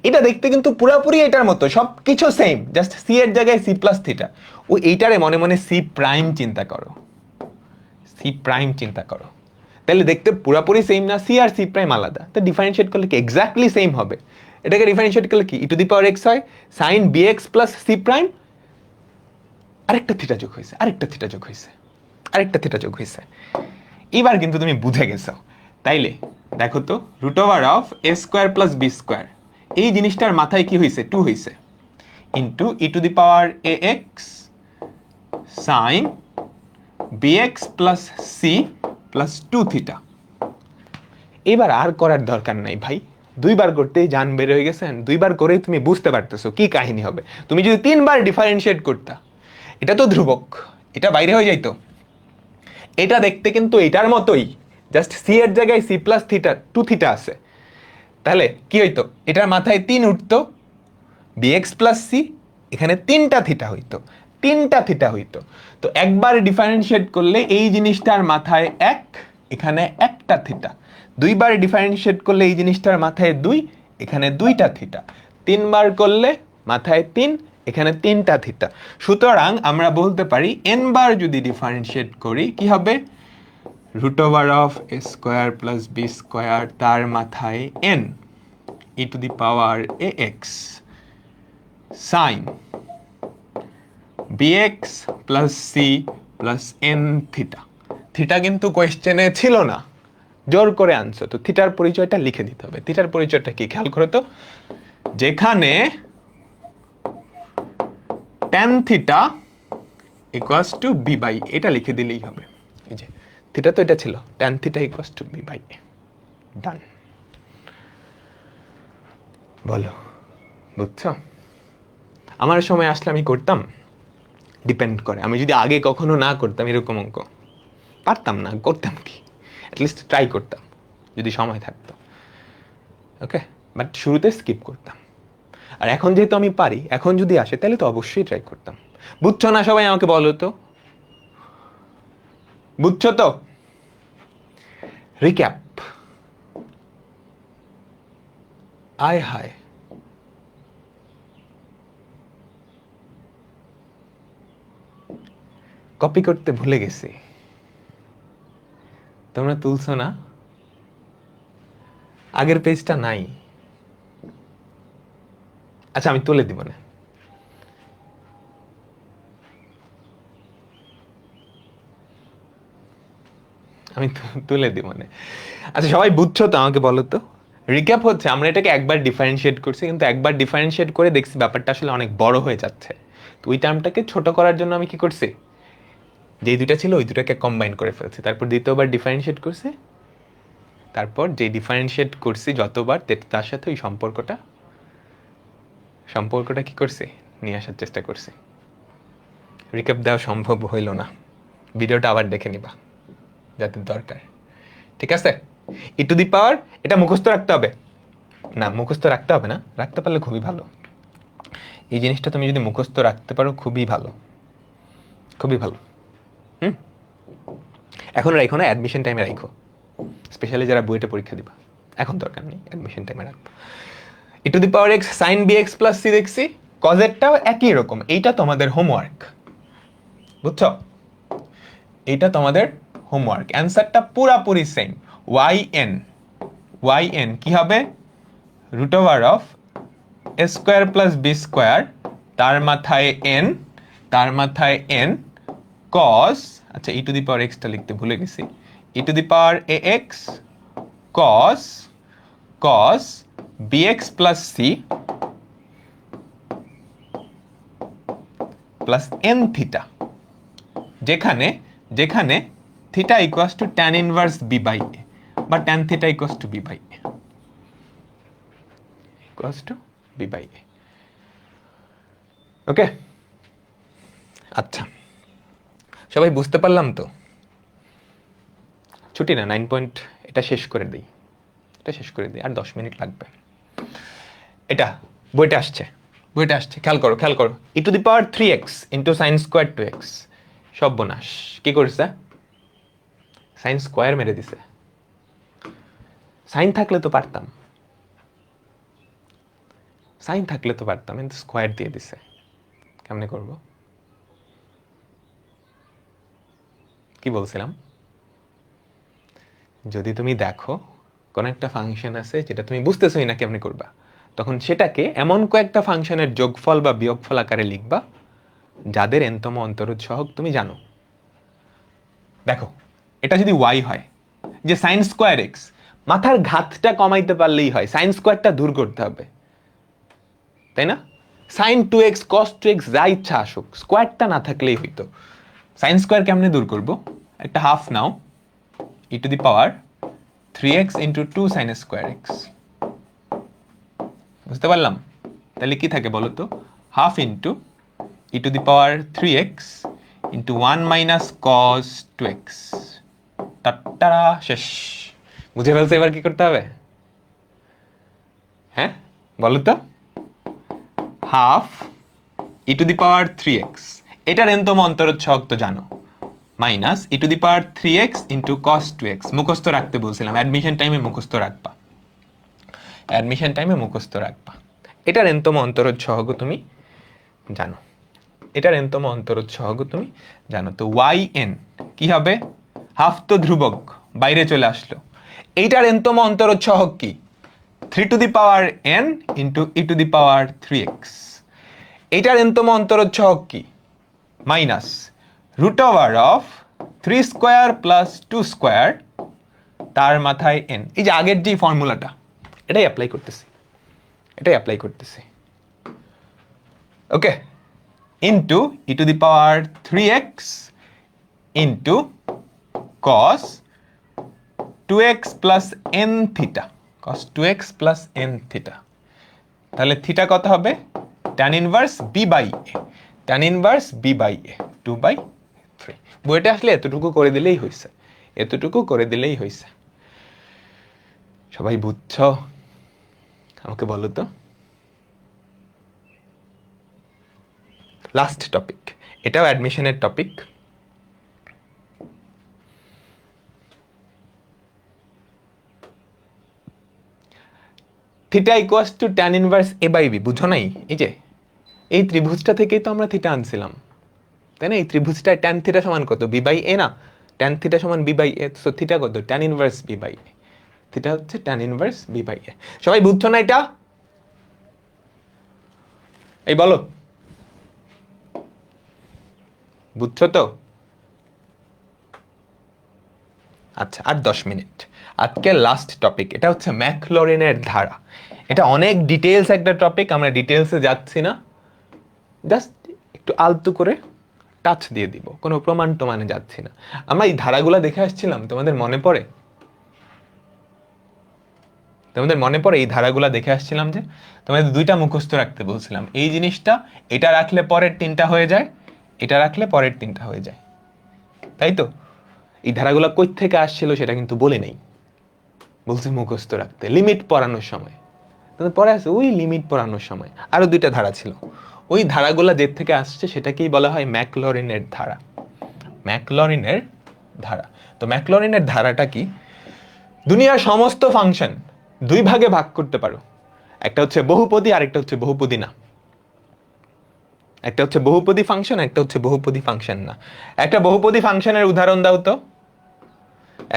এটা দেখতে কিন্তু পুরোপুরি এটার মতো, সবকিছু সেম, জাস্ট সি এর জায়গায় সি প্লাস থিটা। ও এইটারে মনে মনে সি প্রাইম চিন্তা করো, সি প্রাইম চিন্তা করো। তাহলে দেখতে পুরোপুরি সেম না, সি আর সি প্রাইম আলাদা, তো ডিফারেন্সিয়েট করলে কি এক্স্যাক্টলি সেম হবে। এটাকে ডিফারেন্সিয়েট করলে কি e to the power x হয় sine B x plus c prime, আরেকটা থিটা যোগ হয়েছে, আরেকটা থিটা যোগ হয়েছে, আরেকটা থিটা যোগ হয়েছে। এবার কিন্তু তুমি বুঝে গেছো। তাইলে দেখো তো, root over of A square plus B square, এই জিনিসটার মাথায় কি হয়েছে? 2 হয়েছে, into E to the power A x sine B x plus C plus 2 theta. এবার আর করার দরকার নাই ভাই, দুইবার করতেই জান বের হয়ে গেছেন, দুইবার করেই তুমি বুঝতে পারতেছো কি কাহিনী হবে। তুমি যদি 3বার ডিফারেন্সিয়েট করতা, এটা তো ধ্রুবক, এটা বাইরে হয়ে যাইতো। এটা দেখতে কিন্তু এটার মতোই, জাস্ট সি এর জায়গায় সি প্লাস থিটা 2 থিটা আছে। তাহলে কি হইতো? এটার মাথায় 3 উঠতো, বিএক্স প্লাস সি, এখানে 3টা থিটা হইতো, 3টা থিটা হইতো। তো একবার ডিফারেন্সিয়েট করলে এই জিনিসটার মাথায় 1, এখানে একটা থিটা। দুইবার ডিফারেন্সিয়েট করলে এই জিনিসটার মাথায় 2, এখানে 2টা থিটা। 3বার করলে মাথায় 3, এখানে 3টা থিটা। সুতরাং আমরা বলতে পারি n বার যদি ডিফারেন্সিয়েট করি কি হবে? Root over of A square plus B square, তার মাথায় n e to the power A x sine bx plus C plus n theta. Theta কিন্তু কোয়েশ্চেনে ছিল না, জোর করে আনছো, তো থিটার পরিচয়টা লিখে দিতে হবে। থিটার পরিচয়টা কি খেয়াল করো তো, যেখানে tan theta equals to B by, এটা লিখে দিলেই হবে। এই যে থিটা তো এটা ছিল, tan theta equals to B by A. Done. বলো, বুঝছো? আমার সময় আসলে আমি করতাম, ডিপেন্ড করে। আমি যদি আগে কখনো না করতাম এরকম অঙ্ক, পারতাম না, করতাম কি, অ্যাটলিস্ট ট্রাই করতাম যদি সময় থাকতো। ওকে, বাট শুরুতে স্কিপ করতাম। আর এখন যেহেতু আমি পারি, এখন যদি আসে তাহলে তো অবশ্যই ট্রাই করতাম। বুঝছো না সবাই? আমাকে বলো তো, বুঝছো তো? রিক্যাপ। আয় হায়, কপি করতে ভুলে গেছি। তোমরা তুলছো না? আগের পেজটা নাই। আচ্ছা, আমি তুলে দিব না। আমি তুলে দিব না। আচ্ছা, সবাই বুঝছো তো? আমাকে বলো তো। রিক্যাপ হচ্ছে, আমরা এটাকে একবার ডিফারেন্সিয়েট করছি, কিন্তু একবার ডিফারেন্সিয়েট করে দেখছি ব্যাপারটা আসলে অনেক বড় হয়ে যাচ্ছে। তো ওই টার্মটাকে ছোট করার জন্য আমি কি করছি, যেই দুইটা ছিল ওই দুটাকে কম্বাইন করে ফেলছি, তারপর দ্বিতীয়বার ডিফারেন্সিয়েট করছি, তারপর যে ডিফারেন্সিয়েট করছি যতবার তার সাথে ওই সম্পর্কটা কি করছি, নিয়ে আসার চেষ্টা করছি। রিক্যাপ দেওয়া সম্ভব হইল না, ভিডিওটা আবার দেখে নিবা যাতে দরকার। ঠিক আছে? ই টু দি পাওয়ার, এটা মুখস্থ রাখতে হবে না? মুখস্থ রাখতে হবে না, রাখতে পারলে খুবই ভালো। এই জিনিসটা তুমি যদি মুখস্থ রাখতে পারো খুবই ভালো, খুবই ভালো। এখন রাখো না, অ্যাডমিশন টাইমে রাখো, স্পেশালি যারা বুয়েটে পরীক্ষা দিবা। এখন দরকার নেই, অ্যাডমিশন টাইমে রাখবো। E to the power X sine B x plus C দেখছি, কজেরটাও একই রকম। এইটা তোমাদের হোমওয়ার্ক, বুঝছো? এইটা তোমাদের হোমওয়ার্ক। অ্যান্সারটা পুরাপুরি সেম। ওয়াই এন কি হবে? Root over of A square plus B square, তার মাথায় n, তার মাথায় n cos, আচ্ছা e to the power x টা লিখতে ভুলে গেছি, e to the power ax cos bx plus c plus n theta, যেখানে যেখানে theta equals to tan inverse b by a বা tan theta equals to b by a, equals to b by a। Okay, আচ্ছা সবাই বুঝতে পারলাম তো? ছুটি না 9 পয়েন্ট, এটা শেষ করে দিই, এটা শেষ করে দিই, আর 10 মিনিট লাগবে। এটা বইটা আসছে, বইটা আসছে, খেয়াল করো খেয়াল করো, e to the power 3x into sine square 2x, সর্বনাশ, কি করছে? সাইন স্কোয়ার মেরে দিছে। সাইন থাকলে তো পারতাম, সাইন থাকলে তো পারতাম, কিন্তু স্কোয়ার দিয়ে দিছে, কেমনে করব? কি বলছিলাম? যদি তুমি দেখো কোন একটা ফাংশন আছে যেটা তুমি বুঝতেছোই না কেমনে করবা, তখন সেটাকে এমন কয়েকটা ফাংশনের যোগফল বা বিয়োগফল আকারে লিখবা যাদের nতম অন্তরোধ সহগ তুমি জানো। দেখো এটা যদি y হয়, যে সাইন স্কোয়ার x, মাথার ঘাতটা কমাইতে পারলেই হয়, সাইন স্কোয়ারটা দূর করতে হবে, তাই না? সাইন 2x cos 2x যা ইচ্ছা আসুক, স্কোয়ারটা না থাকলেই হইতো। সাইন স্কোয়ার কেমনে দূর করব? একটা half now, e to the power 3x into 2 sine square x, বুঝতে পারলাম? তাহলে কি থাকে বলো তো? Half into e to the power 3x into 1 minus cos 2x, tata, শেষ। বুঝে ফেলছো এবার কি করতে হবে? হ্যাঁ বলো তো? Half e to the power 3x, এটার nতম অন্তরোধ সহগ তো জানো, minus e to the power 3x into cos 2x, মুখস্থ রাখতে বলছিলাম, অ্যাডমিশন টাইমে মুখস্থ রাখবা, অ্যাডমিশন টাইমে মুখস্থ রাখবা। এটার nতম অন্তরোধ সহগ তুমি জানো, এটার nতম অন্তরোধ সহগ তুমি জানো। তো yn কি হবে? হাফ তো ধ্রুবক, বাইরে চলে আসলো। এইটার nতম অন্তরোধ সহগ কি? 3 to the power n into e to the power 3x। এইটার nতম অন্তরোধ সহগ কি? Minus root over of 3 square plus 2 square তার মাথায় n। এই যে আগের যে ফর্মুলাটা, এটাই অ্যাপ্লাই করতেছি, এটাই অ্যাপ্লাই করতেছি। Okay, into e to the power 3x into cos 2x plus n theta, cos 2x plus n theta. তাহলে থিটা কত হবে? tan inverse b by a, tan inverse b by a 2/3। বইটা আসলে এতটুকু করে দিলেই হয়েছে, এতটুকু করে দিলেই হয়েছে। সবাই বুঝছো? আমাকে বলো তো। লাস্ট টপিক, এটাও অ্যাডমিশনের topic. Theta equals to tan inverse a by b, বুঝো নাই? এই যে এই ত্রিভুজটা থেকেই তো আমরা থিটা আনছিলাম, তাই না? এই ত্রিভুজটা tan থিটা সমান কত? b বাই a না? tan থিটা সমান b by a, so theta কত? tan inverse b by a, theta হচ্ছে tan inverse b by a। সবাই বুঝছো না এটা? এই বলো, বুঝছো তো? আচ্ছা, আর 10 মিনিট। আজকের লাস্ট টপিক, এটা হচ্ছে ম্যাকলরিনের ধারা। এটা অনেক ডিটেলস একটা টপিক, আমরা ডিটেলসে যাচ্ছি না, জাস্ট একটু আলতু করে টাচ দিয়ে দিব, কোনো প্রমাণ টমানে যাচ্ছি না। আমরা এই ধারাগুলো দেখে আসছিলাম, তোমাদের মনে পড়ে? তোমাদের মনে পড়ে এই ধারাগুলো দেখে আসছিলাম যে তোমাদের দুইটা মুখস্থ রাখতে বলছিলাম, এই জিনিসটা এটা রাখলে পরের তিনটা হয়ে যায়, এটা রাখলে পরের তিনটা হয়ে যায়, তাই তো? এই ধারাগুলো কই থেকে আসছিল সেটা কিন্তু বলে নেই, বলছি মুখস্থ রাখতে লিমিট পড়ানোর সময়। তাদের পরে আছে ওই লিমিট পড়ানোর সময় আরো দুইটা ধারা ছিল, ওই ধারাগুলো যে থেকে আসছে সেটাকেই বলা হয় ম্যাকলরিনের ধারা, ম্যাকলরিনের ধারা। তো ম্যাকলরিনের ধারাটা কি? দুনিয়ার সমস্ত ফাংশন দুই ভাগে ভাগ করতে পারো, একটা হচ্ছে বহুপদী আর একটা হচ্ছে বহুপদী না। একটা হচ্ছে বহুপদী ফাংশন, একটা হচ্ছে বহুপদী ফাংশন না। একটা বহুপদী ফাংশনের উদাহরণ দাও তো,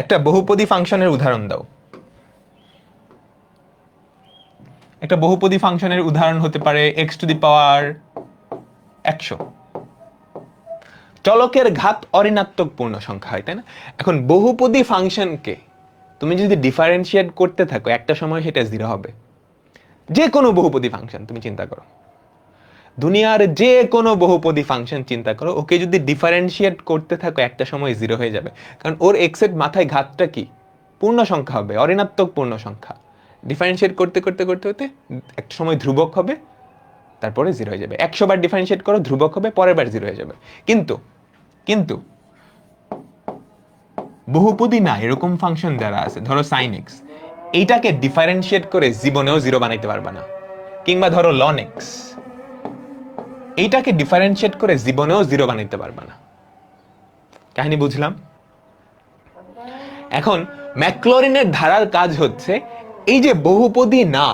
একটা বহুপদী ফাংশনের উদাহরণ দাও। একটা বহুপদী ফাংশনের উদাহরণ হতে পারে x টু দি পাওয়ার 100। চলকের ঘাত অঋণাত্মক পূর্ণ সংখ্যা হয়, তাই না? এখন বহুপদী ফাংশনকে তুমি যদি ডিফারেন্সিয়েট করতে থাকো, একটা সময় সেটা 0 হবে। যে কোনো বহুপদী ফাংশন তুমি চিন্তা করো, দুনিয়ার যে কোনো বহুপদী ফাংশন চিন্তা করো, ওকে যদি ডিফারেন্সিয়েট করতে থাকো একটা সময় 0 হয়ে যাবে, কারণ ওর এক্সের মাথায় ঘাতটা কি? পূর্ণ সংখ্যা হবে, অঋণাত্মক পূর্ণ সংখ্যা। ডিফারেন্সিয়েট করতে করতে করতে করতে একটা সময় ধ্রুবক হবে, তারপরে 0 হয়ে যাবে। 100 বার ডিফারেন্সিয়েট করো, ধ্রুবক হবে, পরের বার 0 হয়ে যাবে। কিন্তু কিন্তু বহুপদী না এরকম ফাংশন যারা আছে, ধরো sin x, এইটাকে ডিফারেন্সিয়েট করে জীবনেও 0 বানাইতে পারবে না। কিংবা ধরো ln x, এইটাকে ডিফারেন্সিয়েট করে জীবনেও 0 বানাইতে পারবে না। কাহিনী বুঝলাম? এখন ম্যাকলরিনের ধারার কাজ হচ্ছে এই যে বহুপদী না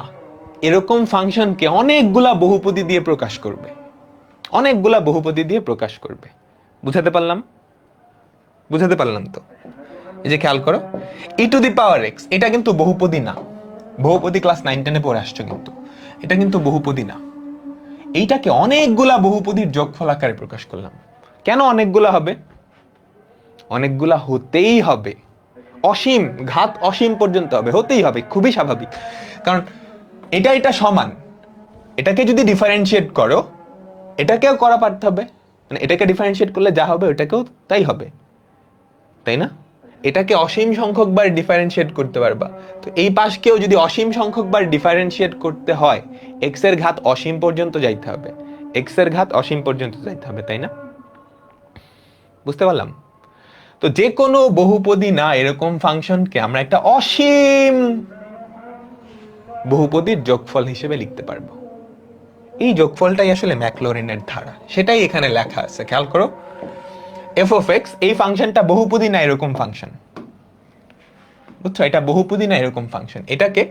এরকম ফাংশনকে অনেকগুলা বহুপদী দিয়ে প্রকাশ করবে, অনেকগুলা বহুপদী দিয়ে প্রকাশ করবে। বুঝাতে পারলাম? বুঝাতে পারলাম তো? এই যে খেয়াল করো, e to the power x, এটা কিন্তু বহুপদী না। বহুপদী ক্লাস 9-10 পড়ে আসছো, কিন্তু এটা কিন্তু বহুপদী না। এইটাকে অনেকগুলা বহুপদীর যোগফল আকারে প্রকাশ করলাম। কেন অনেকগুলা হবে? অনেকগুলা হতেই হবে, অসীম, ঘাত অসীম পর্যন্ত হবে, হতেই হবে, খুবই স্বাভাবিক। কারণ এটা সমান, এটাকে যদি ডিফারেন্সিয়েট করো এটাকেও করা পারতে হবে, মানে এটাকে ডিফারেন্সিয়েট করলে যা হবে ওটাকেও তাই হবে, তাই না? এটাকে অসীম সংখ্যক বার ডিফারেন্সিয়েট করতে পারবা, তো এই পাশকেও যদি অসীম সংখ্যক বার ডিফারেন্সিয়েট করতে হয় x এর ঘাত অসীম পর্যন্ত যাইতে হবে, x এর ঘাত অসীম পর্যন্ত যাইতে হবে, তাই না? বুঝতে পারলাম? তো যে কোনো বহুপদী না এরকম ফাংশনকে আমরা একটা অসীম বহুপদীর যোগফল হিসেবে লিখতে পারবো। এই যোগফলটাই আসলে ম্যাকলরিনের ধারা, সেটাই এখানে লেখা আছে। খেয়াল করো, f of x, এই ফাংশনটা বহুপদী না এরকম ফাংশন, বুঝছো? এটা বহুপদী না এরকম ফাংশন, এটাকে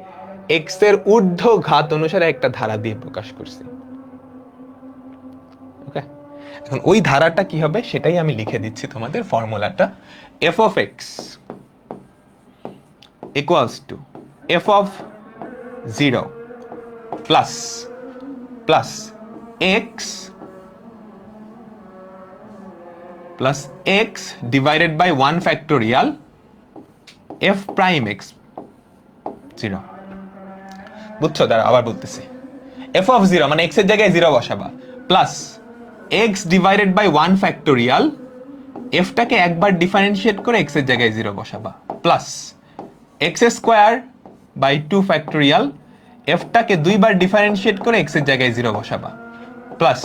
x এর ঊর্ধ্ব ঘাত অনুসারে একটা ধারা দিয়ে প্রকাশ করছি। ওকে, এখন ওই ধারাটা কি হবে সেটাই আমি লিখে দিচ্ছি তোমাদের ফর্মুলাটা। f of x equals to f of 0 plus x plus x divided by 1 factorial f prime x 0। বুঝছো? দাঁড়া আবার বলতেছি, f of 0 মানে x এর জায়গায় 0 বসাবা, plus x divided by 1 factorial, f টাকে একবার ডিফারেন্সিয়েট করে x এর জায়গায় 0 বসাবা, plus x square by 2 factorial, f টাকে দুইবার ডিফারেন্সিয়েট করে x এর জায়গায় 0 বসাবা, plus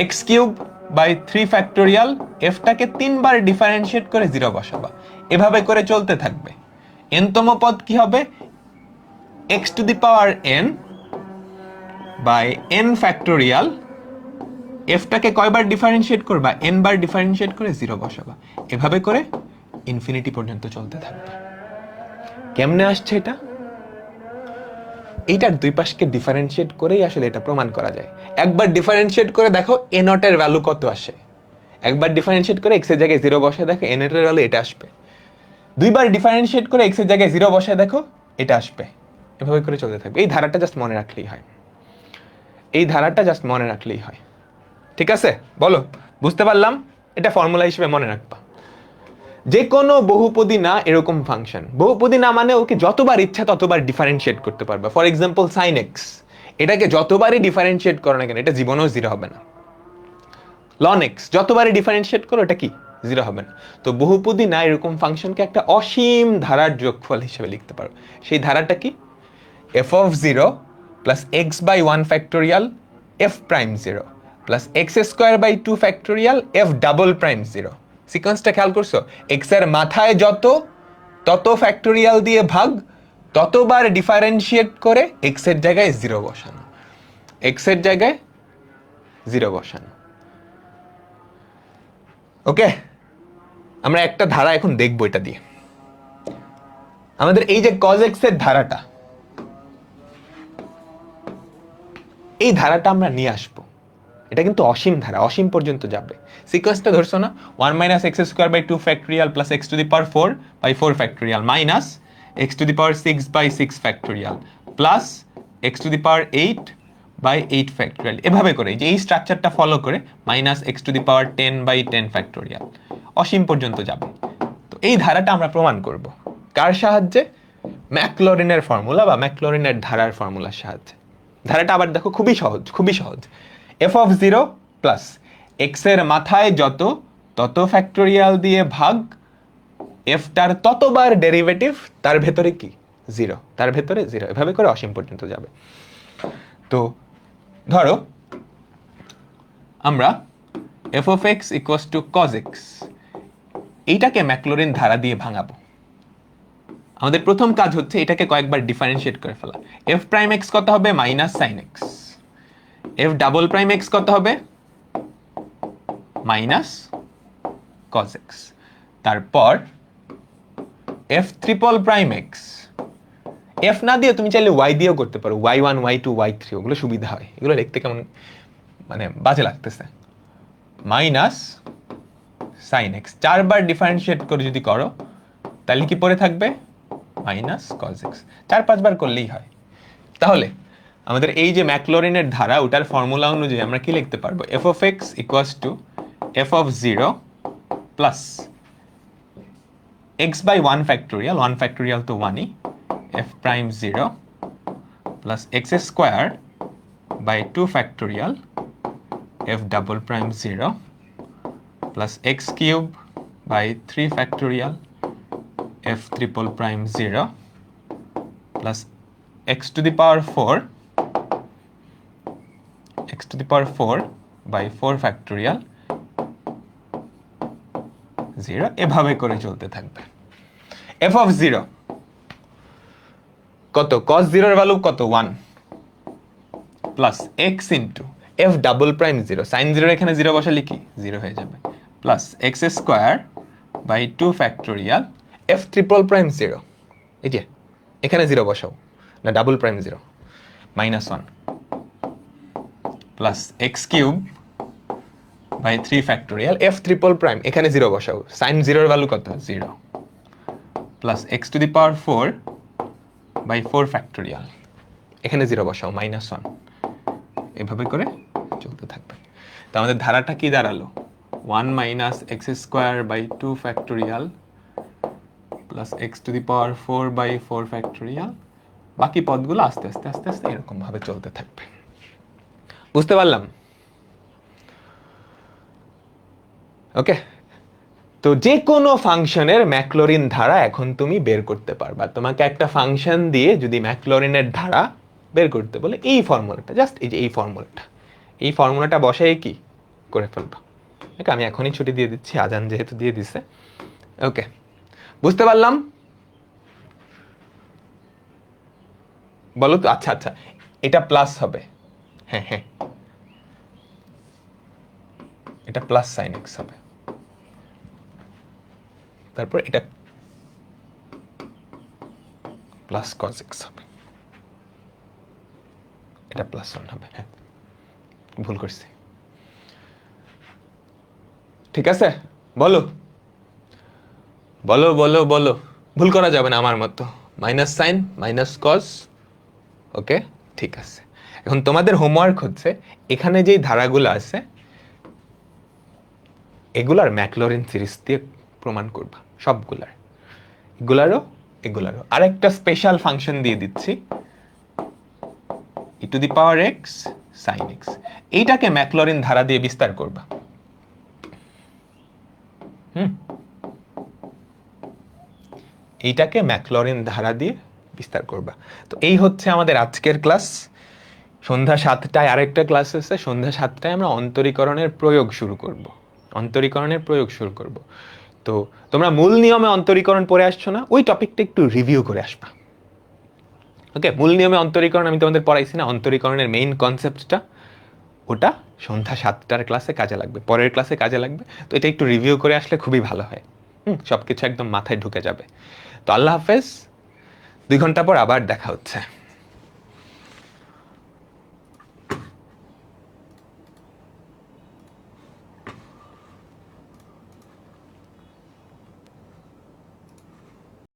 x cube by 3 factorial, f টাকে তিনবার ডিফারেন্সিয়েট করে 0 বসাবা। এভাবে করে চলতে থাকবে। n-তম পদ কি হবে? x to the power n by n factorial, f টাকে কয়বার ডিফারেন্সিয়েট করবা? n বার ডিফারেন্সিয়েট করে 0 বসাবা। এভাবে করে ইনফিনিটি পর্যন্ত চলতে থাকবে। কেমনে আসছে এটা? এইটার দুই পাশকে ডিফারেন্সিয়েট করেই আসলে এটা প্রমাণ করা যায়। একবার ডিফারেন্সিয়েট করে দেখো a নট এর ভ্যালু কত আসে, একবার ডিফারেন্সিয়েট করে x এর জায়গায় 0 বসায় দেখো a নট এর ভ্যালু এটা আসবে, দুইবার ডিফারেন্সিয়েট করে x এর জায়গায় 0 বসায় দেখো এটা আসবে। এভাবে করে চলতে থাকবে। এই ধারাটা জাস্ট মনে রাখলেই হয়, এই ধারাটা জাস্ট মনে রাখলেই হয়। ঠিক আছে, বলো বুঝতে পারলাম? এটা ফর্মুলা হিসেবে মনে রাখবা। যে কোনো বহুপদী না এরকম ফাংশন, বহুপদী না মানে ওকে যতবার ইচ্ছা ততবার ডিফারেন্সিয়েট করতে পারবে। ফর এক্সাম্পল sin x, এটাকে যতবারই ডিফারেন্সিয়েট করো না কেন এটা জীবনেও 0 হবে না। ln x যতবারই ডিফারেন্সিয়েট করো এটা কি 0 হবে না। তো বহুপদী না এরকম ফাংশনকে একটা অসীম ধারার যোগফল হিসেবে লিখতে পারো। সেই ধারাটা কি? f of 0 plus x by 1 factorial f prime 0 plus x square by 2 factorial f double prime 0। সিকোয়েন্সটা খেয়াল করছো? x এর মাথায় যত, তত ফ্যাক্টোরিয়াল দিয়ে ভাগ, ততবার ডিফারেন্সিয়েট করে x এর জায়গায় 0 বসানো, x এর জায়গায় 0 বসানো। ওকে, আমরা একটা ধারা এখন দেখবো এটা দিয়ে। আমাদের এই যে cos x এর ধারাটা, এই ধারাটা আমরা নিয়ে আসবো। এটা কিন্তু অসীম ধারা, অসীম পর্যন্ত যাবে। সিকোয়েন্সটা ধরছো না? 1 minus x square by 2 factorial plus x to the power 4 by 4 factorial minus x to the power 6 by 6 factorial plus x to the power 8 by 8 factorial, এভাবে করে যে এই স্ট্রাকচারটা ফলো করে -x⁻10/10 ফ্যাক্টোরিয়াল অসীম পর্যন্ত যাবে। তো এই ধারাটা আমরা প্রমাণ করব কার সাহায্যে? ম্যাকলরিনের ফর্মুলা বা ম্যাকলরিনের ধারার ফর্মুলার সাহায্যে। ধারাটা আবার দেখো খুবই সহজ, খুবই সহজ। f(0) প্লাস x এর মাথায় যত তত ফ্যাক্টোরিয়াল দিয়ে ভাগ এফটার ততবার ডেরিভেটিভ, তার ভেতরে কি 0, তার ভেতরে 0, এভাবে করে অসীম পর্যন্ত যাবে। তো ধরো আমরা f(x) = cos x এইটাকে ম্যাকলরিন ধারা দিয়ে ভাঙাবো। আমাদের প্রথম কাজ হচ্ছে এটাকে কয়েকবার ডিফারেন্সিয়েট করে ফেলা। f'(x) কত হবে? -sin x। f'(x) কত হবে? -cos x। তারপর f'(x) f না দিয়ে তুমি চাইলে y দিয়েও করতে পারো, y1 y2 y3, ওগুলো সুবিধা হয়। এগুলো লিখতে কেমন মানে বাজে লাগতেছে। -sin x 4 বার ডিফারেন্সিয়েট করে যদি করো তাহলে কি পড়ে থাকবে? -cos x। 4-5 বার করলেই হয়। তাহলে আমাদের এই যে ম্যাকলরিনের ধারা, ওটার ফর্মুলা অনুযায়ী আমরা কি লিখতে পারবো? f(x) = f(0) plus x/1 factorial, 1 factorial তো 1ই, f'(0) plus x²/2 factorial f'(0) plus x³/3 factorial f'(0) plus x⁴/4 factorial 0, এভাবে করে চলতে থাকবে। f(0) কত? cos 0 এর ভ্যালু কত? 1 plus x into f'(0) sin 0 এখানে 0 বসালে কি 0 হয়ে যাবে, প্লাস x²/2 ফ্যাক্টোরিয়াল f'(0) এই যে এখানে 0 বসাও না, (0) -1 প্লাস x³/3 ফ্যাক্টোরিয়াল f'(0) এখানে 0 বসাও, sin 0 এর ভ্যালু কত? 0 প্লাস x⁴/4 ফ্যাক্টোরিয়াল এখানে 0 বসাও, -1, এভাবে করে চলতে থাকবে। তো আমাদের ধারাটা কি দাঁড়ালো? 1 - x²/2 factorial plus x⁴/4 factorial, বাকি পদগুলো আস্তে আস্তে আস্তে আস্তে এরকম ভাবে চলতে থাকবে। বুঝতে পারলাম? ওকে, তো যে কোনো ফাংশনের ম্যাকলরিন ধারা এখন তুমি বের করতে পারবা। তোমাকে একটা ফাংশন দিয়ে যদি ম্যাকলরিনের ধারা বের করতে বলে, এই ফর্মুলাটা, জাস্ট এই যে এই ফর্মুলাটা বসাই কি করে ফেলবা। ওকে, আমি এখনই ছুটি দিয়ে দিচ্ছি, আজান যেহেতু দিয়ে দিছে। ওকে, বুঝতে পারলাম? বলো তো। আচ্ছা আচ্ছা, এটা প্লাস হবে। হ্যাঁ হ্যাঁ, এটা প্লাস sin x হবে। তারপর এটা প্লাস cos x হবে, এটা প্লাস 1 হবে। হ্যাঁ, ভুল করছি। ঠিক আছে, বলো বলো বলো বলো, ভুল করা যাবে না আমার মতো। -sin -cos। ওকে, ঠিক আছে। এখন তোমাদের হোমওয়ার্ক হচ্ছে এখানে যেই ধারাগুলো আছে এগুলার ম্যাকলরিন সিরিজ দিয়ে প্রমাণ করবা, সবগুলার, এগুলারও। আরেকটা স্পেশাল ফাংশন দিয়ে দিচ্ছি, e⁻x sin x, এইটাকে ম্যাকলরিন ধারা দিয়ে বিস্তার করবা। এইটাকে ম্যাকলরিন ধারা দিয়ে বিস্তার করবা। তো এই হচ্ছে আমাদের আজকের ক্লাস। সন্ধ্যা 7টায় আরেকটা ক্লাস আছে, সন্ধ্যা 7টায় আমরা অন্তরীকরণের প্রয়োগ শুরু করব। তো তোমরা মূল নিয়মে অন্তরীকরণ পড়ে আসছো না, ওই টপিকটা একটু রিভিউ করে আসবা। ওকে, মূল নিয়মে অন্তরীকরণ আমি তোমাদের পড়াইছি না, অন্তরীকরণের মেইন কনসেপ্টটা, ওটা সন্ধ্যা 7টার ক্লাসে কাজে লাগবে, পরের ক্লাসে কাজে লাগবে। তো এটা একটু রিভিউ করে আসলে খুবই ভালো হয়। সবকিছু একদম মাথায় ঢুকে যাবে। তো আল্লাহ হাফেজ, 2 ঘন্টা পর আবার দেখা হচ্ছে।